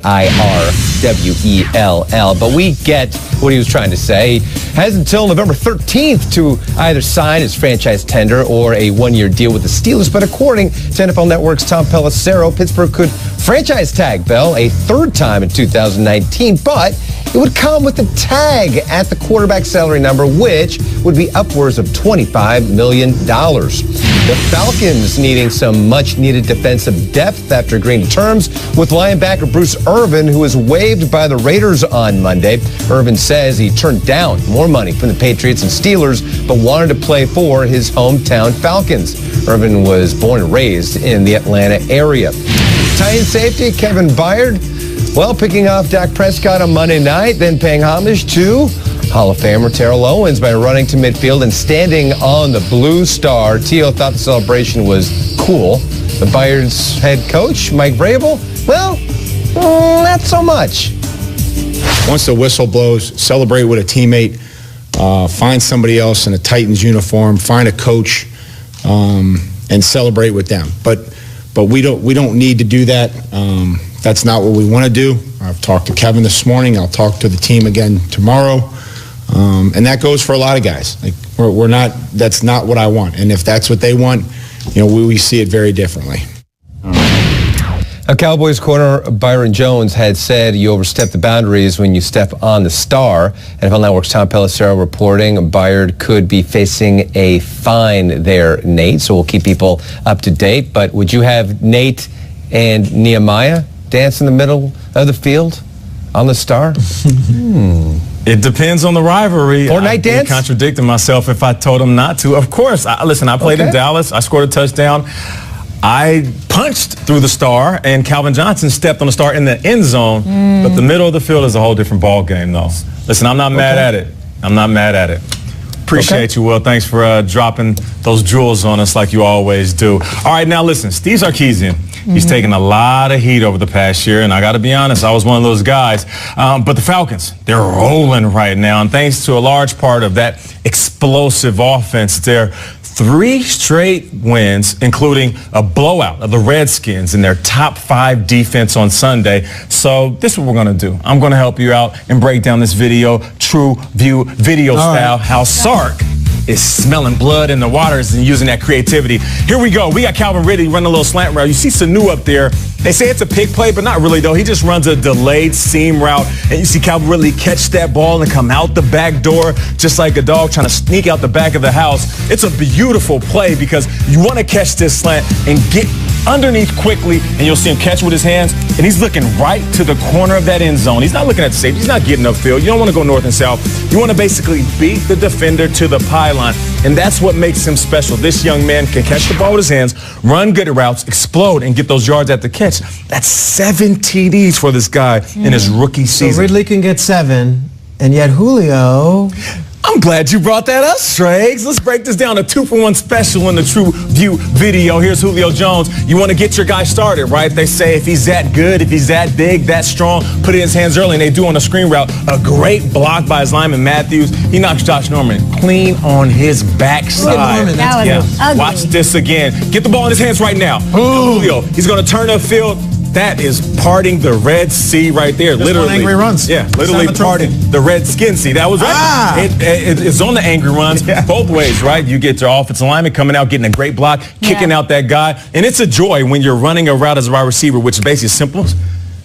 But we get what he was trying to say. He has until November 13th to either sign his franchise tender or a one-year deal with the Steelers. But according to NFL Network's Tom Pelissero, Pittsburgh could franchise tag Bell a third time in 2019, but it would come with a tag at the quarterback salary number, which would be upwards of $25 million. The Falcons needing some much-needed defensive depth after agreeing to terms with linebacker Bruce Irvin, who was waived by the Raiders on Monday. Irvin says he turned down more money from the Patriots and Steelers, but wanted to play for his hometown Falcons. Irvin was born and raised in the Atlanta area. Titan safety Kevin Byard, picking off Dak Prescott on Monday night, then paying homage to Hall of Famer Terrell Owens by running to midfield and standing on the blue star. T.O. thought the celebration was cool. The Byard's head coach, Mike Vrabel, not so much. Once the whistle blows, celebrate with a teammate, find somebody else in a Titans uniform, find a coach, and celebrate with them. But we don't need to do that. That's not what we want to do. I've talked to Kevin this morning. I'll talk to the team again tomorrow. And that goes for a lot of guys. Like we're not. That's not what I want. And if that's what they want, we see it very differently. Cowboys corner Byron Jones had said you overstep the boundaries when you step on the star. NFL Network's Tom Pelissero reporting Byard could be facing a fine there, Nate. So we'll keep people up to date. But would you have Nate and Nehemiah dance in the middle of the field on the star? It depends on the rivalry. Fortnite dance? I'd be contradicting myself if I told him not to. Of course. Listen, I played in Dallas. I scored a touchdown. I punched through the star, and Calvin Johnson stepped on the star in the end zone. But the middle of the field is a whole different ball game, though. Listen, I'm not mad at it. I'm not mad at it. Appreciate you, Will. Thanks for dropping those jewels on us like you always do. All right, now listen, Steve Sarkisian. He's taken a lot of heat over the past year, and I got to be honest, I was one of those guys. But the Falcons, they're rolling right now, and thanks to a large part of that explosive offense, they're 3 straight wins, including a blowout of the Redskins in their top 5 defense on Sunday. So this is what we're going to do. I'm going to help you out and break down this video, true view video style, how Sark is smelling blood in the waters and using that creativity. Here we go. We got Calvin Ridley running a little slant route. You see Sanu up there. They say it's a pick play, but not really, though. He just runs a delayed seam route, and you see Calvin Ridley catch that ball and come out the back door just like a dog trying to sneak out the back of the house. It's a beautiful play because you want to catch this slant and get underneath quickly, and you'll see him catch with his hands, and he's looking right to the corner of that end zone. He's not looking at the safety. He's not getting upfield. You don't want to go north and south. You want to basically beat the defender to the pylon, and that's what makes him special. This young man can catch the ball with his hands, run good routes, explode, and get those yards at the catch. That's 7 TDs for this guy in his rookie season. So Ridley can get 7, and yet Julio... I'm glad you brought that up, Strags. Let's break this down. A 2-for-1 special in the True View video. Here's Julio Jones. You want to get your guy started, right? They say if he's that good, if he's that big, that strong, put it in his hands early, and they do on a screen route. A great block by his lineman, Matthews. He knocks Josh Norman clean on his backside. Watch this again. Get the ball in his hands right now. Julio, he's going to turn upfield. That is parting the Red Sea right there. Just literally. angry runs. Yeah, literally parting the Red Skin Sea. That was right. It's on the angry runs both ways, right? You get your offensive lineman coming out, getting a great block, kicking out that guy. And it's a joy when you're running a route as a wide receiver, which is basically simple.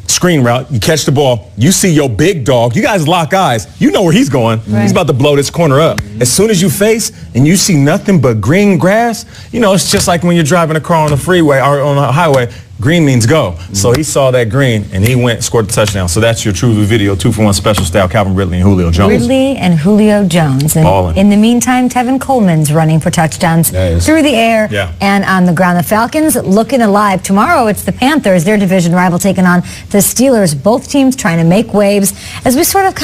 Screen route, you catch the ball, you see your big dog, you guys lock eyes, you know where he's going. He's about to blow this corner up. As soon as you face and you see nothing but green grass, you know, it's just like when you're driving a car on the freeway or on a highway. Green means go. So he saw that green, and he went and scored the touchdown. So that's your True View video, 2-for-1 special style, Calvin Ridley and Julio Jones. Ridley and Julio Jones. And in the meantime, Tevin Coleman's running for touchdowns through the air and on the ground. The Falcons looking alive. Tomorrow, it's the Panthers, their division rival, taking on the Steelers. Both teams trying to make waves as we sort of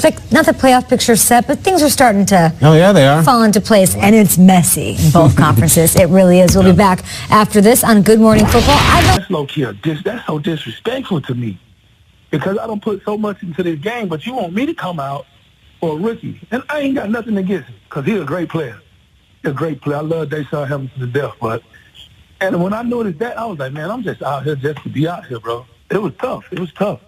like, not the playoff picture set, but things are starting to fall into place, and it's messy in both conferences. It really is. We'll be back after this on Good Morning Football. That's low-key, that's so disrespectful to me because I don't put so much into this game, but you want me to come out for a rookie. And I ain't got nothing against him because he's a great player. He's a great player. I love Deshaun Hamilton to death. And when I noticed that, I was like, man, I'm just out here just to be out here, bro. It was tough. It was tough.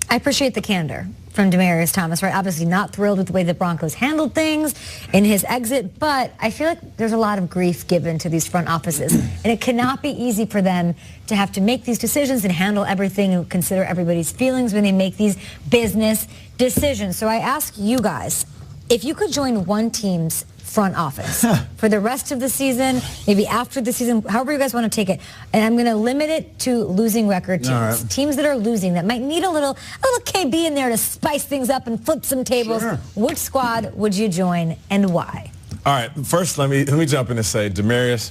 I appreciate the candor from Demaryius Thomas, right? Obviously not thrilled with the way the Broncos handled things in his exit, but I feel like there's a lot of grief given to these front offices, and it cannot be easy for them to have to make these decisions and handle everything and consider everybody's feelings when they make these business decisions. So I ask you guys, if you could join one team's front office for the rest of the season, maybe after the season, however you guys want to take it. And I'm going to limit it to losing record teams. Teams that are losing, that might need a little KB in there to spice things up and flip some tables. Which squad would you join and why? All right, first let me jump in and say, Demaryius,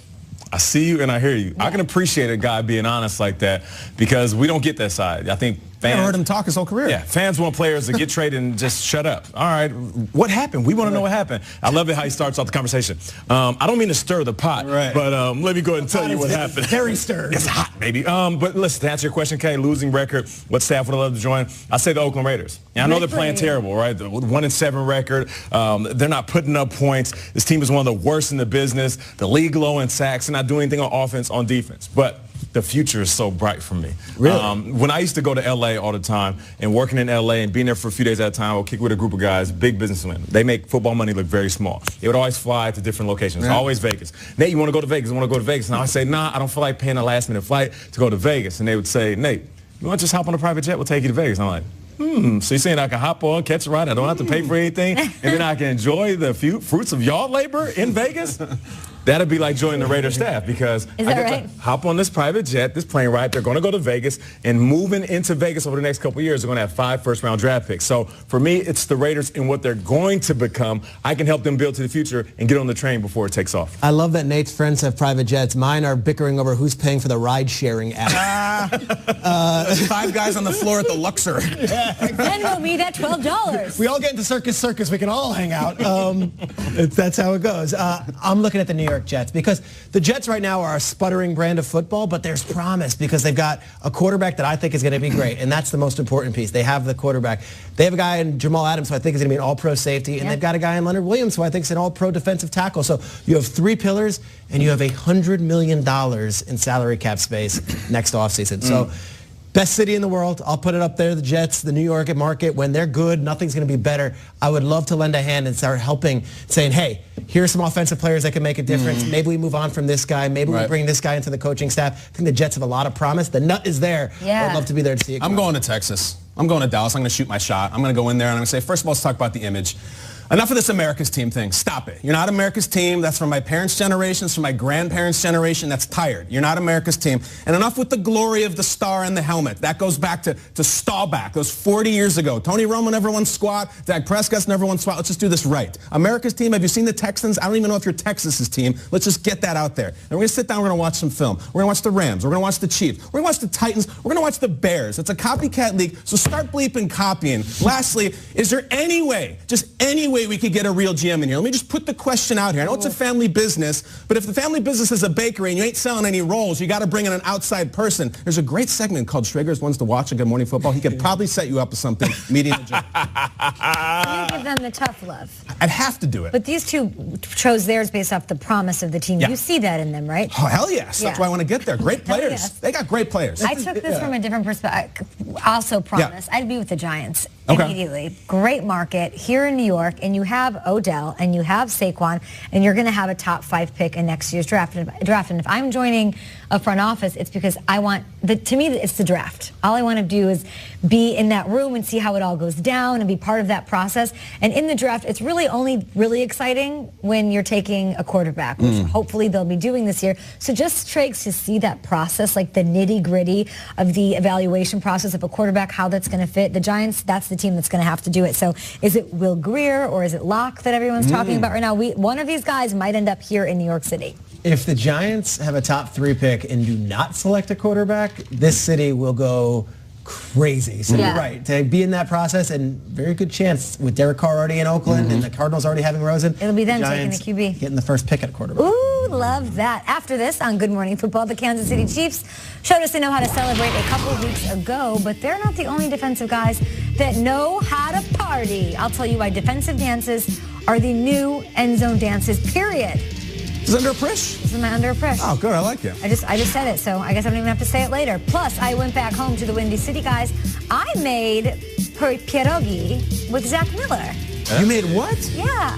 I see you and I hear you. I can appreciate a guy being honest like that because we don't get that side. I think fans... I heard him talk his whole career. Yeah, fans want players to get traded and just shut up. All right, what happened? We want to know what happened. I love it how he starts off the conversation. I don't mean to stir the pot, but let me go ahead and tell you what happened. Very stirred. It's hot, baby. But listen, to answer your question, Kay, losing record, what staff would I love to join? I say the Oakland Raiders. And I know they're playing terrible, right? The 1-7 record. They're not putting up points. This team is one of the worst in the business. The league low in sacks and not doing anything on offense, on defense. But the future is so bright for me. Really? When I used to go to L.A. all the time and working in L.A. and being there for a few days at a time, I would kick with a group of guys, big businessmen. They make football money look very small. They would always fly to different locations, always Vegas. Nate, you want to go to Vegas? I want to go to Vegas. And I would say, nah, I don't feel like paying a last-minute flight to go to Vegas. And they would say, Nate, you want to just hop on a private jet? We'll take you to Vegas. And I'm like, so you're saying I can hop on, catch a ride, I don't have to pay for anything, and then I can enjoy the fruits of y'all labor in Vegas? That'd be like joining the Raiders staff because Is I that get right? to hop on this private jet, this plane ride. They're going to go to Vegas, and moving into Vegas over the next couple of years, they're going to have 5 first-round draft picks. So for me, it's the Raiders and what they're going to become. I can help them build to the future and get on the train before it takes off. I love that Nate's friends have private jets. Mine are bickering over who's paying for the ride-sharing app. There's 5 guys on the floor at the Luxor. Then we'll meet at $12. We all get into Circus. We can all hang out. That's how it goes. I'm looking at the New York Jets because the Jets right now are a sputtering brand of football, but there's promise because they've got a quarterback that I think is going to be great, and that's the most important piece. They have the quarterback. They have a guy in Jamal Adams who I think is going to be an all-pro safety, and they've got a guy in Leonard Williams who I think is an all-pro defensive tackle. So you have 3 pillars, and you have $100 million in salary cap space next offseason. So best city in the world. I'll put it up there, the Jets, the New York market. When they're good, nothing's going to be better. I would love to lend a hand and start helping, saying, hey, here's some offensive players that can make a difference. Maybe we move on from this guy. Maybe we bring this guy into the coaching staff. I think the Jets have a lot of promise. The nut is there. Yeah. I'd love to be there to see it. I'm going to Texas. I'm going to Dallas. I'm going to shoot my shot. I'm going to go in there and I'm going to say, first of all, let's talk about the image. Enough of this America's team thing. Stop it. You're not America's team. That's from my parents' generation. It's from my grandparents' generation. That's tired. You're not America's team. And enough with the glory of the star and the helmet. That goes back to Staubach. Those 40 years ago. Tony Romo never won squat. Dak Prescott never won squat. Let's just do this right. America's team. Have you seen the Texans? I don't even know if you're Texas's team. Let's just get that out there. And we're going to sit down. We're going to watch some film. We're going to watch the Rams. We're going to watch the Chiefs. We're going to watch the Titans. We're going to watch the Bears. It's a copycat league. So start bleeping copying. Lastly, is there any way, just any way we could get a real GM in here? Let me just put the question out here. I know it's a family business, but if the family business is a bakery and you ain't selling any rolls, you got to bring in an outside person. There's a great segment called Schrager's Wants to Watch a Good Morning Football. He could probably set you up with something, meeting the job. You give them the tough love. I'd have to do it. But these two chose theirs based off the promise of the team. Yeah. You see that in them, right? Oh, hell yes. That's why I want to get there. Great players. Yes. They got great players. I took this from a different perspective. Also promise. I'd be with the Giants immediately. Great market here in New York, and you have Odell, and you have Saquon, and you're going to have a top 5 pick in next year's draft. And if I'm joining a front office, it's because I want, to me, it's the draft. All I want to do is be in that room and see how it all goes down and be part of that process. And in the draft, it's really only really exciting when you're taking a quarterback, which hopefully they'll be doing this year. So just Trakes to see that process, like the nitty-gritty of the evaluation process of a quarterback, how that's going to fit. The Giants, that's the team that's going to have to do it. So is it Will Grier or is it Locke that everyone's talking about right now? One of these guys might end up here in New York City. If the Giants have a top 3 pick and do not select a quarterback, this city will go crazy. So you're right. To be in that process, and very good chance with Derek Carr already in Oakland and the Cardinals already having Rosen. It'll be them taking Giants the QB. Getting the first pick at quarterback. Ooh, love that. After this on Good Morning Football, the Kansas City Chiefs showed us they know how to celebrate a couple of weeks ago, but they're not the only defensive guys that know how to party. I'll tell you why defensive dances are the new end zone dances, period. Is it under a push? This is my under a push. Oh, good. I like it. I just said it, so I guess I don't even have to say it later. Plus, I went back home to the Windy City guys. I made pierogi with Zach Miller. You made what? Yeah,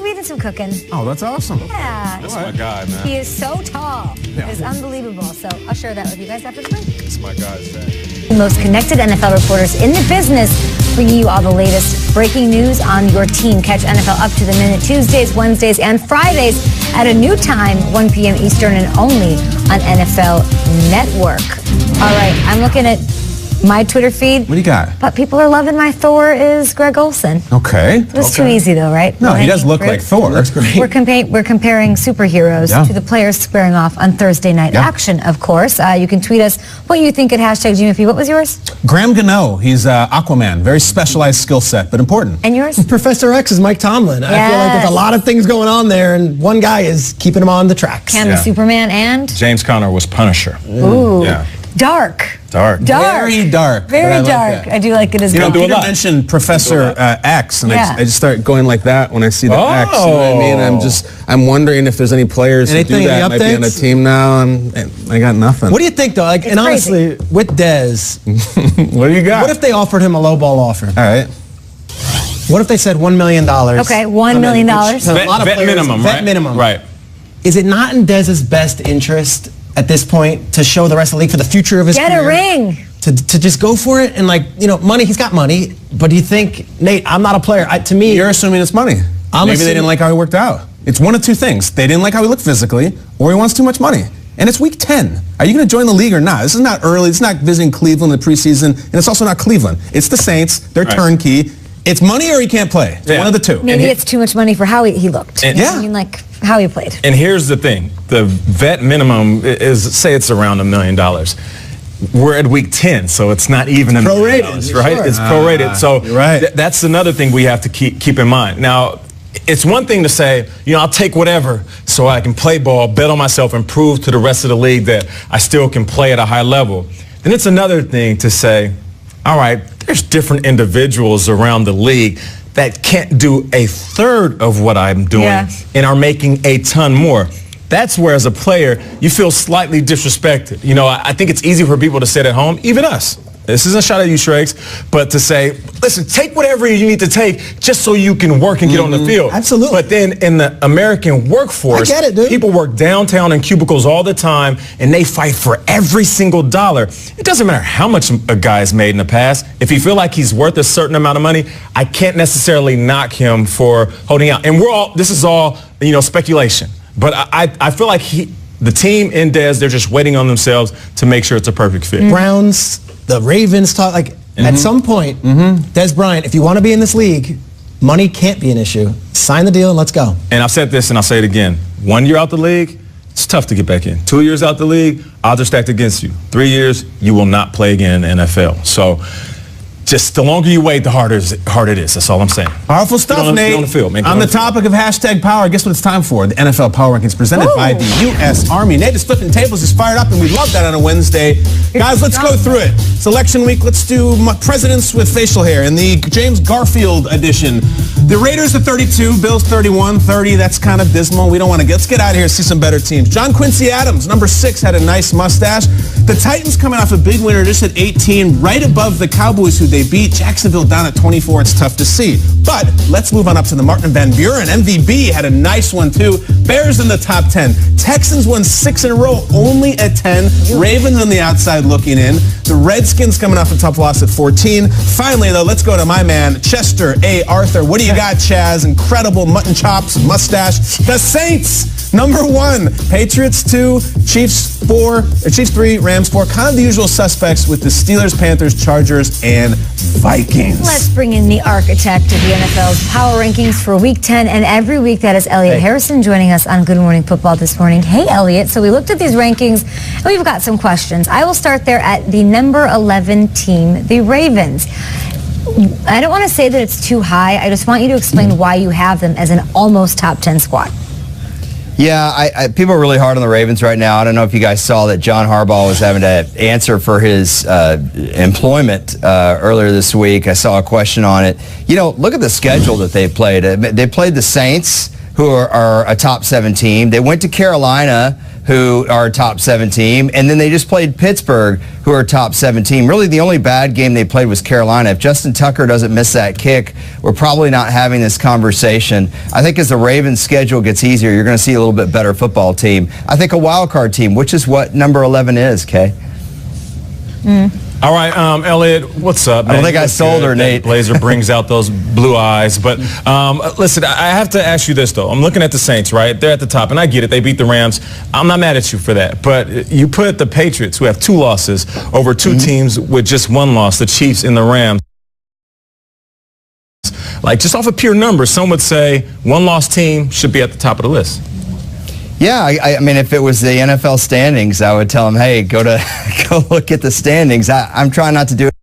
we did some cooking. Oh, that's awesome. Yeah. That's my guy, man. He is so tall. Yeah. It's unbelievable. So I'll share that with you guys after the break. That's my guy's man. The most connected NFL reporters in the business, bringing you all the latest breaking news on your team. Catch NFL Up to the Minute Tuesdays, Wednesdays, and Fridays at a new time, 1 p.m. Eastern, and only on NFL Network. All right, I'm looking at my Twitter feed. What do you got? But people are loving my Thor is Greg Olsen. Okay. It was too easy, though, right? No, he does look like Thor. That's great. We're comparing superheroes to the players squaring off on Thursday Night Action, of course. You can tweet us what you think at #GMFP. What was yours? Graham Gano. He's Aquaman. Very specialized skill set, but important. And yours? Professor X is Mike Tomlin. I feel like there's a lot of things going on there, and one guy is keeping him on the tracks. Cam the Superman and? James Conner was Punisher. Ooh. Yeah. Dark. Dark. Very dark. Very dark. I do like it as well. Peter mentioned Professor X, and I just start going like that when I see the X. You know what I mean? I'm wondering if there's any players who do that. Might be on a team now, and I got nothing. What do you think, though? Like, and honestly, with Dez, what do you got? What if they offered him a low ball offer? All right. What if they said $1 million? Okay, $1 million. Vet minimum, right? Vet minimum. Right. Is it not in Dez's best interest at this point to show the rest of the league for the future of his career? Get a ring. To just go for it and, like, you know, money, he's got money, but do you think, Nate, I'm not a player. To me, you're assuming it's money. Maybe they didn't like how he worked out. It's one of two things. They didn't like how he looked physically, or he wants too much money. And it's week 10. Are you going to join the league or not? This is not early. It's not visiting Cleveland in the preseason, and it's also not Cleveland. It's the Saints. They're turnkey. It's money or he can't play. It's one of the two. Maybe it's too much money for how he looked. I mean, like how he played. And here's the thing. The vet minimum is, say it's around $1 million. We're at week 10, so it's not even $1 million, right? Sure. It's prorated. So that's another thing we have to keep in mind. Now, it's one thing to say, I'll take whatever so I can play ball, bet on myself, and prove to the rest of the league that I still can play at a high level. Then it's another thing to say, all right, there's different individuals around the league that can't do a third of what I'm doing and are making a ton more. That's where, as a player, you feel slightly disrespected. I think it's easy for people to sit at home, even us. This isn't a shot at you, Shregs, but to say, listen, take whatever you need to take just so you can work and get on the field. Absolutely. But then in the American workforce, I get it, dude. People work downtown in cubicles all the time, and they fight for every single dollar. It doesn't matter how much a guy's made in the past. If you feel like he's worth a certain amount of money, I can't necessarily knock him for holding out. And this is all, speculation. But I feel like the team in Dez, they're just waiting on themselves to make sure it's a perfect fit. Browns, the Ravens talk, at some point, Dez Bryant, if you want to be in this league, money can't be an issue. Sign the deal and let's go. And I've said this and I'll say it again. 1 year out the league, it's tough to get back in. 2 years out the league, odds are stacked against you. 3 years, you will not play again in the NFL. So just the longer you wait, the harder it is. That's all I'm saying. Powerful stuff, Nate. On the field, man. On the topic of #power, guess what it's time for? The NFL Power Rankings presented by the U.S. Army. Nate is flipping tables. He's fired up, and we love that on a Wednesday. Guys, let's go through it. It's election week. Let's do presidents with facial hair in the James Garfield edition. The Raiders are 32, Bills 31, 30. That's kind of dismal. We don't want to let's get out of here and see some better teams. John Quincy Adams, number 6, had a nice mustache. The Titans coming off a big winner just at 18, right above the Cowboys, who they beat. Jacksonville down at 24. It's tough to see. But let's move on up to the Martin Van Buren. MVB had a nice one, too. Bears in the top 10. Texans won 6 in a row, only at 10. Ravens on the outside looking in. The Redskins coming off a tough loss at 14. Finally, though, let's go to my man, Chester A. Arthur. What do you got, Chaz? Incredible mutton chops, mustache. The Saints, number 1. Patriots 2. Chiefs 4. Chiefs 3. Rams 4. Kind of the usual suspects with the Steelers, Panthers, Chargers, and Vikings. Let's bring in the architect of the NFL's power rankings for Week 10, and every week that is Elliot Harrison joining us on Good Morning Football this morning. Hey, Elliot. So we looked at these rankings, and we've got some questions. I will start there at the number 11 team, the Ravens. I don't want to say that it's too high. I just want you to explain why you have them as an almost top 10 squad. Yeah, people are really hard on the Ravens right now. I don't know if you guys saw that John Harbaugh was having to answer for his employment earlier this week. I saw a question on it. Look at the schedule that they played. They played the Saints, who are a top 7 team. They went to Carolina, who are a top 7 team, and then they just played Pittsburgh, who are a top 7 team. Really, the only bad game they played was Carolina. If Justin Tucker doesn't miss that kick, we're probably not having this conversation. I think as the Ravens' schedule gets easier, you're going to see a little bit better football team. I think a wild card team, which is what number 11 is, Kay. All right, Elliot, what's up, man? I don't think I sold her, Nate. Blazer brings out those blue eyes. But listen, I have to ask you this, though. I'm looking at the Saints, right? They're at the top, and I get it. They beat the Rams. I'm not mad at you for that. But you put the Patriots, who have 2 losses, over 2 teams with just 1 loss, the Chiefs and the Rams. Like, just off of pure numbers, some would say 1-loss team should be at the top of the list. Yeah, I mean, if it was the NFL standings, I would tell them, hey, go look at the standings. I'm trying not to do it.